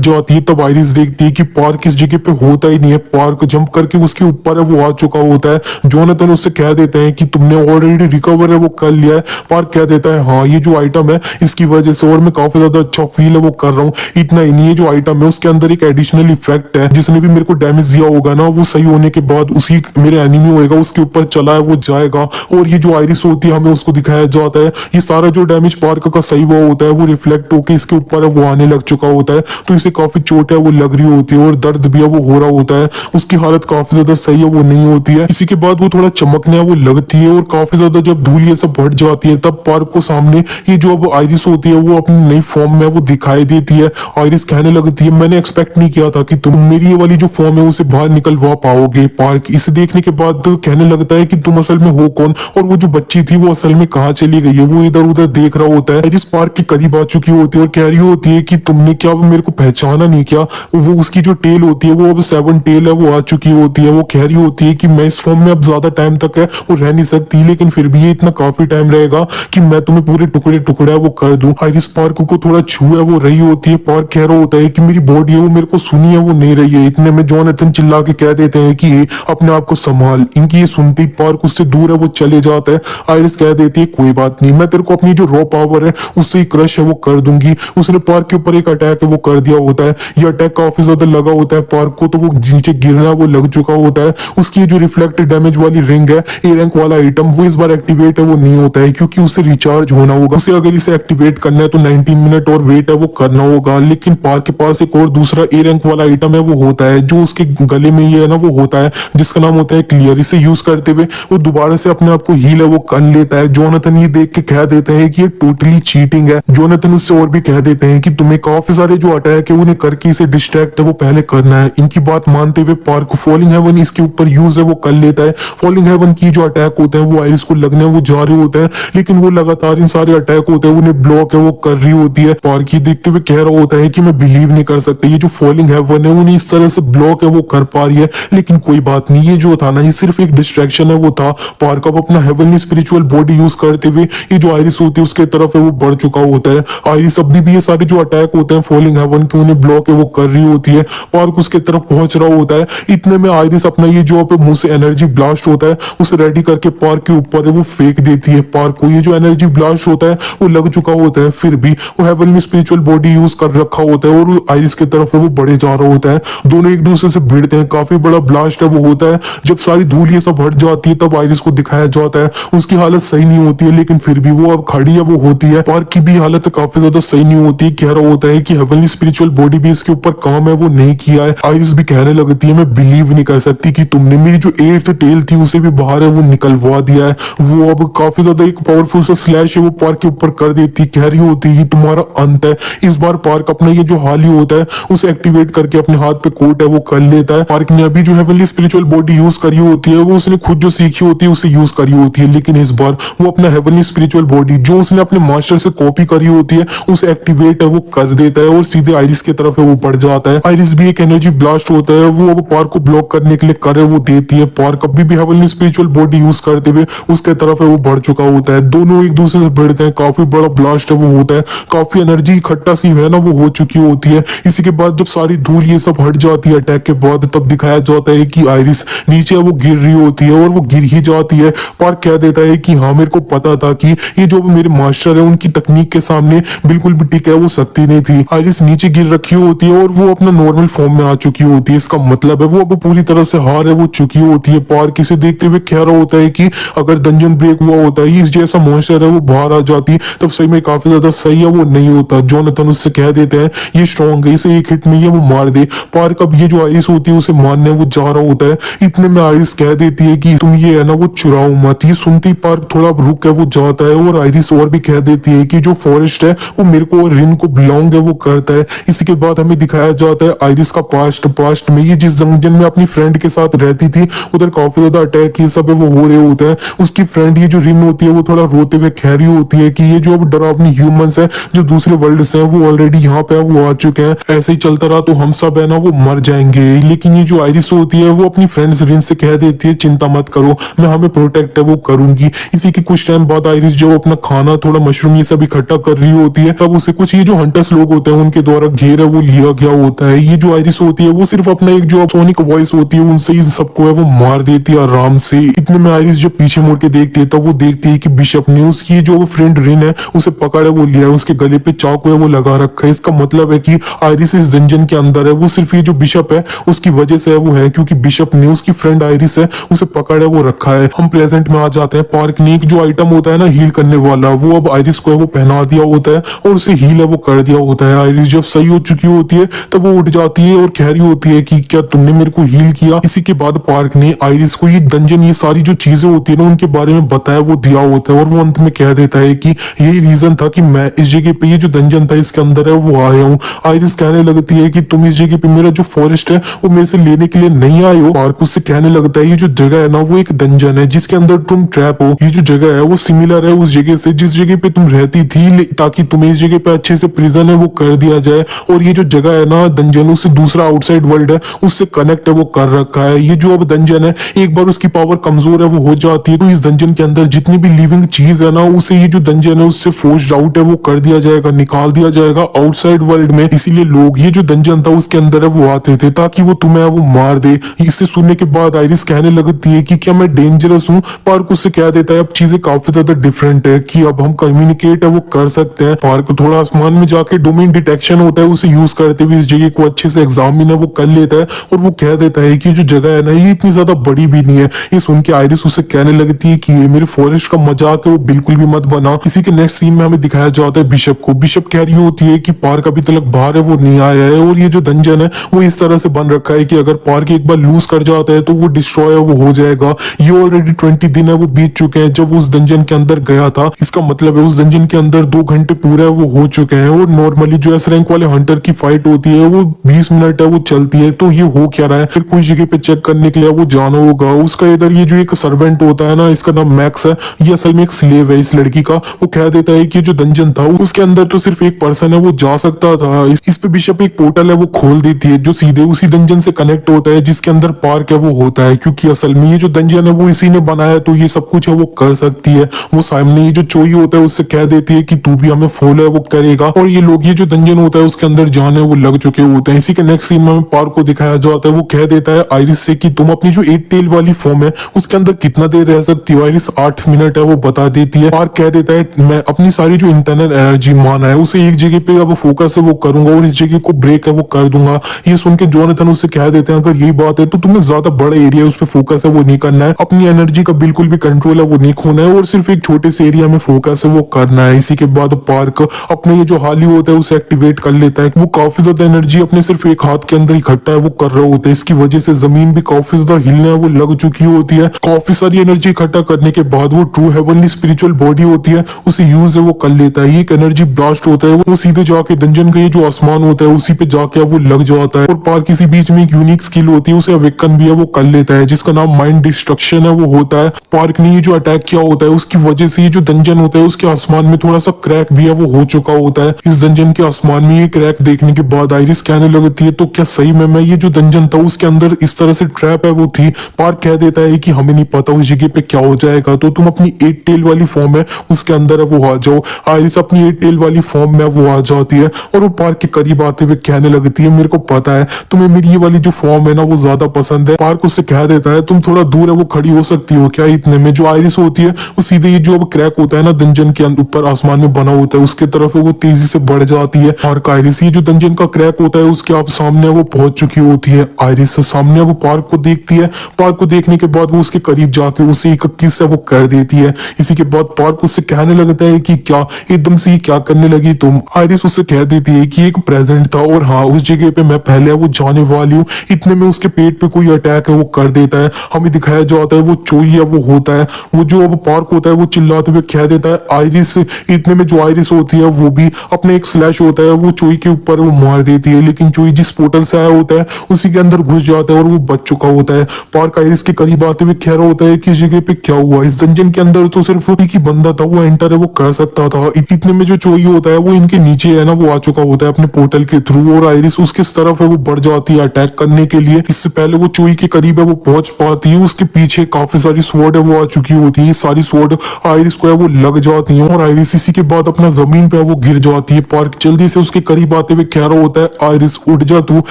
जाती है तब आयरिस देखती है कि पार्क इस जगह पे होता ही नहीं है। पार्क जंप करके उसके ऊपर है वो आ चुका होता है। जोनाथन उससे कह देते हैं कि तुमने ऑलरेडी रिकवर है वो कर लिया है। पार्क कह देता है हाँ ये जो आइटम है इसकी वजह से, और मैं काफी ज्यादा अच्छा फील है वो कर रहा हूँ। इतना ही नहीं, ये जो आइटम है उसके अंदर एक एडिशनल इफेक्ट है, जिसने भी मेरे को डैमेज दिया होगा ना वो सही होने के बाद उसी मेरे एनिमी होएगा उसके ऊपर चला है वो जाएगा। और ये जो आयरिस होती है हमें उसको दिखाया जाता है ये सारा जो डैमेज पार्क का सही हुआ होता है वो रिफ्लेक्ट होकर इसके ऊपर है वो आने लग चुका होता है। तो इसे काफी चोट है वो लग रही होती है और दर्द भी है वो हो रहा होता है। उसकी हालत काफी ज्यादा सही है वो नहीं होती है। इसी के बाद वो थोड़ा चमकने वो लगती है और काफी ज्यादा जब धूल ये सब बढ़ जाती है तब पार्क को सामने ये जो अब आयरिस होती है वो अपनी नई फॉर्म में वो दिखाई देती है। आयरिस कहने लगती है मैंने एक्सपेक्ट नहीं किया था कि तुम मेरी ये वाली जो फॉर्म है उसे बाहर निकलवा पाओगे। पार्क इसे देखने के बाद तो कहने लगता है कि तुम असल में हो कौन, और वो जो बच्ची थी वो असल में कहाँ चली गई है। वो इधर उधर देख रहा होता है। आयरिस पार्क के करीब आ चुकी होती है और कह रही होती है कि तुमने क्या मेरे को पहचाना नहीं क्या। वो उसकी जो टेल होती है वो अब 7 टेल है वो आ चुकी होती है। वो कह रही होती है कि मैं इस फॉर्म में अब ज्यादा टाइम तक है वो रह नहीं सकती, लेकिन फिर भी ये इतना काफी टाइम रहेगा कि मैं तुम्हें पूरे टुकड़े टुकड़े वो कर दूं। आयरिस पार्क को थोड़ा छू है वो रही होती है। पार्क कह रहा होता है कि मेरी बॉडी है वो मेरे को सुनी है वो नहीं रही है। इतने में जोनाथन चिल्ला के कह देते हैं कि अपने आप को संभाल। इनकी ये सुनती पार्क उससे दूर है वो चले जाता है। आयरिस कह देती है कोई बात नहीं, मैं तेरे को अपनी जो रॉ पावर है उससे ही क्रश है वो कर दूंगी। उसने पार्क के ऊपर एक अटैक है वो कर दिया होता है। ये अटैक काफी ज्यादा लगा होता है पार्क को, तो वो नीचे गिरना वो लग चुका होता है। उसकी जो रिफ्लेक्ट डैमेज वाली रिंग है ए रैंक वाला आइटम वो इस बार एक्टिवेट है वो नहीं होता है क्योंकि उसे रिचार्ज होना होगा। उसे अगर इसे एक्टिवेट करना है तो 19 मिनट और वेट है वो करना होगा। लेकिन पार्क के पास एक और दूसरा ए रैंक वाला आइटम है वो होता है जो उसके गले में ये है ना वो होता है, जिसका नाम होता है क्लियर। इसे यूज करते हुए वो दोबारा से अपने आप को हील है वो कर लेता है। जोनाथन ये देख के कह देते हैं कि ये टोटली चीटिंग है। जोनाथन उससे और भी कह देते हैं कि तुम्हें काफी सारे जो अटैक है उन्हें करके इसे डिस्ट्रैक्ट है वो पहले करना है। इनकी बात मानते हुए पार्क फॉलिंग हेवन इसके ऊपर यूज है वो कर लेता है। फॉलिंग हेवन की जो अटैक होते हैं वो आयरिस को लगने वो जा रहे होते हैं, लेकिन वो लगातार इन सारे अटैक होते हैं उन्हें ब्लॉक है वो कर रही होती है। पार्क ये देखते हुए कह रहा होता है कि मैं बिलीव नहीं कर सकता ये जो फॉलिंग हेवन है उन्हें इस तरह से ब्लॉक है वो कर पा रही है। लेकिन कोई बात नहीं, ये जो था ना ये सिर्फ एक डिस्ट्रैक्शन है वो था। पार्क अब अपना हेवनली स्पिरिचुअल बॉडी यूज करते हुए ये जो आयरिस होती है उसके तरफ है वो बढ़ चुका होता है। आयरिस अभी भी ये सारे जो अटैक होते हैं फॉलिंग हेवन के उन्हें ब्लॉक है वो कर रही होती है। पार्क उसके तरफ पहुंच रहा होता है। इतने में आयरिस अपना ये जो मुंह से एनर्जी ब्लास्ट होता है उसे रेडी करके पार्क के ऊपर वो फेंक देती है। पार्क को ये जो एनर्जी ब्लास्ट होता है वो लग चुका होता है, फिर भी वो हेवनली स्पिरिचुअल बॉडी यूज कर रखा होता है और आयरिस की तरफ वो बढ़े जा रहा होता है। दोनों एक दूसरे से भिड़ते हैं। काफी बड़ा ब्लास्ट है वो होता है। जब सारी धूल ये सब हट जाती है तब आयरिस को दिखाया जाता है उसकी हालत सही नहीं होती है, लेकिन फिर भी वो अब खड़ी है वो होती है। पार्क की भी हालत काफी ज्यादा सही नहीं होती है। कह रहा होता है कि हेवनली स्पिरिचुअल बॉडी भी इसके ऊपर काम है वो नहीं किया है। आयरिस भी कहने लगती है मैं बिलीव नहीं कर सकती कि तुमने मेरी जो 8th टेल थी उसे भी बाहर है वो निकलवा दिया है। वो अब काफी ज्यादा एक पावरफुल सा स्लैश है वो पार्क के ऊपर कर देती, कह रही होती है तुम्हारा अंत है। इस बार पार्क अपना ये जो हाल ही होता है उसे एक्टिवेट करके अपने हाथ पे कोट है वो कर लेता है। पार्क ने अभी जो हेवनली स्पिरिचुअल बॉडी यूज करी होती है वो उसने खुद जो सीखी होती है उसे यूज करी होती है, लेकिन इस बार वो अपना हेवनली स्पिरिचुअल बॉडी जो उसने अपने मास्टर से कॉपी करी होती है उसे एक्टिवेट है वो कर देता है और सीधे आयरिस की तरफ है वो बढ़ जाता है। आयरिस भी एक एनर्जी ब्लास्ट होता है वो अब पार्क को ब्लॉक करने के लिए करे वो देती है। पार्क अभी भी हेवनली स्पिरिचुअल बॉडी यूज करते हुए उसके तरफ है वो बढ़ चुका होता है। दोनों एक दूसरे से भिड़ते हैं। काफी बड़ा ब्लास्ट है वो होता है। काफी एनर्जी इकट्ठा सी है ना वो हो चुकी होती है। इसी के बाद जब सारी धूल ये सब हट जाती है अटैक के बाद तब दिखाया जाता है कि आयरिस नीचे वो गिर रही होती है और वो गिर ही जाती है। पार्क कह देता है कि हाँ मेरे को पता था कि ये जो मेरे मास्टर है उनकी तकनीक के सामने बिल्कुल भी टिक है वो शक्ति नहीं थी। आयरिस नीचे गिर रखी होती है और वो अपना नॉर्मल फॉर्म में आ चुकी होती है। इसका मतलब है वो अब पूरी तरह से हार है वो चुकी होती है। पार्क इसे देखते हुए कह रहा होता है कि अगर डंजन ब्रेक हुआ होता है इस जैसा मॉन्स्टर है वो बाहर आ जाती तब सही में काफी ज्यादा सही है वो नहीं होता। जोनाथन उससे कह देते हैं ये स्ट्रॉन्ग है इसे एक हिट में ये वो मार दे। पार्क अब ये जो आयरिस होती है उसे मारने वो जा रहा होता है। इतने में आयरिस कह देती है कि तुम ये है ना वो चुराओ मत। ये सुनती पार्क थोड़ा रुक के वो जाता है और आयरिस और भी कह देती है कि जो फॉरेस्ट है वो मेरे को और रिन को बिलोंग है वो करता है। इसी के बाद हमें दिखाया जाता है आयरिस का पास्ट में ये जिस जंगल में अपनी फ्रेंड के साथ रहती थी उधर काफी ज्यादा अटैक ये सब है वो हो रहे होते हैं। उसकी फ्रेंड ये जो रिन होती है वो थोड़ा रोते हुए कह रही होती है कि ये जो अब डरावनी ह्यूमंस है जो दूसरे वर्ल्ड से है वो ऑलरेडी यहाँ पे वो आ चुके हैं, ऐसे ही चलता रहा तो हम सब है ना वो मर जाएंगे। लेकिन ये जो आयरिस होती है वो अपनी फ्रेंड्स रिन से कह देती है चिंता मत करो, मैं हमें प्रोटेक्ट है वो करूंगी। इसी के कुछ टाइम बाद आयरिस जो अपना खाना थोड़ा मशरूम ये सब इकट्ठा कर रही होती है, तब उसे कुछ ये जो हंटर्स लोग होते हैं उनके द्वारा घेर है वो लिया गया होता है। ये जो आयरिस होती है वो सिर्फ अपना एक जो सोनिक वॉइस होती है उनसे ही सबको है वो मार देती है आराम से। इतने में आयरिस जब पीछे मुड़ के देखती है तब वो देखती है कि बिशप ने उसकी जो फ्रेंड रिन है उसे पकड़ा वो लिया है, उसके गले पे चाकू है वो लगा रखा है। इसका मतलब है कि आयरिस इस डंजन के अंदर है, वो सिर्फ ये जो बिशप है उसकी वजह से वो है, क्योंकि बिशप ने उसकी फ्रेंड आयरिस है उसे पकड़ा वो रखा है। हम प्रेजेंट में आ जाते हैं। पार्क ने एक जो आइटम होता है ना हील करने वाला, वो अब आयरिस को है वो पहना दिया होता है और उसे हील है वो कर दिया होता है। आयरिस जब सही हो चुकी होती है तब वो उठ जाती है और कह रही होती है कि क्या तुमने मेरे को हील किया। इसी के बाद पार्क ने आयरिस को ये डंजन ये सारी जो चीजें होती है ना उनके बारे में बताया वो दिया होता है, और वो अंत में कह देता है कि यही रीजन था कि मैं इस जगह पे ये जो डंजन था इसके अंदर है वो आया हूँ। आयरिस कहने लगती है कि तुम इस जगह पे मेरा जो फॉरेस्ट है वो मेरे से लेने के लिए नहीं आए हो। पार्क उससे कहने लगता है ये जो जगह है ना वो एक डंजन है जिसके अंदर तुम ट्रैप हो। ये जो जगह है वो सिमिलर है उस जगह से जिस जगह पे तुम रहती थी, ताकि तुम्हें इस जगह पे अच्छे से प्रिजन है वो कर दिया जाए। और ये जो जगह है ना डंजन, उससे दूसरा आउटसाइड वर्ल्ड है उससे कनेक्ट है वो कर रखा है। ये जो अब डंजन है एक बार उसकी पावर कमजोर है वो हो जाती है तो इस डंजन के अंदर जितनी भी लिविंग चीज है ना उसे ये जो डंजन है उससे फोर्स्ड आउट है वो कर दिया जाएगा, निकाल दिया जाएगा आउटसाइड वर्ल्ड में। इसीलिए लोग ये जो डंजन था उसके अंदर है वो आते थे ताकि वो तुम्हें वो मार दे। इससे सुनने के बाद आयरिस कहने लगती है कि क्या मैं डेंजरस हूँ। पार्क उससे कह देता है अब चीजें काफी ज्यादा डिफरेंट है कि अब हम कम्युनिकेट है वो कर सकते हैं। पार्क थोड़ा आसमान में जाके डोमेन डिटेक्शन होता है उसे यूज करते हुए इस जगह को अच्छे से एग्जामिन है वो कर लेता है और वो कह देता है कि जो जगह है ना ये इतनी ज्यादा बड़ी भी नहीं है। ये सुन के आयरिस उसे कहने लगती है कि ये मेरे फॉरेस्ट का मजाक है वो बिल्कुल भी मत बना। इसी के नेक्स्ट सीन में हमें दिखाया जाता है बिशप को। बिशप कह रही होती है कि पार्क अभी तक बाहर है वो नहीं आया है और ये जो डंजन है वो इस तरह से बन रखा है कि अगर पार्क एक बार लूज कर जाता है तो वो डिस्ट्रॉय वो हो जाएगा। ये ऑलरेडी 20 दिन है वो बीत चुके हैं जब उस डंजन के अंदर गया था। इसका मतलब है उस डंजन के अंदर 2 घंटे पूरे वो हो चुके हैं और नॉर्मली जो एस रैंक वाले हंटर की फाइट होती है वो 20 मिनट है वो चलती है। तो ये हो क्या रहा है, फिर कोई जगह पे चेक करने के लिए वो जाना होगा। उसका इधर ये जो एक सर्वेंट होता है ना इसका नाम मैक्स है, ये असल में एक स्लेव है इस लड़की का। वो कह देता है कि जो डंजन था उसके अंदर तो सिर्फ एक पर्सन है वो जा सकता था। इस पे बिशप एक पोर्टल है वो खोल देती है जो सीधे उसी डंजन से कनेक्ट होता है जिसके अंदर पार्क है वो होता है, क्योंकि असल में ये जो डंजन है वो इसी ने बनाया तो ये सब कुछ है वो कर सकती है। वो सामने ये जो चोई होता है उससे कह देती है कि तू भी हमें फॉलो है वो करेगा। और ये लोग ये जो डंजन होता है उसके अंदर जाने वो लग चुके होते हैं। इसी के नेक्स्ट सीन में पार्क को दिखाया जाता है। वो कह देता है आयरिस से कि तुम अपनी जो 8 टेल वाली फॉर्म है उसके अंदर कितना देर रह सकती हो। आयरिस 8 मिनट है वो बता देती है। पार्क कह देता है मैं अपनी सारी जो इंटरनल एनर्जी माना है उसे एक जगह पे अब फोकस है वो करूंगा और इस जगह को ब्रेक है वो कर दूंगा। ये सुन के जोनाथन उससे कह देते हैं अगर यही बात है तो तुम्हें ज्यादा बड़ा एरिया उस पर फोकस है वो नहीं करना है, अपनी एनर्जी का बिल्कुल भी कंट्रोल है वो नहीं खोना है और सिर्फ एक छोटे से एरिया में फोकस है वो करना है। इसी के बाद पार्क अपने ये जो हाली होता है उसे एक्टिवेट कर लेता है। वो काफी ज्यादा एनर्जी अपने सिर्फ एक हाथ के अंदर इकट्ठा है वो कर रहा होता है। इसकी वजह से जमीन भी काफी ज्यादा हिलने वो लग चुकी होती है। काफी सारी एनर्जी इकट्ठा करने के बाद वो ट्रू हेवनली स्पिरिचुअल बॉडी होती है उसे यूज है वो कर लेता है। एक एनर्जी ब्लास्ट होता है वो सीधे जाके डंजन का ये जो आसमान होता है उसी पे जाके वो लग जाता है। और पार्क किसी बीच में एक यूनिक स्किल होती है उसे अवेकन भी है वो कर लेता है जिसका नाम माइंड डिस्ट्रक्शन है वो होता है। पार्क ने ये जो अटैक किया होता है उसकी वजह से ये जो डंजन होता है उसके आसमान में थोड़ा सा क्रैक भी है वो हो चुका होता है। इस डंजन के आसमान में ये क्रैक देखने के बाद आयरिस कहने लगती है तो क्या सही में मैं ये जो डंजन था उसके अंदर इस तरह से ट्रैप है वो थी। पार्क कह देता है कि हमें नहीं पता उस जगह पे क्या हो जाएगा तो तुम अपनी 8 टेल वाली फॉर्म है उसके अंदर है वो आ जाओ। आयरिस अपनी 8 टेल वाली फॉर्म में वो आ जाती है और वो पार्क के करीब आते हुए कहने लगती है मेरे को पता है तुम्हें मेरी ये वाली जो फॉर्म है ना वो ज्यादा पसंद है। पार्क उससे कह देता है तुम थोड़ा दूर है वो खड़ी हो सकती हो क्या। इतने में जो आयरिस होती है वो सीधे ये जो अब क्रैक होता है ना डंजन के ऊपर आसमान में बना होता है उसके तरफ वो तेजी से बढ़ जाती है। और आयरिस ये जो डंजन का क्रैक होता है उसके आप सामने वो पहुंच चुकी होती है। आयरिस सामने वो पार्क को देखती है। पार्क को देखने के बाद वो उसके करीब जाके उसे एक किस से वो कर देती है। इसी के बाद पार्क उससे कहने लगता है कि क्या एकदम से क्या करने लगी तुम। आयरिस उससे कह देती है कि एक प्रेजेंट था और हाँ उस जगह पे मैं पहले वो जाने वाली हूँ। इतने में उसके पेट पे कोई अटैक है वो कर देता है। हमें दिखाया जाता है वो चोई है वो होता है। वो जो अब पार्क होता है वो चिल्लाते हुए कह देता है आयरिस। इतने में जो आयरिस होती है वो भी अपने एक स्लैश होता है वो चोई के ऊपर वो मार देती है, लेकिन चोई जिस पोर्टल से आया होता है उसी के अंदर घुस जाता है और वो बच चुका होता है। पार्क आयरिस के करीब आते हुए कह रहा होता है कि इस जगह पे क्या हुआ। इस डंजन के अंदर तो सिर्फ एक ही बंदा था, वो एंटर है वो कर सकता था। इतने में जो चोई होता है वो इनके नीचे है ना, वो आ चुका होता है अपने पोर्टल के थ्रू, और आयरिस उसके तरफ है वो बढ़ जाती है अटैक करने के लिए। इससे पहले वो चोई के करीब है वो पहुंच पाती है, उसके पीछे काफी सारी स्वॉर्ड है वो आ चुकी होती है। सारी स्वॉर्ड आयरिस को है वो लग जाती है, और आयरिस इसी के बाद अपना जमीन पे वो गिर जाती है। पार्क जल्दी से उसके करीब आते हुए कह रहा होता है, आयरिस उठ जा तू।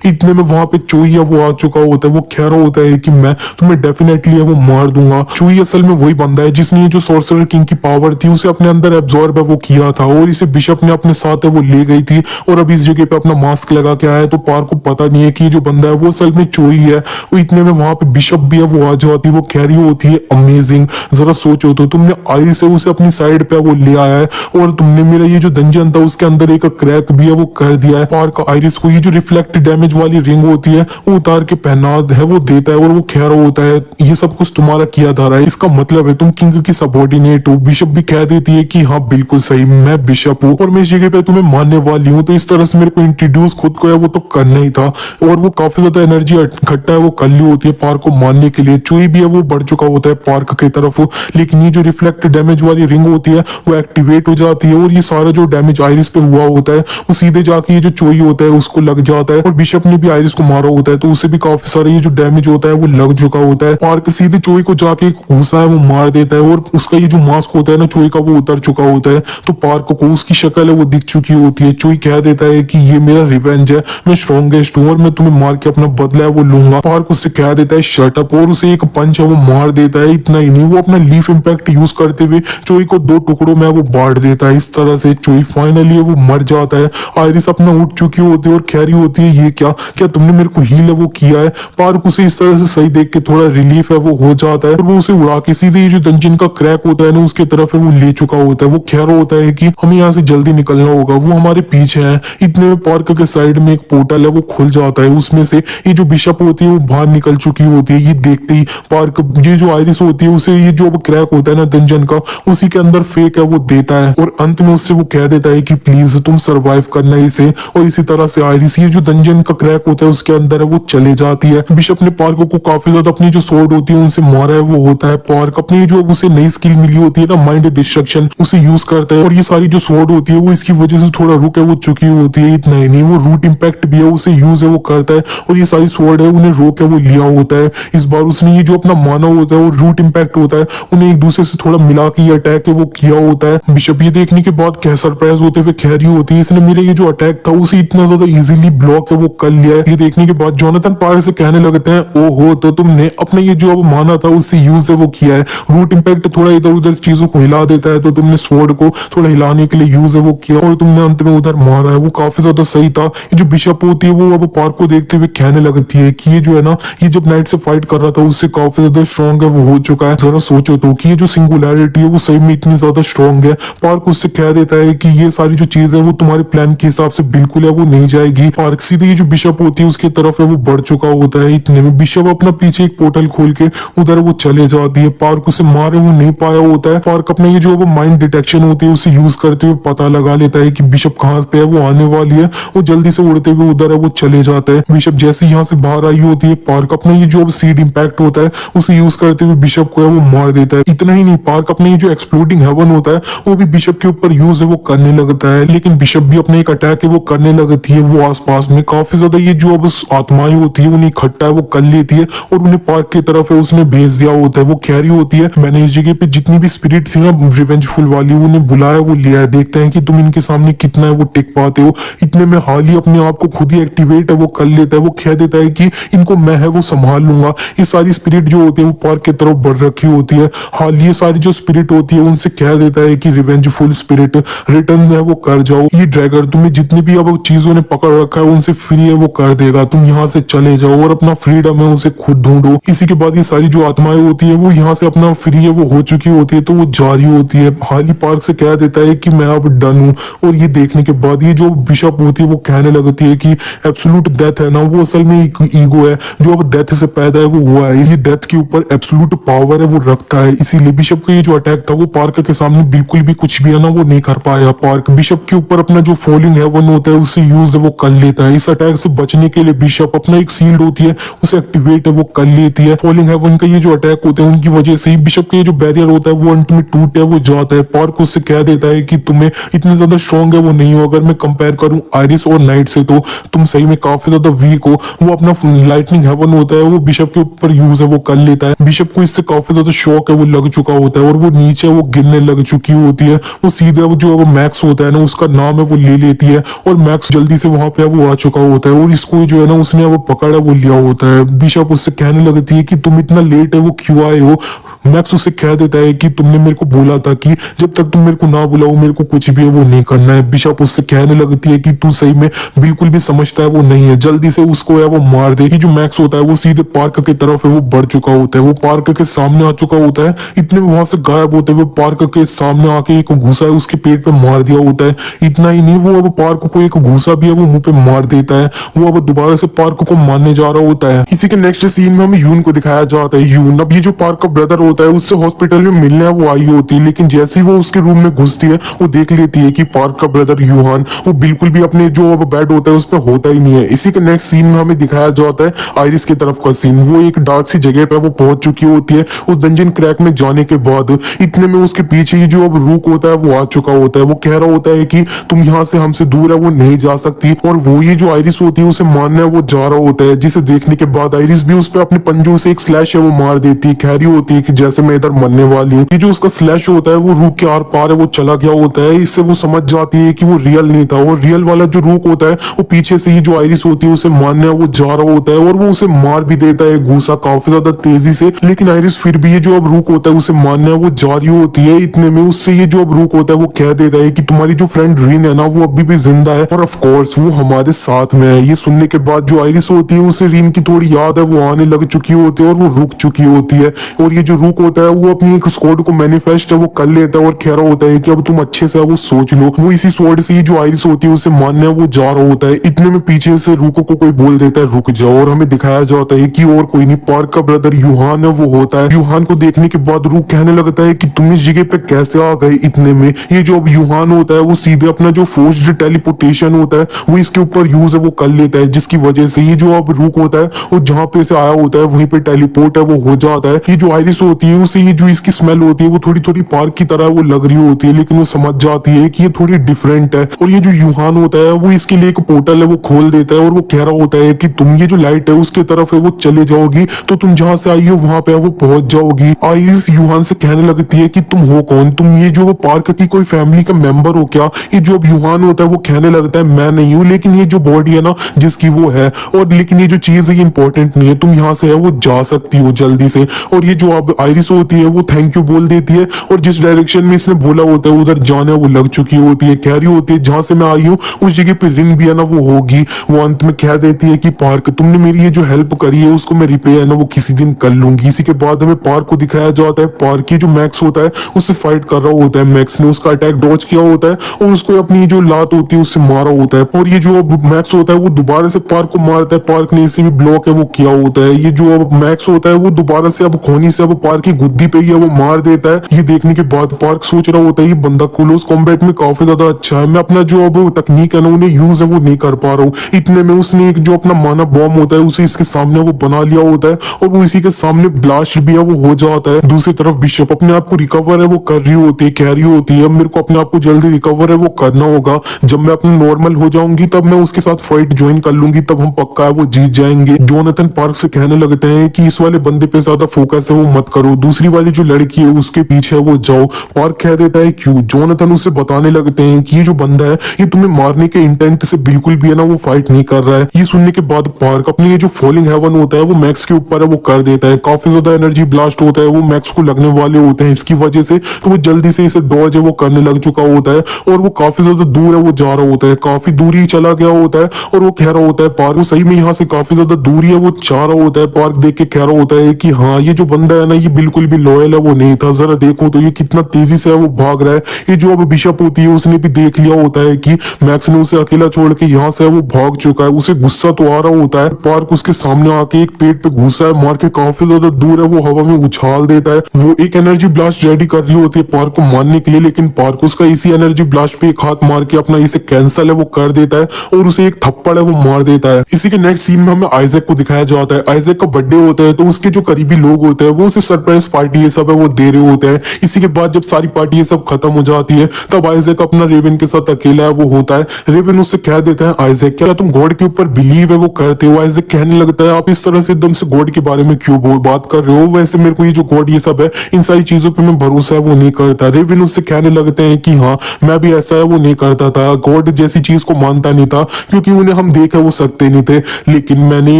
इतने में वहां पे चोई है वो आ चुका होता है, वो कह रहा होता है कि मैं तुम्हें डेफिनेटली है वो मार दूंगा। चोई असल में वही बंदा है जिसने ये जो सॉर्सरर किंग की पावर थी उसे अपने अंदर एब्जॉर्ब है वो किया था, और इसे बिशप ने अपने साथ है वो ले गई थी, और अभी इस जगह पे अपना मास्क लगा के आया है। तो पार्क को पता नहीं है कि ये जो बंदा है वो असल में चोई है। वो इतने में वहां पे बिशप भी है वो आ जाती है, वो कह रही होती है, अमेजिंग, जरा सोचो तो तुमने आयरिस से उसे अपनी साइड पे वो ले आया है, और तुमने मेरा ये जो डंजन था उसके अंदर एक क्रैक भी है वो कर दिया है। पार्क आयरिस को ये जो रिफ्लेक्ट डैमेज वाली रिंग होती है वो उतार के पहना है वो देता है, और वो कह रहा होता है ये सब कुछ तुम्हारा किया जा रहा है, इसका मतलब है तुम किंग की सबॉर्डिनेट हो। बिशप भी कह देती है कि हाँ बिल्कुल सही, मैं बिशप हूँ और मैं इस जगह पे तुम्हें मानने वाली हूँ। तो इस तरह से मेरे को इंट्रोड्यूस खुद को है वो तो करना ही था, और वो काफी ज्यादा एनर्जी इकट्ठा है वो कर ली होती है पार्क को मारने के लिए। चोई भी है वो बढ़ चुका होता है पार्क की तरफ, लेकिन ये जो रिफ्लेक्ट डैमेज वाली रिंग होती है वो एक्टिवेट हो जाती है, और ये सारा जो डैमेज आयरिस पे हुआ होता है वो सीधे जाके ये जो चोई होता है उसको लग जाता है, और बिशप ने भी आयरिस को मारा होता है तो उसे भी काफी सारा ये जो डैमेज होता है वो लग चुका होता है। पार्क सीधे चोई को जाके घुसा है वो मार देता है, और उसका ये जो मास्क होता है ना चोई का वो उतर चुका होता है। तो पार्क को उसकी शक्ल है वो दिख चुकी होती है। चोई कह देता है कि ये मेरा रिवेंज है, मैं स्ट्रॉन्गेस्ट हूँ और मैं तुम्हें मार के अपना बदला है वो लूंगा। पार्क उससे कह देता है शट अप, और उसे एक पंच है वो मार देता है। इतना ही नहीं, वो अपना लीफ इंपैक्ट यूज करते हुए चोई को 2 टुकड़ों में वो बांट देता है। इस तरह से चोई फाइनली वो मर जाता है। आयरिस अपना उठ चुकी होती है और कह रही होती है ये क्या क्या तुमने मेरे को हील है वो किया है। पार्क उसे इस तरह से सही देख के थोड़ा रिलीफ है वो हो जाता है, और वो उसे उड़ा के सीधे ये जो डंजन का क्रैक होता है ना उसके तरफ है वो ले चुका होता है। वो कह रहा होता है कि हमें यहाँ से जल्दी निकलना होगा, वो हमारे पीछे है। इतने में पार्क के साइड में एक पोर्टल है वो खुल जाता है, उसमें से ये जो बिशप होती है वो बाहर निकल चुकी होती है। ये देखते ही पार्क ये जो आयरिस होती है उसे ये जो क्रैक होता है ना डंजन का उसी के अंदर फेक है वो देता है, और अंत में उससे वो कह देता है कि प्लीज तुम सरवाइव करना इसे। और इसी तरह से आयरिस ये जो डंजन का क्रैक होता है उसके अंदर है वो चले जाती है। बिशप ने पार्क को काफी ज्यादा अपनी जो सोर्ड होती है उनसे मारा है वो होता है। पार्क अपनी जो उसे नई स्किल मिली होती है ना माइंड डिस्ट्रक्शन उसे यूज करता है, और ये सारी जो सोर्ड होती है वो इसकी वजह से थोड़ा रुक है वो चुकी होती है। इतना ही नहीं, वो रूट इम्पैक्ट भी है उसे यूज है वो करता है, और ये सारी सोर्ड है उन्हें रोक है वो लिया होता है। इस बार उसने ये जो अपना माना होता है वो रूट इम्पैक्ट होता है उन्हें एक दूसरे से थोड़ा मिला के ये अटैक है वो किया होता है। बिशप ये देखने के बाद क्या सरप्राइज होते हुए कह रही होती है इसने मेरा ये जो अटैक था उसे इतना ज्यादा इजीली ब्लॉक है वो कर लिया है। ये देखने के बाद जोनाथन पार्क से कहने लगते हैं ओहो तो तुमने अपना ये जो अब माना था उससे यूज है वो किया है। रूट इम्पैक्ट थोड़ा इधर उधर चीजों को हिला देता है, तो तुमने स्वॉर्ड को थोड़ा हिलाने के लिए यूज है वो किया, और तुमने अंत में उधर मारा है। वो काफी ज्यादा सही था। ये जो बिशप होती है वो अब पार्क को देखते हुए कहने लगती है कि ये जो है ना ये जब नाइट से फाइट कर रहा था उससे काफी ज्यादा स्ट्रॉन्ग है वो हो चुका है। जरा सोचो तो कि ये जो सिंगुलैरिटी है वो सही में इतनी ज्यादा स्ट्रॉन्ग है। पार्क उससे कह देता है कि ये सारी जो चीज है वो तुम्हारे प्लान के हिसाब से बिल्कुल है वो नहीं जाएगी। पार्क सीधे ये जो बिशप होती है उसकी तरफ है वो बढ़ चुका होता है। इतने में बिशप अपना पीछे एक पोर्टल खोल के उधर वो चले जाती है। पार्क उसे मारे वो नहीं पाया होता है। पार्क अपना ये जो माइंड डिटेक्शन होती है उसे यूज करते हुए पता लगा लेता है कि बिशप कहाँ पे है वो आने वाली है। वो जल्दी से उड़ते हुए उधर है वो चले जाता है। बिशप जैसे यहाँ से बाहर आई होती है पार्क अपना ये जो सीड इम्पैक्ट होता है उसे यूज करते हुए बिशप को है वो मार देता है। इतना ही नहीं, पार्क अपने ये जो एक्सप्लोडिंग हेवन होता है वो भी बिशप के ऊपर यूज है वो करने लगता है, लेकिन बिशप भी अपने एक अटैक है वो करने लगती है। वो आसपास में काफी ज्यादा ये जो अब आत्माएं होती है उन्हें इकट्ठा है वो कर लेती है और उन्हें पार्क की तरफ है उसने भेज दिया होता है। वो कह रही होती है मैंने इस जगह पे जितनी भी स्पिरिट थी ना रिवेंजफुल वाली उन्हें बुलाया वो लिया है, देखते हैं कि तुम इनके सामने कितना है वो टिक पाते हो। इतने में हाल ही अपने आप को खुद ही एक्टिवेट है वो कर लेता है। वो कह देता है कि इनको मैं है वो संभाल लूंगा। ये सारी स्पिरिट जो होती है वो पार्क की तरफ बढ़ रखी होती है। हाल ये सारी जो स्पिरिट होती है उनसे कह देता है कि रिवेंजफुल स्पिरिट रिटर्न है वो कर जाओ। ये ड्रैगन तुम्हें जितनी भी अब चीजों ने पकड़ रखा है उनसे फ्री है वो कर देगा, तुम यहाँ से चले जाओ और अपना फ्रीडम है उसे खुद ढूंढो। इसी के बाद ये सारी जो आत्माएं होती है वो यहाँ से अपना फ्री है वो हो चुकी होती है, तो वो जा रही होती है। हाल ही पार्क से कह देता है कि मैं अब डन हूँ। और ये देखने के बाद ये जो बिशप होती है वो कहने लगती है कि एब्सोल्यूट डेथ है ना वो असल में एक ईगो है जो अब डेथ से पैदा है वो हुआ है। ये डेथ के ऊपर एब्सोल्यूट पावर है वो रखता है, इसीलिए बिशप का ये जो अटैक था वो पार्क के सामने बिल्कुल भी कुछ भी है ना वो नहीं कर पाया। पार्क बिशप के ऊपर अपना जो फॉलिंग हेवन होता है उसे यूज है वो कर लेता है। इस अटैक से बचने के लिए बिशप अपना एक सील्ड होती है उसे एक्टिवेट है वो कर लेती है। फॉलिंग हेवन का ये जो अटैक होते हैं उनकी वजह से ही बिशप का ये जो बैरियर होता है वो अंत में टूट है, वो जाता है। पार्क उससे कह देता है कि तुम्हें इतने ज्यादा स्ट्रॉन्ग है वो नहीं हो, अगर मैं कंपेयर करूं आयरिस और नाइट से तो तुम सही में काफी ज्यादा वीक हो। वो अपना लाइटनिंग हेवन होता है वो बिशप के ऊपर यूज है वो कर लेता है। बिशप को इससे काफी ज्यादा शॉक है वो लग चुका होता है और वो नीचे वो गिरने लग चुकी होती है। वो सीधे वो जो वो मैक्स होता है ना उसका नाम है वो ले लेती है और मैक्स जल्दी से वहां पे वो आ चुका होता है और इसको जो है ना उसने वो पकड़ा वो लिया होता है। बिशप उससे कहने लगती है कि तुम इतना लेट है वो क्यों आए हो। मैक्स उसे कह देता है कि तुमने मेरे को बोला था कि जब तक तुम मेरे को ना बुलाओ मेरे को कुछ भी है वो नहीं करना है। बिशप उससे कहने लगती है कि तू सही में बिल्कुल भी समझता है वो नहीं है, जल्दी से उसको है वो मार दे। कि जो मैक्स होता है वो सीधे पार्क की तरफ है वो बढ़ चुका होता है, वो पार्क के सामने आ चुका होता है। इतने में वहां से गायब होते हुए पार्क के सामने आके एक घूसा है उसके पेट पे मार दिया होता है। इतना ही नहीं वो अब पार्क को एक घूसा भी है वो मुंह पे मार देता है। वो अब दोबारा से पार्क को मारने जा रहा होता है। इसी के नेक्स्ट सीन में हमें यून को दिखाया जाता है। यून अब ये जो पार्क का ब्रदर होता है उससे हॉस्पिटल में मिलने वो आई होती है, लेकिन जैसे ही वो उसके रूम में घुसती है वो देख लेती है कि पार्क का ब्रदर यूहान वो बिल्कुल भी अपने जो अब बेड होता है उस पर होता ही नहीं है। इसी के नेक्स्ट सीन में हमें दिखाया जाता है आयरिस की तरफ का सीन। वो एक डार्क सी जगह पे वो पहुंच चुकी होती है उस डंजन क्रैक में जाने के बाद। इतने में उसके पीछे ही जो अब रूक होता है वो आ चुका होता है। वो कह रहा होता है कि तुम यहाँ से हमसे दूर है वो नहीं जा सकती, और वो ये जो आयरिस होती है उसे मारने वो जा रहा होता है, जिसे देखने के बाद आयरिस भी उस पर अपने पंजों से एक स्लैश है वो मार देती है। कह रही होती है कि जैसे मैं इधर मरने वाली हूँ। ये जो उसका स्लैश होता है वो रूक के आर पार है वो चला गया होता है। इससे वो समझ जाती है कि वो रियल नहीं था, और रियल वाला जो रूक होता है वो पीछे से ही जो आयरिस होती है उसे मारने वो जा रहा होता है, और वो उसे मार भी देता है घूसा काफी ज्यादा तेजी से। लेकिन आयरिस फिर भी ये जो अब रूक होता है उसे मारने वो जा रही होती है। इतने में उससे ये जो अब रूक होता है वो कह देता है कि तुम्हारी जो फ्रेंड रीन है ना वो अभी भी जिंदा है, और ऑफ कोर्स वो हमारे साथ में है। ये सुनने के बाद जो आयरिस होती है उसे रीन की थोड़ी याद है वो आने लग चुकी होती है और वो रुक चुकी होती है। और ये जो रुक होता है वो अपनी एक स्क्वाड को मैनिफेस्ट है वो कर लेता है और कह रहा होता है कि अब तुम अच्छे से वो सोच लो। वो इसी स्वॉर्ड से ही जो आयरिस होती है उसे मारने वो जा रहा होता है। इतने में पीछे से रुको को कोई बोल देता है रुक जाओ, और हमें दिखाया जाता है कि और कोई नहीं पार्क का ब्रदर यूहान है वो होता है। यूहान को देखने के बाद रूक कहने लगता है कि तुम इस जगह पे कैसे आ गए। इतने में ये जो अब यूहान होता है वो सीधे अपना जो फोर्स्ड टेलीपोर्टेशन होता है वो इसके ऊपर यूज है वो कर लेता है, जिसकी वजह से ये जो अब रूक होता है वो जहाँ पे से आया होता है वहीं पे टेलीपोर्ट है वो हो जाता है। ये जो आयरिस होती है उसे ये जो इसकी स्मेल होती है वो थोड़ी थोड़ी पार्क की तरह वो लग रही होती है, लेकिन वो समझ जाती है कि ये थोड़ी डिफरेंट है। और ये जो यूहान होता है वो इसके लिए एक पोर्टल है वो खोल देता है, और वो कह रहा होता है कि तुम ये जो लाइट है उसके तरफ है वो चले जाओगी तो तुम जहां से आई हो वहां पे वो पहुंच जाओगी। आयरिस यूहान से कहने लगती है कि तुम हो कौन, तुम ये जो वो पार्क की कोई फैमिली का मेंबर हो क्या। ये जो अब यूहान होता है वो कहने लगता है मैं नहीं हूँ, लेकिन ये जो बॉडी है ना जिसकी वो है, और लेकिन ये जो चीज है ये इंपॉर्टेंट नहीं है, तुम यहाँ से है वो जा सकती हो जल्दी से। और ये जो अब आयरिस होती है वो थैंक यू बोल देती है, और जिस डायरेक्शन में इसने बोला होता है उधर जाने वो लग चुकी होती है। कह रही होती है जहां से मैं आई हूँ उस जगह पे रिन भी है ना वो होगी। वो अंत में कह देती है कि पार्क तुमने मेरी ये जो हेल्प करी है उसको मैं रिपे है ना वो किसी दिन कर लूंगी। इसी के बाद हमें पार्क को दिखाया जाता है। पार्क की जो मैक्स होता है उससे फाइट कर रहा होता है। मैक्स ने उसका अटैक डॉज किया होता है और उसको अपनी जो लात होती है उससे मारा होता है, और ये जो अब मैक्स होता है वो दोबारा से पार्क को मारता है। पार्क ने इसे भी ब्लॉक है वो किया होता है। ये जो अब मैक्स होता है वो दोबारा से अब खोनी से अब पार्क की गुद्दी पे ही है वो मार देता है। ये देखने के बाद पार्क सोच रहा होता है ये बंदा क्लोज कॉम्बैट में काफी ज्यादा अच्छा है, मैं अपना जो अब तकनीक है ना उन्हें यूज है वो नहीं कर पा रहा हूँ। इतने में उसने एक जो अपना मानव बॉम्ब होता है उसे इसके सामने वो बना लिया होता है, और वो इसी के सामने ब्लास्ट भी है वो हो जाता है। दूसरी तरफ बिशप अपने आप को रिकवर है वो कर रही होती है, कह रही होती है मेरे को अपने आप को जल्दी रिकवर है वो करना होगा, जब मैं अपना नॉर्मल हो जाऊंगी तब मैं उसके साथ फाइट ज्वाइन कर लूंगी, तब हम पक्का है वो जीत जाएंगे। जोनाथन पार्क से कहने लगते हैं कि इस वाले बंदे पे ज्यादा फोकस है वो मत करो, दूसरी वाली जो लड़की है उसके पीछे वो जाओ। पार्क कह देता है क्यों। जोनाथन उसे बताने लगते हैं कि ये जो बंदा है ये तुम्हें मारने के इंटेंट से बिल्कुल भी है ना वो फाइट नहीं कर रहा है। ये सुनने के बाद पार्क अपनी ये जो फॉलिंग हेवन होता है वो मैक्स के ऊपर है वो कर देता है। काफी ज्यादा एनर्जी ब्लास्ट होता है वो मैक्स को लगने वाले होते हैं इसकी वजह से, तो वो जल्दी से इसे डॉज है वो करने लग चुका होता है, और वो काफी ज्यादा दूर है वो जा रहा होता है, काफी दूरी ही चला गया होता है। और वो कह रहा होता है पार्क वो सही में यहाँ से काफी ज्यादा दूरी है वो जा रहा होता है। पार्क देख के कह रहा होता है कि हाँ ये जो बंदा है ना ये बिल्कुल भी लॉयल है वो नहीं था। जरा देखो तो ये कितना तेजी से है वो भाग रहा है। ये जो अब बिशप होती है उसने भी देख लिया होता है कि मैक्स ने उसे अकेला छोड़ के यहाँ से वो भाग चुका है। उसे गुस्सा तो आ रहा होता है। पार्क उसके सामने आके एक पेड़ पे घुसा है, मार के काफी ज्यादा दूर है वो हवा में उछाल देता है। वो एक एनर्जी ब्लास्ट रेडी कर रही होती है पार्क को मारने के लिए, लेकिन पार्क उसका इसी एनर्जी ब्लास्ट पे एक हाथ मार के अपना इसे कैंसल है वो कर देता है और उसे एक थप्पड़ है वो मार देता है। इसी के नेक्स्ट सीन में हमें आइजैक को दिखाया जाता है। आइजैक का बर्थडे होता है तो उसके जो करीबी लोग होते हैं वो उसे सरप्राइज पार्टी ये सब है वो दे रहे होते हैं। इसी के बाद जब सारी पार्टी ये सब खत्म हो जाती है तब आइजैक अपना रेवन के साथ अकेला है वो होता है। रेवन उससे कह देता है आइजैक क्या तुम गॉड के ऊपर बिलीव है वो करते हो? आइजैक कहने लगता है आप इस तरह से एकदम से गॉड के बारे में क्यों बात कर रहे हो? वैसे मेरे को ये जो गॉड ये सब है इन सारी चीजों पे मैं भरोसा है वो नहीं करता। रेवन उससे कहने लगते हैं कि हाँ मैं भी ऐसा है वो नहीं करता था, गॉड जैसी चीज को मानता नहीं था क्योंकि उन्हें हम देखा वो सकते नहीं थे। लेकिन मैंने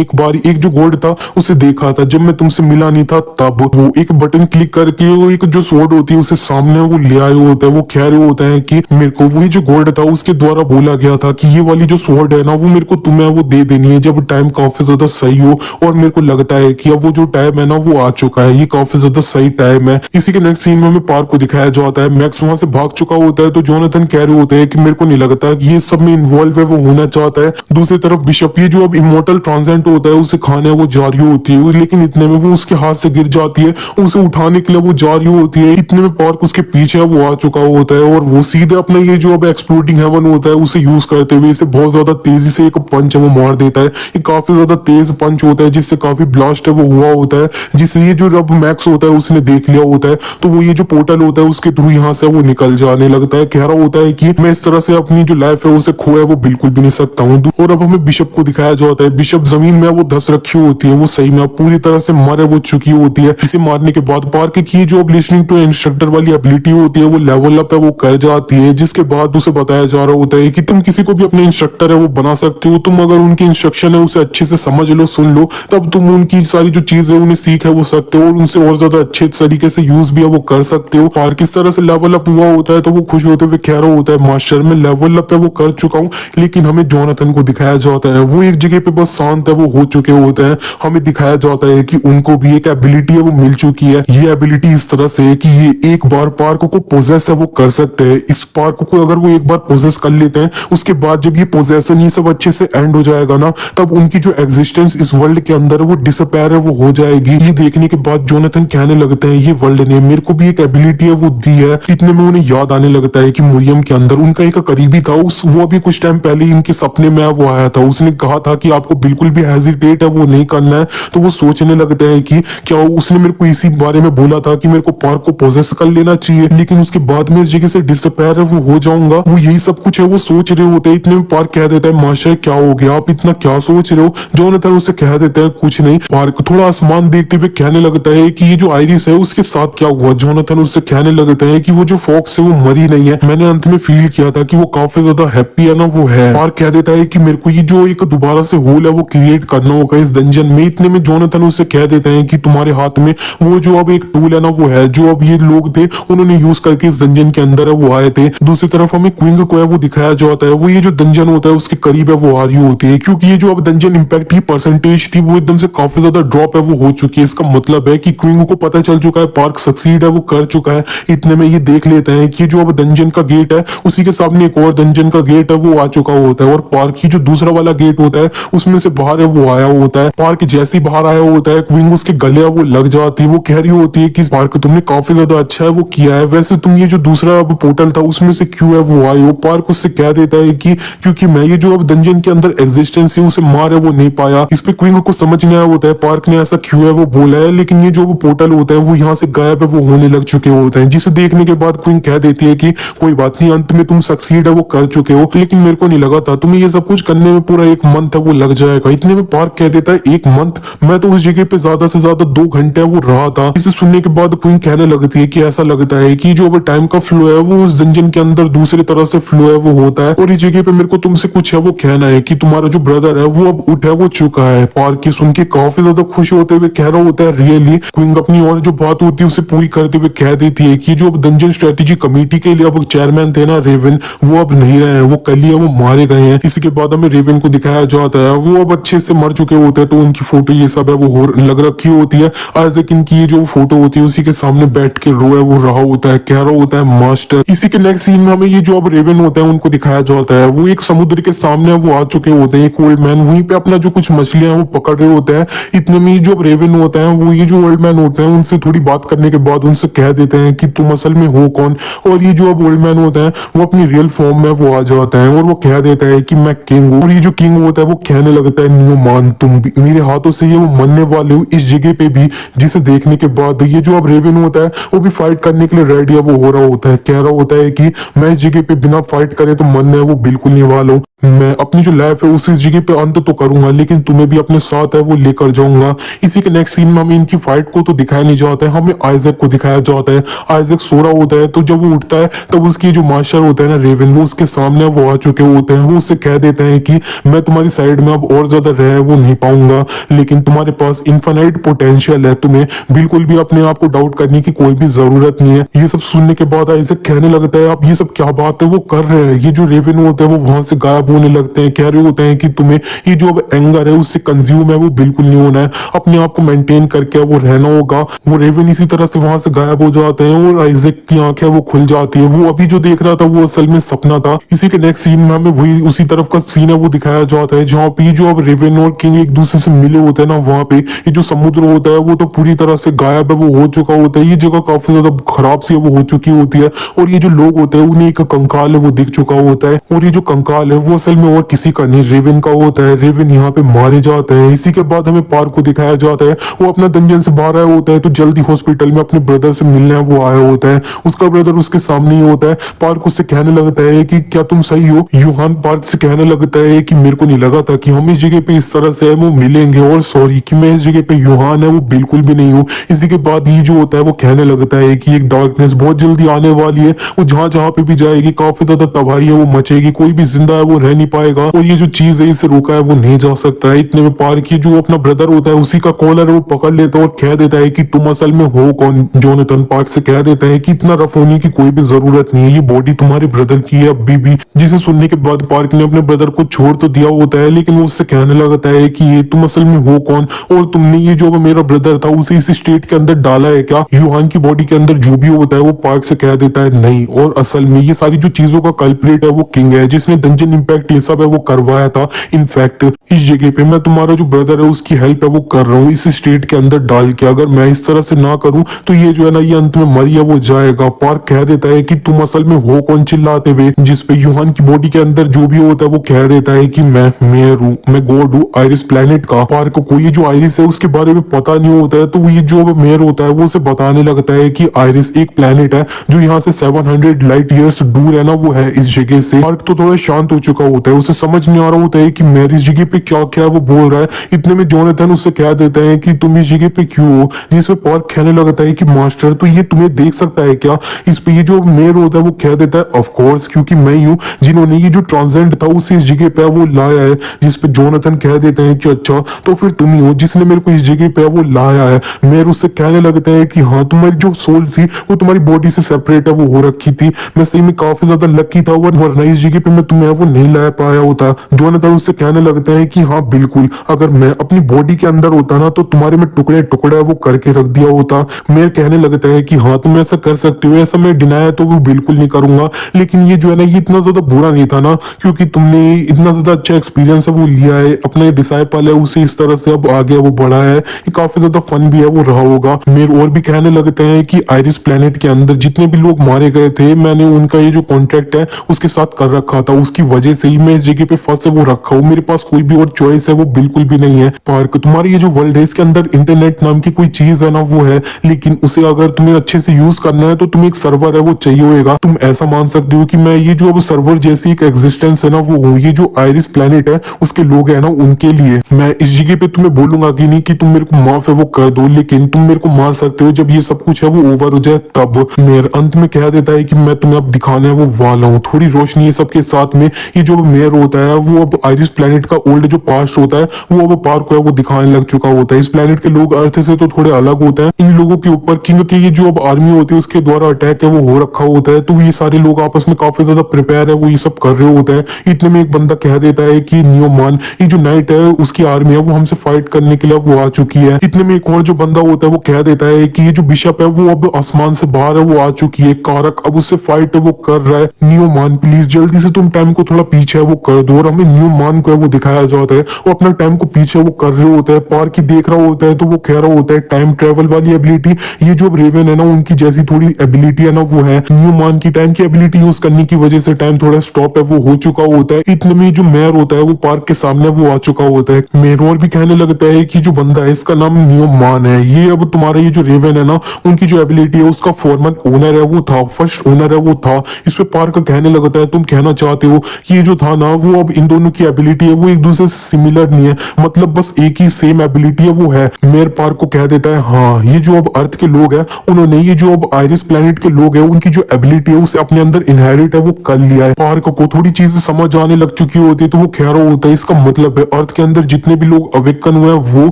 एक बार एक जो गॉड था उसे देखा था जब मैं तुमसे मिला नहीं था तब। वो एक बटन क्लिक करके वो एक जो स्वॉर्ड होती है उसे सामने वो ले आए होता है। वो कह रहे होता है कि मेरे को वही जो गॉड था उसके द्वारा बोला गया था कि ये वाली जो स्वॉर्ड है ना वो मेरे को तुम्हें वो दे देनी है जब टाइम काफी ज्यादा सही हो। और मेरे को लगता है कि अब वो जो टाइम है ना वो आ चुका है, ये काफी ज्यादा सही टाइम है। इसी के नेक्स्ट सीन में हमें पार्क को दिखाया जाता है। मैक्स वहां से भाग चुका होता है तो जोनाथन कह रहे होते हैं कि मेरे को नहीं लगता कि ये सब में इन्वॉल्व है वो होना चाहता है। दूसरी तरफ बिशप ये जो अब इमोर्टल ट्रांसेंट होता है उसे खाने वो जा रही होती है, लेकिन इतने में वो उसके हाथ से गिर जाती है। उसे उठाने के लिए वो जा रही होती है, इतने में पार्क उसके पीछे वो आ चुका होता है और वो सीधे अपना ये जो अब एक्सप्लोडिंग हेवन होता है उसे यूज करते हुए इसे बहुत ज्यादा तेजी से एक पंच वो मार देता है। ये काफी ज्यादा तेज पंच होता है जिससे काफी ब्लास्ट है वो हुआ होता है, जिसलिए जो अब मैक्स होता है उसने देख लिया होता है तो वो ये जो पोर्टल होता है उसके थ्रू यहाँ से वो निकल जाने लगता है। कह रहा होता है कि मैं इस तरह से अपनी जो लाइफ है उसे खोया वो बिल्कुल भी नहीं सकता हूँ। और अब हमें बिशप को दिखाया जाता है। बिशप जमीन में वो धस रखी होती है, वो सही में पूरी तरह से मरे वो चुकी होती है। इसे मारने के बाद पार्क की जो अब लिसनिंग टू इंस्ट्रक्टर वाली एबिलिटी होती है वो लेवल अप है वो कर जाती है, जिसके बाद उसे बताया जा रहा होता है कि तुम किसी को भी अपने इंस्ट्रक्टर है वो बना सकते हो। तुम अगर उनकी इंस्ट्रक्शन है उसे अच्छे से समझ लो, सुन लो, तब तुम उनकी सारी जो चीज है उन्हें सीख है वो सकते हो और उनसे और ज्यादा अच्छे तरीके से यूज भी है वो कर सकते हो। पार्क किस तरह से लेवल अप हुआ होता है तो वो खुश होते हुए कह रहा होता है मास्टर मैं लेवल अप है वो कर चुका हूँ। लेकिन हमें जोनाथन को दिखाया जाता है वो एक जगह पे बस शांत है वो हो चुके होते हैं। हमें दिखाया जाता है कि उनको भी एक एबिलिटी है वो मिल चुकी है। ये एबिलिटी इस तरह से है कि ये एक बार पार्क को पोजेस है वो कर सकते हैं। इस पार्क को अगर वो एक बार पोजेस कर लेते हैं उसके बाद जब ये पोजेशन ये सब अच्छे से एंड हो जाएगा ना तब उनकी जो एग्जिस्टेंस इस वर्ल्ड के अंदर वो डिसअपेयर है वो हो जाएगी। ये देखने के बाद जोनाथन कहने लगते हैं ये वर्ल्ड ने मेरे को भी एक एबिलिटी है वो दी है। इतने में उन्हें याद आने लगता है कि मुरियम के अंदर उनका एक करीबी था, उस वो अभी कुछ टाइम पहले इनके सपने में वो आया था। उसने कहा था कि आपको बिल्कुल भी हेजिटेट है वो नहीं करना है। तो वो सोचने लगते हैं कि क्या उसने मेरे को इसी बारे में बोला था कि मेरे को पार्क को पोजेस कर लेना चाहिए, लेकिन उसके बाद में इस जगह से डिसअपेयर है वो हो जाऊंगा। वो यही सब कुछ है वो सोच रहे होते हैं। इतने में पार्क कह देता है मास्टर क्या हो गया, आप इतना क्या सोच रहे हो? जोनाथन उससे कह देता है कुछ नहीं। पार्क थोड़ा आसमान देखते हुए कहने लगता है कि ये जो आइरिस है उसके साथ क्या हुआ? जोनाथन उससे कहने लगता है कि वो जो फॉक्स है वो मरी नहीं है, मैंने अंत में फील किया था कि वो काफी ज्यादा हैप्पी है ना वो है। पार्क कह देता है कि मेरे को ये जो एक दोबारा से होल है वो क्रिएट करना होगा इस डंजन में। इतने में जोनाथन उससे कह देते हैं कि तुम्हारे हाथ में वो जो अब एक टूल है ना वो है जो अब ये लोग थे उन्होंने यूज करके इस डंजन के अंदर है वो आए थे। दूसरी तरफ हमें क्विंग को है वो दिखाया जाता है। वो ये जो डंजन होता है उसके करीब है वो आ रही होती है क्योंकि ये जो अब डंजन इंपैक्ट की परसेंटेज थी वो एकदम से काफी ज्यादा ड्रॉप है वो हो चुकी है। इसका मतलब है कि क्विंग को पता चल चुका है पार्क सक्सीड है वो कर चुका है। इतने में ये देख लेते हैं कि जो अब डंजन का गेट है उसी के सामने एक और डंजन का गेट है वो आ चुका होता है और पार्क की जो दूसरा वाला गेट होता है उसमें से बाहर है वो आया होता है। पार्क जैसे ही बाहर आया होता है क्विंग उसके गले वो लग जाती है। वो कह रही होती है कि पार्क तुमने काफी ज्यादा अच्छा है वो किया है, वैसे तुम ये जो दूसरा अब पोर्टल था उसमें से क्यों है वो आए हो? पार्क उससे कह देता है कि क्योंकि मैं ये जो अब डंजन के अंदर एग्जिस्टेंस है उसे मार है वो नहीं पाया। इस पे क्विंग को समझ नहीं आया होता है पार्क ने ऐसा क्यों है वो बोला है, लेकिन ये जो पोर्टल होता है वो यहाँ से गायब है वो होने लग चुके होते हैं, जिसे देखने के बाद क्विंग कह देती है कि कोई बात नहीं अंत में तुम सक्सीड है वो कर चुके हो, लेकिन मेरे को नहीं लगा था तुम्हें ये सब कुछ करने में पूरा 1 मंथ है वो लग जाएगा। इतने में पार्क कह देता है 1 मंथ? मैं तो उस जगह पे ज्यादा से ज्यादा 2 घंटे वो रहा था। इसे सुनने के बाद क्विंग कहने लगती है कि ऐसा लगता है कि जो अब टाइम का फ्लो है वो उस डंजन के अंदर दूसरी तरह से फ्लो है वो होता है और इस जगह पे मेरे को तुमसे कुछ है वो कहना है कि तुम्हारा जो ब्रदर है वो अब उठ है वो चुका है। पार्क की सुन के काफी ज्यादा खुश होते हुए कह रहा होता है रियली? क्विंग अपनी और जो बात होती है उसे पूरी करते हुए कह देती है कि जो अब डंजन स्ट्रेटेजी कमेटी के लिए अब चेयरमैन थे ना रेवन, वो अब नहीं रहे हैं, वो कल ही वो मारे गए हैं। इसी के बाद हमें रेवन को दिखाया जाता है वो अब अच्छे से मर चुके होते हैं तो उनकी फोटो ये सब है वो लग रखी होती है। आइजैक इन की ये जो फोटो होती है उसी के सामने बैठ के रोया वो रहा होता है, कह रहा होता है मास्टर। इसी के नेक्स्ट सीन में हमें ये जो अब रेवन होता है उनको दिखाया जाता है। वो एक समुद्र के सामने वो आ चुके होते हैं, एक ओल्ड मैन वहीं पे अपना जो कुछ मछलियां वो पकड़ रहे होते हैं। इतने में जो अब रेवन होता है वो ये जो ओल्ड मैन होते हैं उनसे थोड़ी बात करने के बाद उनसे कह देते हैं कि तुम असल में हो कौन। और ये जो अब ओल्ड मैन होता है वो अपनी रियल फॉर्म में वो आ जाता है और वो कह देता है कि मैं किंग हूँ। और ये जो किंग होता है वो कहने लगता है न्यूमान तुम भी मेरे हाथों से ये वो मरने वाले हो इस जगह पे भी। जिसे देखने के बाद ये जो अब रेवन होता है वो भी फाइट करने के लिए रेडी वो हो रहा होता है, कह रहा होता है कि मैं इस जगह पे बिना फाइट करे तो मरने वो बिल्कुल नहीं वाला हूँ। मैं अपनी जो लाइफ है उस जगह पे अंत तो करूंगा लेकिन तुम्हें भी अपने साथ है वो लेकर जाऊंगा। इसी के नेक्स्ट सीन में हमें इनकी फाइट को तो दिखाया नहीं जाता है, हमें आइजैक को दिखाया जाता है। आइजैक सो रहा होता है तो जब वो उठता है तब उसकी जो मास्टर होता है ना रेवन, वो उसके सामने वो आ चुके होते हैं। वो उससे कह देते हैं कि मैं तुम्हारी साइड में अब और ज्यादा रह वो नहीं पाऊंगा लेकिन तुम्हारे पास इनफाइनाइट पोटेंशियल है, तुम्हें बिल्कुल भी अपने आप को डाउट करने की कोई भी जरूरत नहीं है। ये सब सुनने के बाद आइजैक कहने लगता है अब ये सब क्या बात है वो कर रहे हैं। ये जो रेवन होता है वो वहां से गायब होने लगते हैं, कह रहे होते हैं कि तुम्हें ये जो अब एंगर है उससे कंज्यूम है वो बिल्कुल नहीं होना है, अपने आप को मेंटेन करके वो रहना होगा। वो रेवन इसी तरह से वहां से गायब हो जाते हैं और आइजैक की आंखें वो खुल जाती है। वो अभी जो देख रहा था वो असल में सपना था। इसी के नेक्स्ट सीन में हमें वही उसी तरफ का सीन है वो दिखाया जाता है जहाँ पे जो अब रेवन और किंग एक दूसरे से मिले होते हैं ना, वहां पे ये जो समुद्र होता है वो तो पूरी तरह से गायब है वो हो चुका होता है। ये जगह काफी ज्यादा खराब सी वो हो चुकी होती है और ये जो लोग होते हैं उन्हें एक कंकाल है वो दिख चुका होता है। और ये जो कंकाल है वो असल में और किसी का नहीं रेवन का होता है। रेवन यहाँ पे मारे जाते हैं। इसी के बाद हमें पार्क को दिखाया जाता है, वो अपना डंजन से बाहर आया होता है तो जल्दी हॉस्पिटल में अपने ब्रदर से मिलने वो आया होता है। उसका ब्रदर उसके सामने ही होता है। पार्क उससे कहने लगता है कि क्या तुम सही हो। यूहान पार्क से कहने लगता है कि मेरे को नहीं लगा था कि हम इस जगह पे इस तरह से वो मिलेंगे और सॉरी कि मैं इस जगह पे यूहान है वो बिल्कुल भी नहीं हूँ। इसी के बाद ये जो होता है वो कहने लगता है कि एक डार्कनेस बहुत जल्दी आने वाली है, वो जहां जहां पे भी जाएगी काफी ज्यादा तबाही है वो मचेगी, कोई भी जिंदा है वो रह नहीं पाएगा और ये जो चीज है इसे रोका है वो नहीं जा सकता है। इतने में पार्क की जो अपना ब्रदर होता है उसी का कॉलर वो पकड़ लेता है और कह देता है कि तुम असल में हो कौन। जोनाथन पार्क से कह देता है कि इतना रफ होने की कोई भी जरूरत नहीं है, ये बॉडी तुम्हारे ब्रदर की है अभी भी। जिसे सुनने के बाद पार्क ने अपने ब्रदर को छोड़ तो दिया होता है लेकिन वो उससे कहने लगता है कि ये तुम असल में हो कौन और तुमने ये जो मेरा ब्रदर था उसे इस स्टेट के अंदर डाला है क्या। यूहान की बॉडी के अंदर जो भी होता है वो पार्क से कह देता है नहीं, और असल में ये सारी जो चीजों का कल्प्रिट है वो किंग है जिसने डंजन इंपैक्ट ये सब है वो करवाया था। इनफैक्ट इस जगह पे मैं तुम्हारा जो ब्रदर है उसकी हेल्प है वो कर रहा हूँ इस स्टेट के अंदर डाल के। अगर मैं इस तरह से ना करूं तो ये जो है ना ये अंत में मर या वो जाएगा। पार्क कह देता है कि तुम असल में हो कौन चिल्लाते हुए, जिसपे यूहान की बॉडी के अंदर जो भी होता है वो कह देता है कि मैं मेयर हूँ, मैं गॉड हूँ आयरिस प्लेनेट का। पार्क को ये जो आयरिस है उसके बारे में पता नहीं होता है तो ये जो मेयर होता है वो उसे बताने लगता है कि आयरिस एक प्लेनेट है जो यहाँ से 700 लाइट ईयर्स दूर है ना, वो है इस जगह से। पार्क तो थोड़ा शांत हो चुका होता है, उसे समझ नहीं आ रहा होता है कि मेयर इस जगह पे क्या क्या वो बोल रहा है। इतने में जोनाथन उससे कह देता है कि तुम इस जगह पे क्यों हो, जिसमें पार्क कहने लगता है कि मास्टर तो ये तुम्हें देख सकता है क्या। इस पे ये जो मेयर होता है वो कह देता है ऑफ कोर्स, क्योंकि मैं ही हूँ जिन्होंने ये जो ट्रांसेंड था उसे इस जगह पे वो लाया है। जिसपे जोनाथन कह देते हैं कि अच्छा तो फिर तुम ही हो जिसने मेरे को इस जगह पे वो लाया है। मेयर उससे कहने लगता है कि हाँ तुम्हारी जो सोल थी वो तुम्हारी बॉडी से सेपरेट है वो हो रखी थी, मैं सही में काफी ज्यादा लकी था वरना इस जगह पे मैं तुम्हें वो नहीं ला पाया होता। जोनाथन उससे कहने लगता है कि हाँ बिल्कुल, अगर मैं अपनी बॉडी के अंदर होता ना तो तुम्हारे में टुकड़े टुकड़े वो करके रख दिया होता। मेयर कहने लगता है कि हाँ तुम ऐसा कर सकते हो, ऐसा मैं डिनाया तो वो बिल्कुल नहीं करूंगा, लेकिन ये जो है ना ये इतना ज्यादा बुरा नहीं था ना, क्योंकि तुमने इतना ज्यादा अच्छा एक्सपीरियंस है वो लिया है, अपने डिसाइपल है उसे इस तरह से अब आगे वो बढ़ा है, ये काफी ज्यादा फन भी है वो रहा होगा। मेयर और भी कहने लगते हैं कि आयरिस प्लेनेट के अंदर जितने भी लोग मारे गए थे मैंने उनका ये जो कॉन्ट्रैक्ट है उसके साथ कर रखा था, उसकी वजह से ही मैं इस जगह पे फंस वो रखा हूँ, मेरे पास कोई भी और चॉइस है वो बिल्कुल भी नहीं है। पार्क तुम्हारी ये जो वर्ल्ड है इसके अंदर इंटरनेट नाम की कोई चीज है ना वो है, लेकिन उसे अगर तुम्हें अच्छे से यूज करना है तो तुम्हें एक सर्वर है वो चाहिए होगा। तुम ऐसा मान सकते हो कि मैं ये जो अब सर्वर जैसी एक एग्जिस्टेंस है ना वो हूँ, ये जो आयरिस प्लेनेट है उसके लोग है ना उनके लिए। मैं इस जगह पे तुम्हें बोलूंगा कि नहीं कि तुम मेरे को माफ है वो कर दो, लेकिन तुम मेरे को मार सकते हो जब ये सब कुछ है वो ओवर हो जाए तब। मेयर अंत में कह देता है कि मैं तुम्हें अब दिखाने वो वाला हूँ थोड़ी रोशनी ये सबके साथ में। ये जो मेयर होता है वो अब आयरिस प्लेनेट का ओल्ड जो पास्ट होता है वो अब पार्क को है वो दिखाने लग चुका होता है। इस प्लेनेट के लोग अर्थ से तो थोड़े अलग होते हैं, इन लोगों के ऊपर किंग की ये जो अब आर्मी होती है उसके द्वारा अटैक है वो हो रखा होता है, तो ये सारे लोग आपस में काफी ज्यादा प्रिपेयर है वो ये सब कर रहे होते हैं। इतने में एक बंदा कह देता है कि न्यूमान ये जो नाइट है उसकी आर्मी है वो हमसे फाइट करने के लिए वो आ चुकी है। इतने में एक और जो बंदा होता है वो कह देता है कि ये जो बिशप है वो अब आसमान से बाहर है, वो आ चुकी है, कारक अब उससे फाइट वो कर रहा है। नियोमान प्लीज जल्दी से तुम टाइम को थोड़ा पीछे वो कर दो। और हमें नियोमान को है वो दिखाया जाता है वो अपना टाइम को पीछे वो कर रहे होता है, पार की देख रहा होता है, तो वो कह रहा होता है टाइम ट्रेवल वाली एबिलिटी, ये जो रेवन है ना उनकी जैसी थोड़ी एबिलिटी है ना वो है। नियोमान की टाइम की एबिलिटी यूज करने की वजह से टाइम थोड़ा स्टॉप है वो हो चुका होता है। इतने में जो मेयर होता है वो पार्क के सामने वो आ चुका होता है। मेयर और भी कहने लगता है कि जो बंदा है इसका नाम नियोमान है, ये अब तुम्हारा ये जो रेवन है ना उनकी जो एबिलिटी है उसका फॉर्मल ओनर है वो था, फर्स्ट ओनर है वो था। इस पे पार्क कहने लगता है तुम कहना चाहते हो कि ये जो था ना वो अब इन दोनों की एबिलिटी है वो एक दूसरे से सिमिलर नहीं है, मतलब बस एक ही सेम एबिलिटी है वो है। मेयर पार्क को कह देता है हाँ ये जो अब अर्थ के लोग हैं उन्होंने ये जो अब आयरिस प्लेनेट के लोग हैं उनकी जो एबिलिटी है उसे अपने अंदर इनहेरिट है वो कर लिया है। पार्क को थोड़ी चीजें समझ आने लग चुकी होती है तो वो कह रहा होता है इसका मतलब है अर्थ के अंदर जितने भी लोग अवेकन हुए हैं वो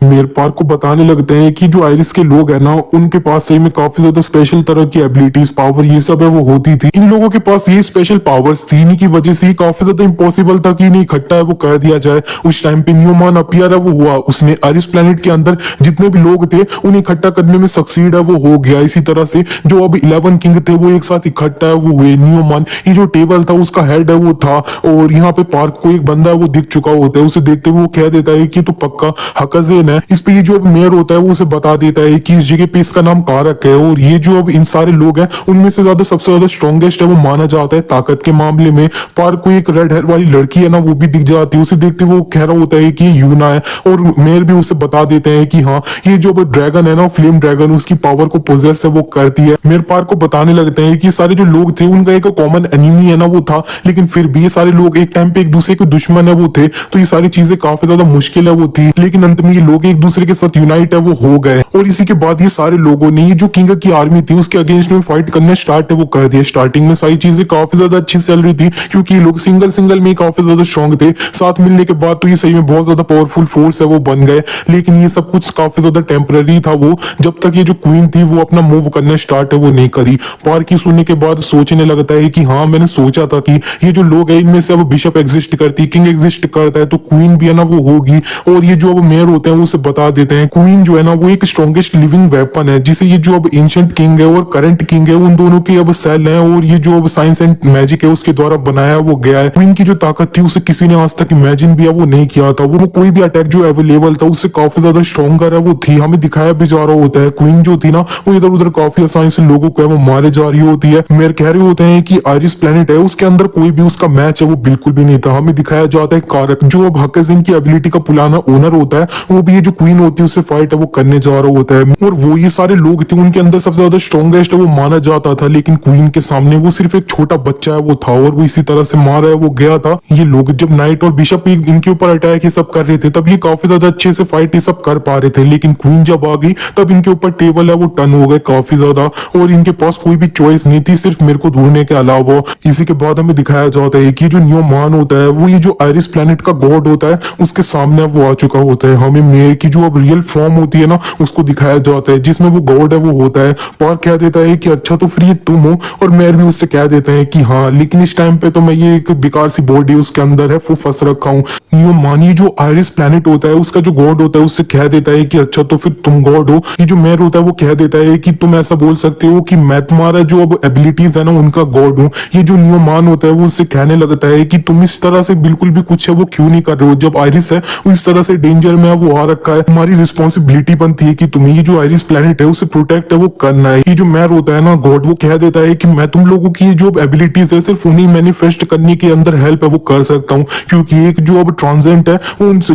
मेयर पार्क को बताने लगते हैं कि जो आयरिस के लोग हैं ना उनके पास सही में काफी ज्यादा स्पेशल तरह की एबिलिटीज पावर ये सब है वो होती थी। इन लोगों के पास ये स्पेशल पावर्स थी, इन्हीं की वजह से काफी ज्यादा इम्पॉसिबल था कि इन्हें इकट्ठा है वो कर दिया जाए। उस टाइम पे न्यूमैन अपीयर है वो हुआ, उसने आयरिस प्लेनेट के अंदर जितने भी लोग थे उन्हें इकट्ठा करने में सक्सीड है वो हो गया। इसी तरह से जो अब 11 किंग थे वो एक साथ इकट्ठा है वो हुए। न्यूमैन ये जो टेबल था उसका हेड है वो था और यहाँ पे पार्क को एक बंदा है वो दिख चुका होता है, उसे देखते हुए वो कह देता है कि तो पक्का हकजेन है। इस पे ये जो अब मेयर होता है वो उसे बता देता है कि इस जगह पे इसका नाम कारक है और ये जो अब इन सारे लोग हैं उनमें से ज्यादा सबसे ज्यादा स्ट्रॉन्गेस्ट है वो माना जाता है ताकत के मामले में। पार्क को एक रेड हेयर वाली लड़की है ना वो भी दिख जाती है, उसे देखते हुए वो कह रहा होता है कि ये यूना है और मेयर भी उसे बता देते हैं कि हाँ ये जो ड्रैगन है ना फ्लेम ड्रैगन उसकी पावर को पोजेस है वो करती है। मेयर पार्क को बताने लगते हैं कि सारे जो लोग थे उनका एक कॉमन एनिमी है ना वो था, लेकिन फिर भी ये सारे लोग एक टाइम पे एक दूसरे के दुश्मन है वो थे, तो ये सारी चीजें काफी ज्यादा मुश्किल है वो थी, लेकिन अंत में ये लोग एक दूसरे के साथ यूनाइट है वो हो गए। और इसी के बाद ये सारे लोगों ने ये जो किंग की आर्मी थी उसके अगेंस्ट में फाइट करना स्टार्ट है वो कर दिया। स्टार्टिंग में सारी चीजें काफी ज्यादा अच्छी चल रही थी क्योंकि ये लोग सिंगल सिंगल में काफी ज्यादा स्ट्रॉन्ग थे, साथ मिलने के बाद तो ये सही में बहुत ज्यादा पावरफुल फोर्स है वो बन गए। लेकिन ये सब कुछ काफी ज्यादा टेम्पररी था वो, जब तक ये जो क्वीन थी वो अपना मूव करना स्टार्ट है वो नहीं करी। पार्क सुनने के बाद सोचने लगता है कि हाँ मैंने सोचा था कि ये जो लोग हैं इनमें से अब बिशप एग्जिस्ट करती, किंग एग्जिस्ट करता है तो क्वीन भी है ना वो होगी। और ये जो अब मेयर होते हैं वो उसे बता देते हैं क्वीन जो है ना वो एक स्ट्रॉन्गेस्ट लिविंग वेपन है जिसे ये जो अब एंशिएंट किंग है और करंट किंग है उन दोनों की अब सेल है और ये जो अब साइंस एंड मैजिक है उसके द्वारा बनाया वो गया है। क्वीन की जो ताकत थी उसे किसी ने आज तक इमेजिन भी है वो नहीं किया था, वो कोई भी अटैक जो अवेलेबल था उससे काफी ज्यादा स्ट्रॉन्गर है वो थी। हमें दिखाया भी जा रहा होता है क्वीन जो थी ना वो इधर उधर काफी आसानी से लोगों को वो मारे जा रही होती है। मेयर कह रहे होते हैं कि आयरिस प्लेनेट है उसके अंदर कोई भी उसका मैच है वो बिल्कुल भी नहीं था। हमें दिखाया जाता है कारक जो अब हकजिन की एबिलिटी का पुराना ओनर होता है वो भी ये जो क्वीन होती है उससे फाइट है वो करने जा रहा होता है और वो ये सारे लोग थे उनके अंदर सबसे ज्यादा स्ट्रॉन्गेस्ट है वो माना जाता था, लेकिन क्वीन के सामने वो सिर्फ एक छोटा बच्चा है वो था और वो इसी तरह से मारा है वो गया था। ये लोग जब नाइट और बिशप इनके ऊपर अटैक ये सब कर रहे थे तब ये काफी ज्यादा अच्छे से फाइट ये सब कर पा रहे थे, लेकिन क्वीन जब आ गई तब इनके ऊपर टेबल है वो टर्न हो गए काफी ज्यादा और इनके पास कोई भी चॉइस नहीं थी सिर्फ मेरे को ढूंढने के अलावा। इसी के बाद हमें दिखाया जाता है कि जो न्यूमैन होता है वो ये जो आयरिस प्लेनेट का गॉड होता है उसके सामने वो आ चुका होता है। हमें मेयर की जो अब रियल फॉर्म होती है ना उसको दिखाया जाता है जिसमें वो गॉड है वो होता है। पार्क कह देता है कि अच्छा तो फ्री तुम हो और मेयर भी उससे कह देता है कि हाँ लेकिन इस टाइम पे तो मैं ये एक बेकार सी बॉडी उसके अंदर है वो फंस रखा हूँ। न्यूमैन जो आयरिस प्लेनेट होता है उसका जो गॉड होता है उससे कह देता है कि अच्छा तो फिर तुम गॉड हो। ये जो मेयर होता है वो कह देता है कि तुम ऐसा बोल सकते हो कि मैं तुम्हारा जो अब एबिलिटीज है ना उनका गॉड हूँ। ये जो न्यूमैन होता है वो उससे कहने लगता है कि तुम इस तरह से बिल्कुल भी कुछ है वो क्यों नहीं कर रहे हो, जब आयरिस है वो इस तरह से डेंजर में वो आ रखा है, तुम्हारी रिस्पॉन्सिबिलिटी बनती है कि तुम्हें ये जो आयरिस प्लेनेट है उसे प्रोटेक्ट है वो करना है। ये जो मेयर होता है ना गॉड वो कह देता है कि मैं तुम लोगों की जो एबिलिटीज है सिर्फ उन्हीं मैनिफेस्ट करने के अंदर हेल्प है वो कर सकता हूँ, क्योंकि एक जो अब ट्रांसेंट है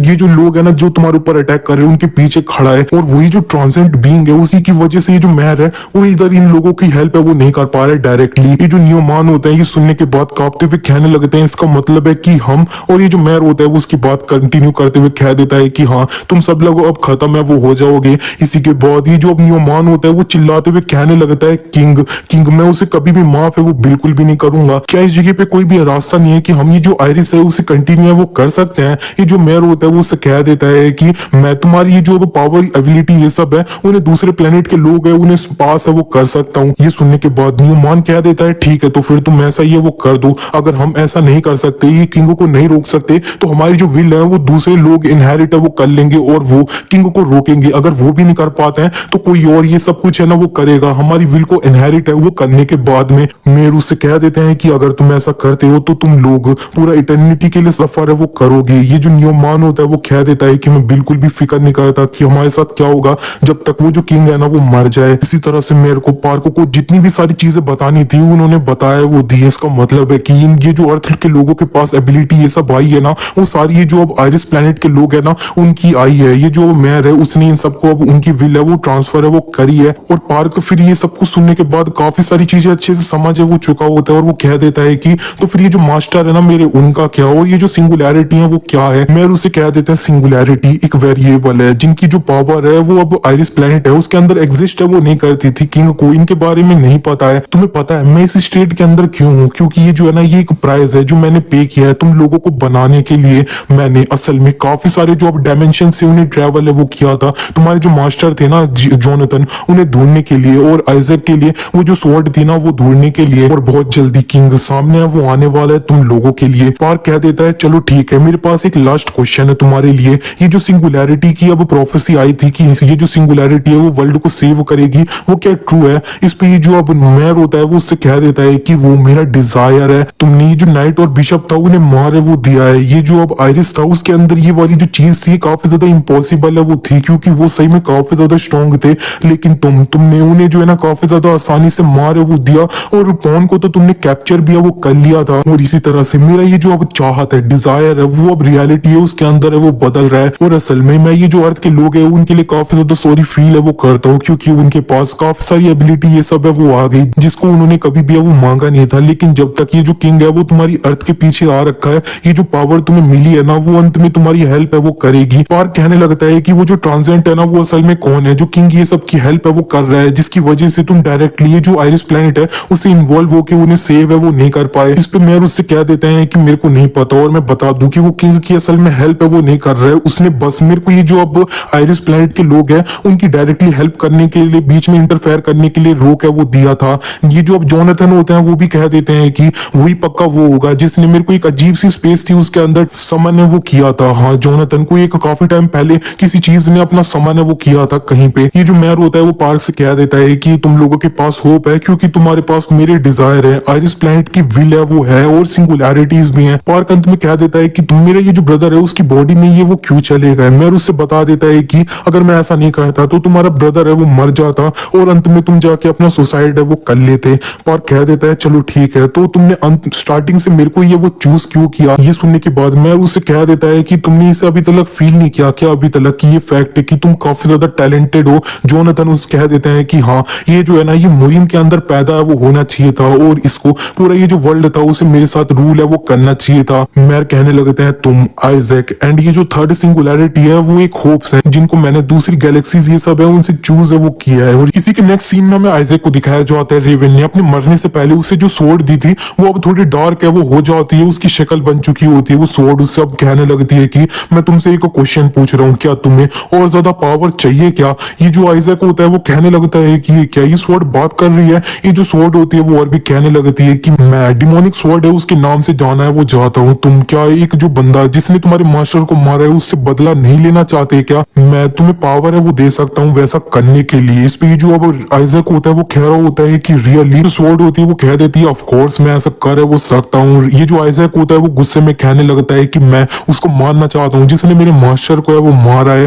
ये जो लोग है ना जो तुम्हारे ऊपर अटैक कर रहे हैं उनके पीछे खड़ा है और वही जो ट्रांसेंट बीइंग है उसी की वजह से ये जो मेयर है वो इधर इन लोगों की हेल्प है वो नहीं कर पा रहे डायरेक्टली। ये जो न्यूमैन होता है ये सुनने के बाद कांपते हुए कहने लगते हैं इसका मतलब है कि हम, और ये जो मेयर होता है वो उसकी बात कंटिन्यू करते हुए कह देता है कि हाँ तुम सब लोग अब खत्म है वो हो जाओगे। इसी के बाद ये जो अब न्यूमैन होता है वो चिल्लाते हुए कहने लगता है किंग किंग मैं उसे कभी भी माफ है वो बिल्कुल भी नहीं करूंगा, क्या इस जगह पे कोई भी रास्ता नहीं है कि हम ये जो आयरिस है उसे कंटिन्यू है वो कर सकते हैं। ये जो मेयर होता है वो उससे कह देता है कि मैं तुम्हारी ये जो पावर एबिलिटी ये सब है उन्हें दूसरे प्लेनेट के लोग है उन्हें पास है वो कर सकता हूँ। ये सुनने के बाद न्यूमैन कह देता है ठीक है तो फिर तुम ऐसा ही है वो कर दो, अगर हम ऐसा नहीं कर सकते ये किंग को नहीं रोक सकते तो हमारी जो विल है वो दूसरे लोग इनहेरिट है वो कर लेंगे और वो किंग को रोकेंगे, अगर वो भी नहीं कर पाते हैं तो कोई और ये सब कुछ है ना वो करेगा। हमारी विल को इनहेरिट है वो करने के बाद में मेरे उससे कह देते हैं कि अगर तुम ऐसा करते हो तो तुम लोग पूरा इटर्निटी के लिए सफर है वो करोगे। ये जो नियमान होता है वो कह देता है कि मैं बिल्कुल भी फिक्र नहीं करता कि हमारे साथ क्या होगा जब तक वो जो किंग है ना वो मर जाए। इसी तरह से मेरे को पार्को को जितनी भी सारी चीजें बतानी थी उन्होंने बताया वो दी। इसका मतलब है कि ये जो अर्थ के लोगों के पास एबिलिटी ये सब आई है ना वो सारी ये जो अब आयरिस प्लेनेट के लोग है ना उनकी आई है। ये जो मेयर है उसने इन सबको अब उनकी विल है वो ट्रांसफर है वो करी है। और पार्क फिर ये सब कुछ सुनने के बाद काफी सारी चीजें अच्छे से समझ है वो चुका होता है और वो कह देता है कि तो फिर ये जो मास्टर है ना मेरे उनका क्या, और ये जो सिंगुलैरिटी है वो क्या है। मेयर उसे कह देता है सिंगुलैरिटी एक वेरिएबल है जिनकी जो पावर है वो अब आयरिस प्लेनेट है उसके अंदर एग्जिस्ट है वो नहीं करती थी। किंग को इनके बारे में नहीं पता है। तुम्हें पता है मैं इस स्टेट के अंदर क्यों हूँ? क्योंकि ये जो है ना ये एक प्राइज है जो मैंने पे किया है तुम लोगों को बनाने के लिए। मैंने असल में काफी सारे जो अब डायमेंशन से उन्हें ट्रेवल है वो किया था तुम्हारे जो मास्टर थे ना जोनाथन उन्हें ढूंढने के लिए, और आइजैक के लिए वो जो स्वॉर्ड थी ना वो ढूंढने के लिए। और बहुत जल्दी किंग सामने है वो आने वाला है तुम लोगों के लिए। पार्क कह देता है चलो ठीक है मेरे पास एक लास्ट क्वेश्चन है तुम्हारे लिए। ये जो सिंगुलैरिटी की अब प्रोफेसी आई थी कि ये जो सिंगुलैरिटी है वो वर्ल्ड को सेव करेगी वो क्या ट्रू है? इस पे ये जो अब मेयर होता है वो उससे कह देता है कि वो मेरा डिजायर है। तुमने ये जो नाइट और बिशप था उन्हें मारे वो दिया है। ये जो अब आयरिस था उसके अंदर ये वाली जो चीज थी काफी ज्यादा इम्पॉसिबल है वो थी क्योंकि वो सही में काफी ज्यादा स्ट्रॉन्ग थे। लेकिन तुमने उन्हें जो है ना काफी ज्यादा आसानी से मारे वो दिया और पॉन को तो तुमने कैप्चर भी है वो कर लिया था। और इसी तरह से मेरा ये जो अब चाहत है डिजायर है वो अब रियलिटी है उसके अंदर है वो बदल रहा है। और असल में मैं ये जो अर्थ के लोग हैं उनके लिए काफी ज्यादा सॉरी फील है वो करता हूँ क्योंकि उनके पास काफी सारी एबिलिटी ये सब है वो आ गई जिसको उन्होंने कभी भी वो मांगा नहीं था। लेकिन जब तक ये जो किंग है वो तुम्हारी अर्थ के पीछे आ रखा है ये जो पावर तुम्हें मिली है ना वो अंत में तुम्हारी हेल्प है वो करेगी। पार्क कहने लगता है कि वो जो ट्रांसेंडेंट है ना वो असल में कौन है जो किंग ये सब की हेल्प है वो कर रहा है जिसकी वजह से तुम डायरेक्टली ये जो आयरिस प्लेनेट है उससे इन्वॉल्व होकर उन्हें सेव है वो नहीं कर पाए। इस पे मेयर उससे कह देते हैं कि मेरे को नहीं पता और मैं बता दूं कि वो किंग की असल में हेल्प है वो नहीं कर रहा है। उसने बस मेरे को ये जो अब आयरिस प्लेनेट के लोग हैं उनकी डायरेक्टली हेल्प करने के लिए बीच में इंटरफेयर करने के लिए रोक है वो दिया था। ये जो अब जोनाथन होते हैं वो भी कह देते हैं कि वही पक्का वो होगा जिसने मेरे को एक अजीब सी स्पेस थी उसके अंदर समन है वो किया था। हाँ जोनाथन को एक काफी टाइम पहले किसी चीज ने अपना समन है वो किया था कहीं पे। ये जो मेयर होता है वो पार्क से कह देता है कि तुम लोगों के पास होप है क्योंकि तुम्हारे पास मेरे डिजायर है, आयरिस प्लेनेट की विल है वो है और सिंगुलैरिटीज भी हैं। पार्क अंत में कह देता है कि तुम मेरा ये जो ब्रदर है उसकी बॉडी में ये वो क्यों चलेगा। मेयर उससे बता देता है कि अगर मैं ऐसा नहीं करता तो तुम्हारा ब्रदर है वो मर जाता और अंत में तुम जाके अपना सुसाइड है वो कर लेते। पार्क कह देता है चलो ठीक है तो तुमने स्टार्टिंग से मेरे को ये वो चूज क्यों किया। ये सुनने के बाद मेयर उससे कह देता है कि तुमने इसे अभी तक फील नहीं किया क्या अभी तक कि ये फैक्ट है कि तुम काफी ज्यादा टैलेंटेड हो। जोनाथन उस कह देते हैं कि हाँ ये जो है ना ये मुरीम के अंदर पैदा है वो होना चाहिए था और इसको पूरा ये जो वर्ल्ड था उसे मेरे साथ रूल है वो करना चाहिए था। मेयर कहने लगते हैं तुम आइजैक एंड ये जो थर्ड सिंगुलैरिटी है वो एक होप्स है जिनको मैंने दूसरी गैलेक्सीज ये सब है उनसे चूज है वो किया है। और इसी के नेक्स्ट सीन में हमें आइजैक को दिखाया जाता है रेवन ने अपने मरने से पहले उसे जो सोर्ड दी थी वो अब थोड़ी डार्क है वो हो जाती है उसकी शक्ल बन चुकी होती है वो सोर्ड उससे अब कहने लगती है कि मैं तुमसे एक क्वेश्चन पूछ रहा हूँ क्या तुम्हें और ज्यादा पावर चाहिए क्या। ये जो आइजैक होता है वो कहने लगता है कि क्या ये स्वॉर्ड बात कर रही है। ये जो स्वॉर्ड होती है वो और भी कहने लगती है कि मैं डिमोनिक स्वॉर्ड है उसके नाम से जाना है वो जाता हूँ। तुम क्या एक जो बंदा जिसने तुम्हारे मास्टर को मारा है उससे बदला नहीं लेना चाहते क्या? मैं तुम्हें पावर है वो दे सकता हूँ वैसा करने के लिए। इस पे जो अब आइजैक होता है वो कह रहा होता है कि रियली स्वॉर्ड होती है वो कह देती है ऑफ कोर्स मैं ऐसा कर वो सकता हूँ। ये जो आइजैक होता है वो गुस्से में कहने लगता है कि मैं उसको मारना चाहता हूँ जिसने मेरे मास्टर को है वो मारा है।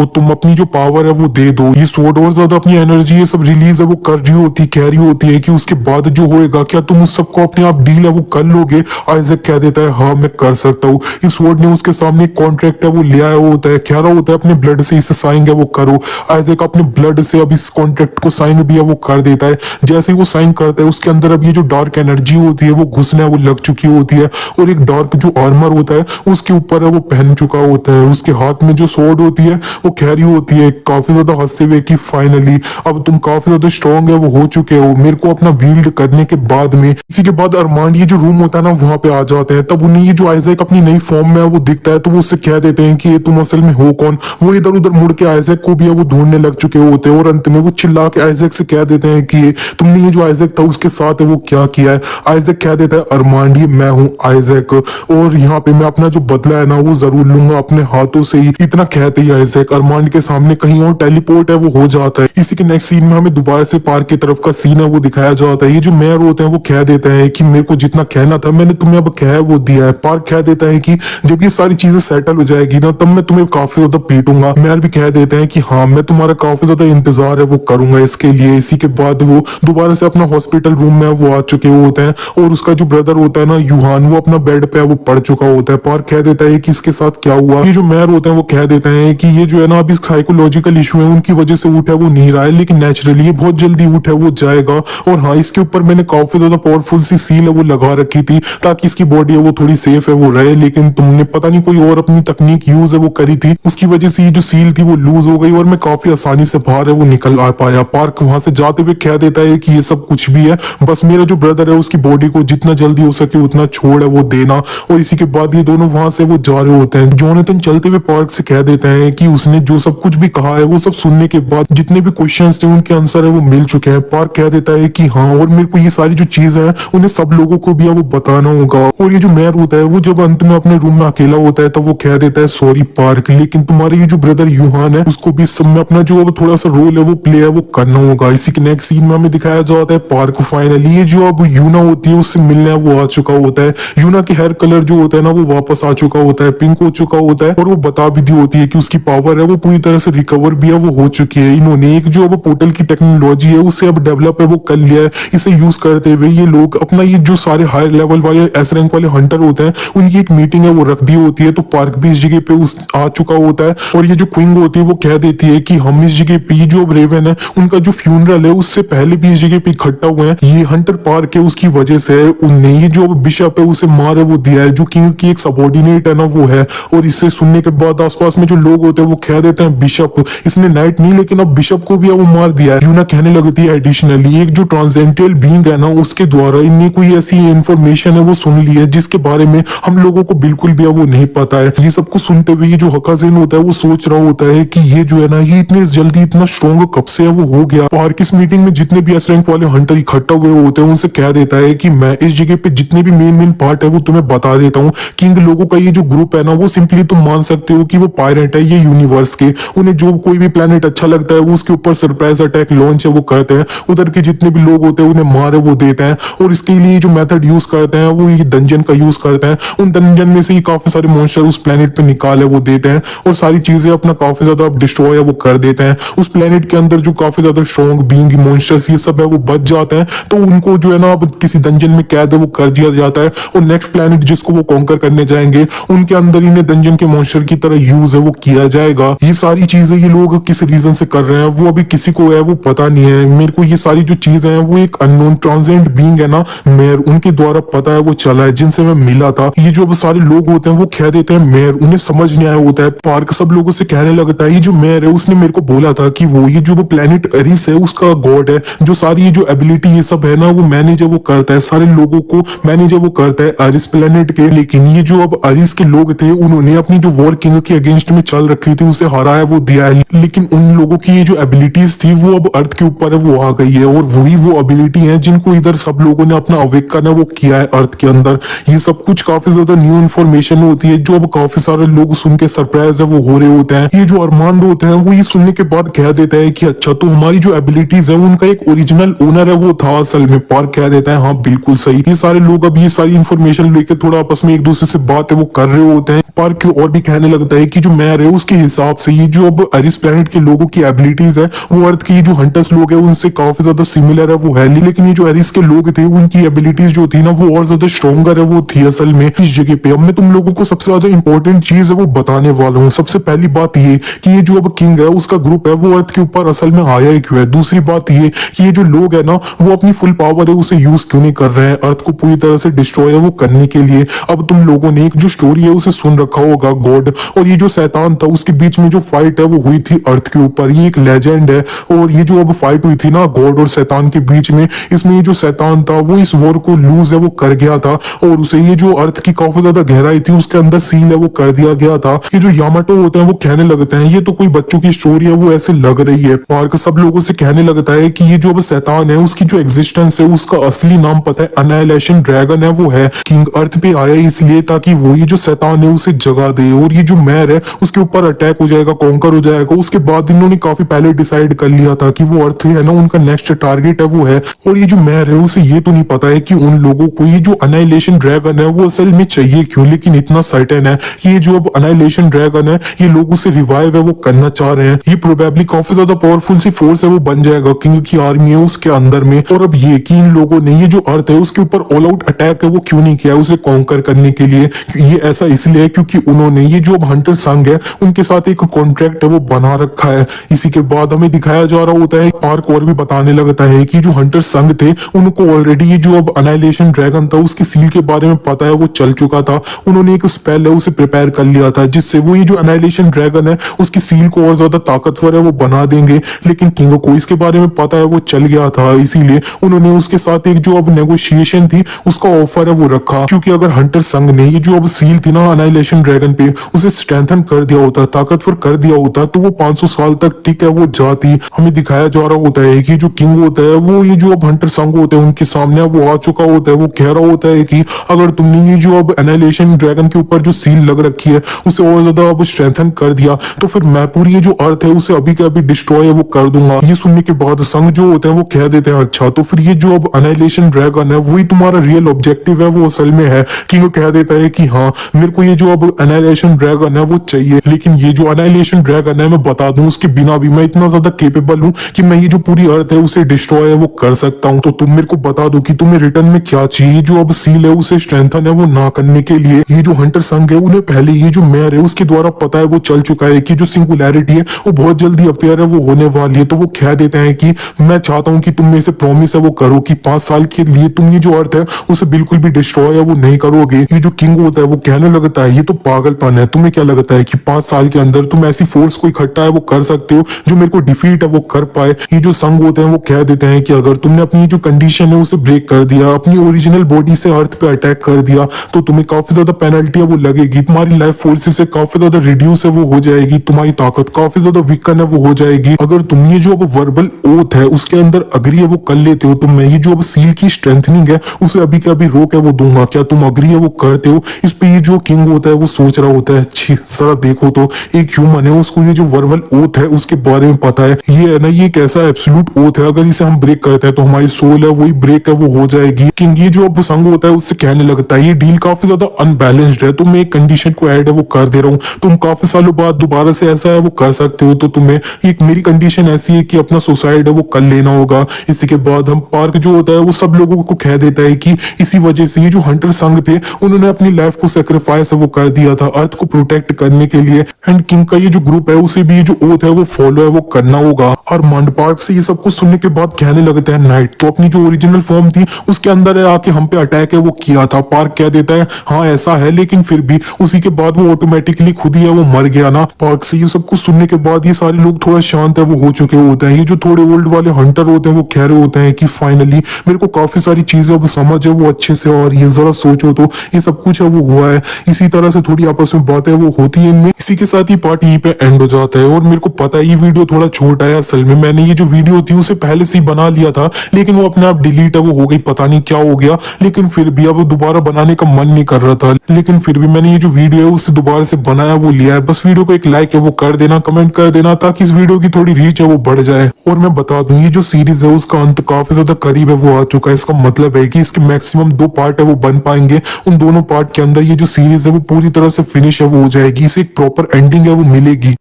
तुम अपनी जो पावर है वो दे दो। ये स्वॉर्ड और ज्यादा अपनी एनर्जी ये सब रिलीज है वो कर रही होती कह रही होती है कि उसके बाद जो होएगा क्या तुम उस सबको अपने आप डील है वो कर लोगे। आइजैक कह देता है हाँ मैं कर सकता हूँ। इस स्वॉर्ड ने उसके सामने कॉन्ट्रैक्ट है वो ले आया होता है कह रहा होता है अपने ब्लड से इसे साइन है वो करो। आइजैक अपने ब्लड से अब इस कॉन्ट्रैक्ट को साइन भी है वो कर देता है। जैसे ही वो साइन करता है उसके अंदर अब ये जो डार्क एनर्जी होती है वो घुसने वो लग चुकी होती है और एक डार्क जो आर्मर होता है उसके ऊपर है वो पहन चुका होता है। उसके हाथ में जो स्वॉर्ड होती है वो कह रही होती है काफी ज्यादा हंसते हुए कि फाइनली अब तुम काफी ज्यादा स्ट्रॉन्ग है वो हो चुके हो मेरे को अपना वील्ड करने के बाद में। इसी के बाद अरमांड ये जो रूम होता है ना वहां पे आ जाते हैं। तब उन्हें ये जो आइजैक अपनी नई फॉर्म में वो दिखता है तो वो उससे कह देते हैं कि तुम असल में हो कौन। वो इधर उधर मुड़ के आइजैक को भी वो ढूंढने लग चुके होते हैं और अंत में वो चिल्ला के आइजैक से कह देते हैं कि तुमने ये जो आइजैक था उसके साथ है वो क्या किया है। आइजैक कह देता है अरमांड ये मैं हूँ आइजैक और यहाँ पे मैं अपना जो बदला है ना वो जरूर लूंगा अपने हाथों से ही। इतना कहते ही आइजैक अरमांड के सामने में कहीं और टेलीपोर्ट है वो हो जाता है। इसी के नेक्स्ट सीन में हमें दोबारा से पार्क की तरफ का सीन है वो दिखाया जाता है। ये जो मेयर होते हैं वो कह देता है कि मेरे को जितना कहना था मैंने तुम्हें अब कह वो दिया है। पार्क कह देता है कि जब ये सारी चीजें सेटल हो जाएगी ना तब मैं तुम्हें काफी ज्यादा पीटूंगा। मेयर भी कह देते हैं कि हाँ मैं तुम्हारा काफी ज्यादा इंतजार है वो करूंगा इसके लिए। इसी के बाद वो दोबारा से अपना हॉस्पिटल रूम में वो आ चुके होते हैं और उसका जो ब्रदर होता है ना यूहान वो अपना बेड पे वो पड़ चुका होता है। पार्क कह देता है कि इसके साथ क्या हुआ। ये जो मेयर होते हैं वो कह देते हैं कि ये जो है ना अभी साइकोलॉजिकल इशू है उनकी वजह से उठ है वो नहीं रहा है, लेकिन नेचुरली ये बहुत जल्दी उठ है वो जाएगा। और हाँ इसके ऊपर मैंने काफी ज्यादा पावरफुल सी सील है वो लगा रखी थी ताकि इसकी बॉडी है वो थोड़ी सेफ है वो रहे, लेकिन तुमने पता नहीं कोई और अपनी तकनीक यूज है वो करी थी, उसकी वजह से ये जो सील थी वो लूज हो गई और मैं काफी आसानी से बाहर है वो निकल आ पाया। पार्क वहां से जाते हुए कह देता है कि ये सब कुछ भी है, बस मेरा जो ब्रदर है उसकी बॉडी को जितना जल्दी हो सके उतना छोड़ है वो देना। और इसी के बाद ये दोनों वहां से वो जा रहे होते हैं। जोनाथन चलते हुए पार्क से कह देता है कि उसने जो सब कुछ भी कहा है वो सब सुनने के बाद जितने भी क्वेश्चंस थे उनके आंसर है वो मिल चुके हैं। पार्क कह देता है कि हाँ और मेरे को ये सारी जो चीज है उन्हें सब लोगों को भी वो बताना होगा। और ये जो मेयर होता है वो जब अंत में अपने रूम में अकेला होता है तो वो कह देता है सॉरी पार्क, लेकिन तुम्हारे ये जो ब्रदर यूहान है उसको भी सब में अपना जो अब थोड़ा सा रोल है वो प्ले है वो करना होगा। इसी के नेक्स्ट सीन में हमें दिखाया जाता है पार्क फाइनली ये जो अब यूना होती है उससे मिलने वो आ चुका होता है। यूना के हेयर कलर जो होता है ना वो वापस आ चुका होता है, पिंक हो चुका होता है और वो बता भी दी होती है कि उसकी पावर है वो पूरी तरह से रिकवर भी है वो हो चुकी है। इन्होंने एक जो अब पोर्टल की टेक्नोलॉजी है उससे अब डेवलप है वो कर लिया है। इसे यूज करते हुए ये लोग अपना ये जो सारे हायर लेवल वाले एस रैंक वाले हंटर होते हैं उनकी एक मीटिंग है वो रख दी होती है। तो पार्क भी इस जगह पे उस आ चुका होता है और ये जो क्वीन होती है वो कह देती है कि हम इस जगह पे जो रेवन है उनका जो फ्यूनरल है उससे पहले भी इस जगह पे इकट्ठा हुए हैं। ये हंटर पार्क है उसकी वजह से उनने ये जो बिशप है उसे मार है वो दिया है जो किंग की एक सबॉर्डिनेट है ना वो है। और इससे सुनने के बाद आसपास में जो लोग होते हैं वो कह देते हैं बिशप इसने नाइट नहीं लेकिन अब बिशप को भी वो मार दिया है। यूना कहने लगती है एडिशनली एक जो ट्रांसेंडेंटल बीइंग है ना उसके द्वारा इनने कोई ऐसी इंफॉर्मेशन है वो सुन ली है जिसके बारे में हम लोगों को बिल्कुल भी वो नहीं पता है। ये सब कुछ सुनते हुए ये जो हकाज़िन होता है वो सोच रहा होता है कि ये जो है ना ये इतनी जल्दी इतना स्ट्रॉन्ग कब से है वो हो गया। पार्क इस मीटिंग में जितने भी एस रैंक वाले हंटर इकट्ठा हुए होते हैं उनसे कह देता है कि मैं इस जगह पे जितने भी मेन पार्ट है वो तुम्हें बता देता हूँ। किंग लोगों का ये जो ग्रुप है ना वो सिंपली तुम मान सकते हो कि वो पायरेट है ये यूनिवर्स के। उन्हें जो कोई भी प्लेनेट अच्छा लगता है वो उसके ऊपर सरप्राइज अटैक लॉन्च है वो करते हैं। उधर के जितने भी लोग होते हैं उन्हें मार है वो देते हैं और इसके लिए जो मेथड यूज करते हैं वो ये डंजन का यूज करते हैं। उन डंजन में से ही काफी सारे मॉन्स्टर उस प्लेनेट पे निकाल है वो देते हैं और सारी चीजें अपना काफी ज्यादा डिस्ट्रॉय है वो कर देते हैं। उस प्लेनेट के अंदर जो काफी ज्यादा स्ट्रॉन्ग बीइंग मॉन्स्टर्स ये सब है वो बच जाते हैं तो उनको जो है ना अब किसी डंजन में कैद है वो कर दिया जाता है और नेक्स्ट प्लेनेट जिसको वो कॉन्कर करने जाएंगे उनके अंदर इन्हें डंजन के मॉन्स्टर की तरह यूज है वो किया जाएगा। ये सारी चीजें ये लोग किस रीजन से कर रहे हैं वो अभी किसी को है वो पता नहीं है। मेरे को ये सारी जो चीजें हैं वो एक अननोन ट्रांसेंडेंट बीइंग है ना मेयर उनके द्वारा पता है वो चला है जिनसे मैं मिला था। ये जो अब सारे लोग होते हैं वो कह देते हैं मेयर उन्हें समझ नहीं आया होता है। पार्क सब लोगों से कहने लगता है ये जो मेयर है उसने मेरे को बोला था कि वो ये जो प्लेनेट अरिस है उसका गॉड है जो सारी ये जो एबिलिटी ये सब है ना वो मैनेज वो करता है सारे लोगों को मैनेज वो करता है अरिस प्लेनेट के। लेकिन ये जो अब अरिस के लोग थे उन्होंने अपनी जो वॉर किंग के अगेंस्ट में चल रखी थी उसे हराया वो दिया है, लेकिन उन लोगों की ये जो एबिलिटीज थी वो अब अर्थ के ऊपर है वो आ गई है और वही वो एबिलिटी है जिनको इधर सब लोगों ने अपना अवेकन है वो किया है अर्थ के अंदर। ये सब कुछ काफी ज्यादा न्यू इन्फॉर्मेशन होती है जो अब काफी सारे लोग सुन के सरप्राइज है वो हो रहे होते हैं। ये जो अरमांड होते हैं वो ये सुनने के बाद कह देता है कि अच्छा तो हमारी जो एबिलिटीज है उनका एक ओरिजिनल ओनर है वो था असल में। पार्क कह देता है हाँ बिल्कुल सही। ये सारे लोग अब ये सारी इन्फॉर्मेशन लेके थोड़ा आपस में एक दूसरे से बात है वो कर रहे होते हैं। पार्क और भी कहने लगता है कि जो मेयर है उसके हिसाब से ये जो अब अरिस प्लेनेट के लोगों की एबिलिटीज है वो अर्थ की जो हंटर्स लोग हैं उनसे काफी ज्यादा सिमिलर है वो है, लेकिन ये जो अरिस के लोग थे उनकी एबिलिटीज जो थी ना वो और ज्यादा स्ट्रॉन्गर है वो थी असल में इस जगह पे। अब मैं तुम लोगों को सबसे ज्यादा इंपॉर्टेंट चीज है वो बताने वाला हूँ। सबसे पहली बात ये कि ये जो अब किंग है उसका ग्रुप है वो अर्थ के ऊपर असल में आया ही क्यों है। दूसरी बात ये कि ये जो लोग है ना वो अपनी फुल पावर है उसे यूज क्यों नहीं कर रहे हैं अर्थ को पूरी तरह से डिस्ट्रॉय है वो करने के लिए। अब तुम लोगों ने एक जो स्टोरी है उसे सुन रखा होगा गॉड और ये जो शैतान था उसके बीच में जो फाइट है वो हुई थी अर्थ के ऊपर। ये एक लेजेंड है और ये जो अब फाइट हुई थी ना गॉड और शैतान के बीच में इसमें ये जो शैतान था वो इस वॉर को लूज है वो कर गया था और उसे ये जो अर्थ की काफी ज्यादा गहराई थी उसके अंदर सील है वो कर दिया गया था। ये जो यामाटो होते हैं वो कहने लगते हैं ये तो कोई बच्चों की स्टोरी है वो ऐसे लग रही है। पार्क सब लोगों से कहने लगता है कि ये जो अब शैतान है उसकी जो एग्जिस्टेंस है उसका असली नाम पता है अनाइलेशन ड्रैगन है वो है। किंग अर्थ पे आया इसलिए ताकि वो ये जो शैतान है उसे जगा दे और ये जो मेयर है उसके ऊपर अटैक हो जाएगा कॉन्कर हो हो जाएगा। उसके बाद इन्होंने काफी पहले डिसाइड कर लिया था कि वो अर्थ है ना उनका नेक्स्ट टारगेट है वो है। और ये जो मैर है उसे ये तो नहीं पता है कि उन लोगों को ये जो अनाइलेशन ड्रैगन है वो असल में चाहिए क्यों, लेकिन इतना सर्टेन है कि ये जो अब अनाइलेशन ड्रैगन है ये लोग उसे रिवाइव है वो करना चाह रहे हैं। ये प्रोबेबली काफी ज्यादा पावरफुल सी फोर्स है वो बन जाएगा किंग की आर्मी है उसके अंदर में। और अब ये कि इन लोगों ने ये जो अर्थ है उसके ऊपर ऑल आउट अटैक है वो क्यों नहीं किया उसे कॉन्कर करने के लिए, ये ऐसा इसलिए है क्योंकि उन्होंने ये जो अब हंटर संघ है उनके साथ एक कॉन्ट्रैक्ट है वो बना रखा है। इसी के बाद हमें दिखाया जा रहा होता है पार्क और भी बताने लगता है कि जो हंटर संघ थे उनको ऑलरेडी ये जो अब अनाइलेशन ड्रैगन था उसकी सील के बारे में पता है, वो चल चुका था। उन्होंने एक स्पेल है उसे प्रिपेयर कर लिया था जिससे वो ये जो अनाइलेशन ड्रैगन है उसकी सील को और ज्यादा ताकतवर है वो बना देंगे। लेकिन किंग को इसके बारे में पता है, वो चल गया था, इसीलिए उन्होंने उसके साथ एक जो अब नेगोशिएशन थी उसका ऑफर है वो रखा। क्योंकि अगर हंटर संघ ने ये जो अब सील थी ना अनाइलेशन ड्रैगन पे उसे स्ट्रेंथन कर दिया होता, ताकतवर कर दिया होता, तो वो 500 साल तक ठीक है वो जाती। हमें दिखाया जा रहा होता है कि जो किंग होता है वो ये जो अब हंटर संघ होते हैं उनके सामने वो आ चुका होता है। वो कह रहा होता है कि अगर तुमने ये जो अब एनाइलेशन ड्रैगन के ऊपर जो सील लग रखी है उसे और ज्यादा अब स्ट्रेंथन कर दिया तो फिर मैं पूरी ये जो अर्थ है उसे अभी के अभी डिस्ट्रॉय वो कर दूंगा। ये सुनने के बाद संघ जो होते हैं वो कह देते हैं अच्छा तो फिर ये जो अब एनाइलेशन ड्रैगन है वही तुम्हारा रियल ऑब्जेक्टिव है वो असल में है। किंग कह देता है कि हाँ मेरे को ये जो अब एनाइलेशन ड्रैगन है वो चाहिए, लेकिन ये जो एनाइलेशन ड्रैगन है मैं बता दूं उसके बिना भी मैं इतना ज्यादा केपेबल हूँ कि मैं ये जो पूरी अर्थ है उसे डिस्ट्रॉय है वो कर सकता हूँ। तो तुम मेरे को बता दो कि तुम्हें रिटर्न में क्या चाहिए। जो अब सील है उसे स्ट्रेंथन है वो ना करने के लिए ये जो हंटर संघ है उन्हें पहले ये जो मेयर है उसके द्वारा पता है वो चल चुका है कि जो सिंगुलैरिटी है वो बहुत जल्दी अपेयर है वो होने वाली है। तो वो कह देते हैं कि मैं चाहता हूँ कि तुम मेरे से प्रॉमिस है वो करो कि 5 साल के लिए तुम ये जो अर्थ है उसे बिल्कुल भी डिस्ट्रॉय है वो नहीं करोगे। ये जो किंग होता है वो कहने लगता है ये तो पागलपन है, तुम्हें क्या लगता है कि 5 साल के अंदर तुम ऐसी फोर्स को इकट्ठा है वो कर सकते हो जो मेरे को डिफीट है वो कर पाए। ये जो संघ होते हैं वो कह देते हैं कि अगर तुमने अपनी जो कंडीशन है उसे ब्रेक कर दिया, अपनी ओरिजिनल बॉडी से अर्थ पे अटैक कर दिया तो तुम्हें काफी ज्यादा पेनल्टी है वो लगेगी, तुम्हारी लाइफ फोर्सेस से काफी ज्यादा रिड्यूस है वो हो जाएगी, तुम्हारी ताकत काफी ज्यादा वीकन है वो हो जाएगी। अगर तुम ये जो अब वर्बल ओथ है उसके अंदर अग्री है वो कर लेते हो तो मैं ये जो अब सील की स्ट्रेंथनिंग है उसे अभी के अभी रोक है वो दूंगा, क्या तुम अग्री है वो करते हो। इस पे ये जो किंग होता है वो सोच रहा होता है अच्छी जरा देखो तो एक ह्यूमन है उसको ये जो वर्बल ओथ है उसके बारे में पता है, ये है ना ये एक ऐसा एब्सोल्यूट ओथ है अगर इसे हम ब्रेक करते हैं तो हमारी सोल है वही ब्रेक है वो हो जाएगी। किंग ये जो अब संघ होता है उससे कहने लगता है ये डील काफी ज्यादा अनबैलेंस्ड है, तो मैं एक कंडीशन को ऐड है वो कर दे रहा हूँ, तुम काफी सालों बाद दोबारा से ऐसा है वो कर सकते हो तो तुम्हें एक मेरी कंडीशन ऐसी है कि अपना सुसाइड है वो कर लेना होगा। इसी के बाद हम पार्क जो होता है वो सब लोगों को कह देता है कि इसी वजह से ये जो हंटर संघ थे उन्होंने अपनी लाइफ को सेक्रीफाइस है वो कर दिया था अर्थ को प्रोटेक्ट करने के लिए। एंड किंग का ये जो ग्रुप है उसे भी ये जो ओथ है वो फॉलो है वो करना होगा। और मंड पार्क से ये सब कुछ सुनने के बाद कहने लगता है नाइट तो अपनी जो ओरिजिनल फॉर्म थी उसके अंदर है आके हम पे अटैक है वो किया था। पार्क कह देता है हाँ ऐसा है, लेकिन फिर भी उसी के बाद वो ऑटोमेटिकली खुद ही है वो मर गया ना। पार्क से ये सब कुछ सुनने के बाद ये सारे लोग थोड़ा शांत है वो हो चुके होते हैं। ये जो थोड़े ओल्ड वाले हंटर होते हैं वो कह रहे होते हैं कि फाइनली मेरे को काफी सारी चीजें अब समझ है वो अच्छे से, और ये जरा सोचो तो ये सब कुछ है वो हुआ है। इसी तरह से थोड़ी आपस में बातें वो होती है इनमें। इसी के साथ ये पार्ट यहीं पे एंड हो जाता है। और मेरे को पता है ये वीडियो थोड़ा छोटा है, असल में मैंने ये जो वीडियो थी उसे पहले से ही बना लिया था लेकिन वो अपने आप डिलीट है वो हो गई, पता नहीं क्या हो गया। लेकिन फिर भी अब दोबारा बनाने का मन नहीं कर रहा था, लेकिन फिर भी मैंने ये जो वीडियो है उसे दोबारा से बनाया वो लिया है। बस वीडियो को एक लाइक है वो कर देना, कमेंट कर देना ताकि इस वीडियो की थोड़ी रीच है वो बढ़ जाए। और मैं बता दूं ये जो सीरीज है उसका अंत काफी ज्यादा करीब है वो आ चुका है। इसका मतलब है कि इसके मैक्सिमम 2 पार्ट है वो बन पाएंगे, उन दोनों पार्ट के अंदर ये जो सीरीज है वो पूरी तरह से फिनिश है वो हो जाएगी, इसे एक प्रॉपर एंडिंग है वो मिलेगी।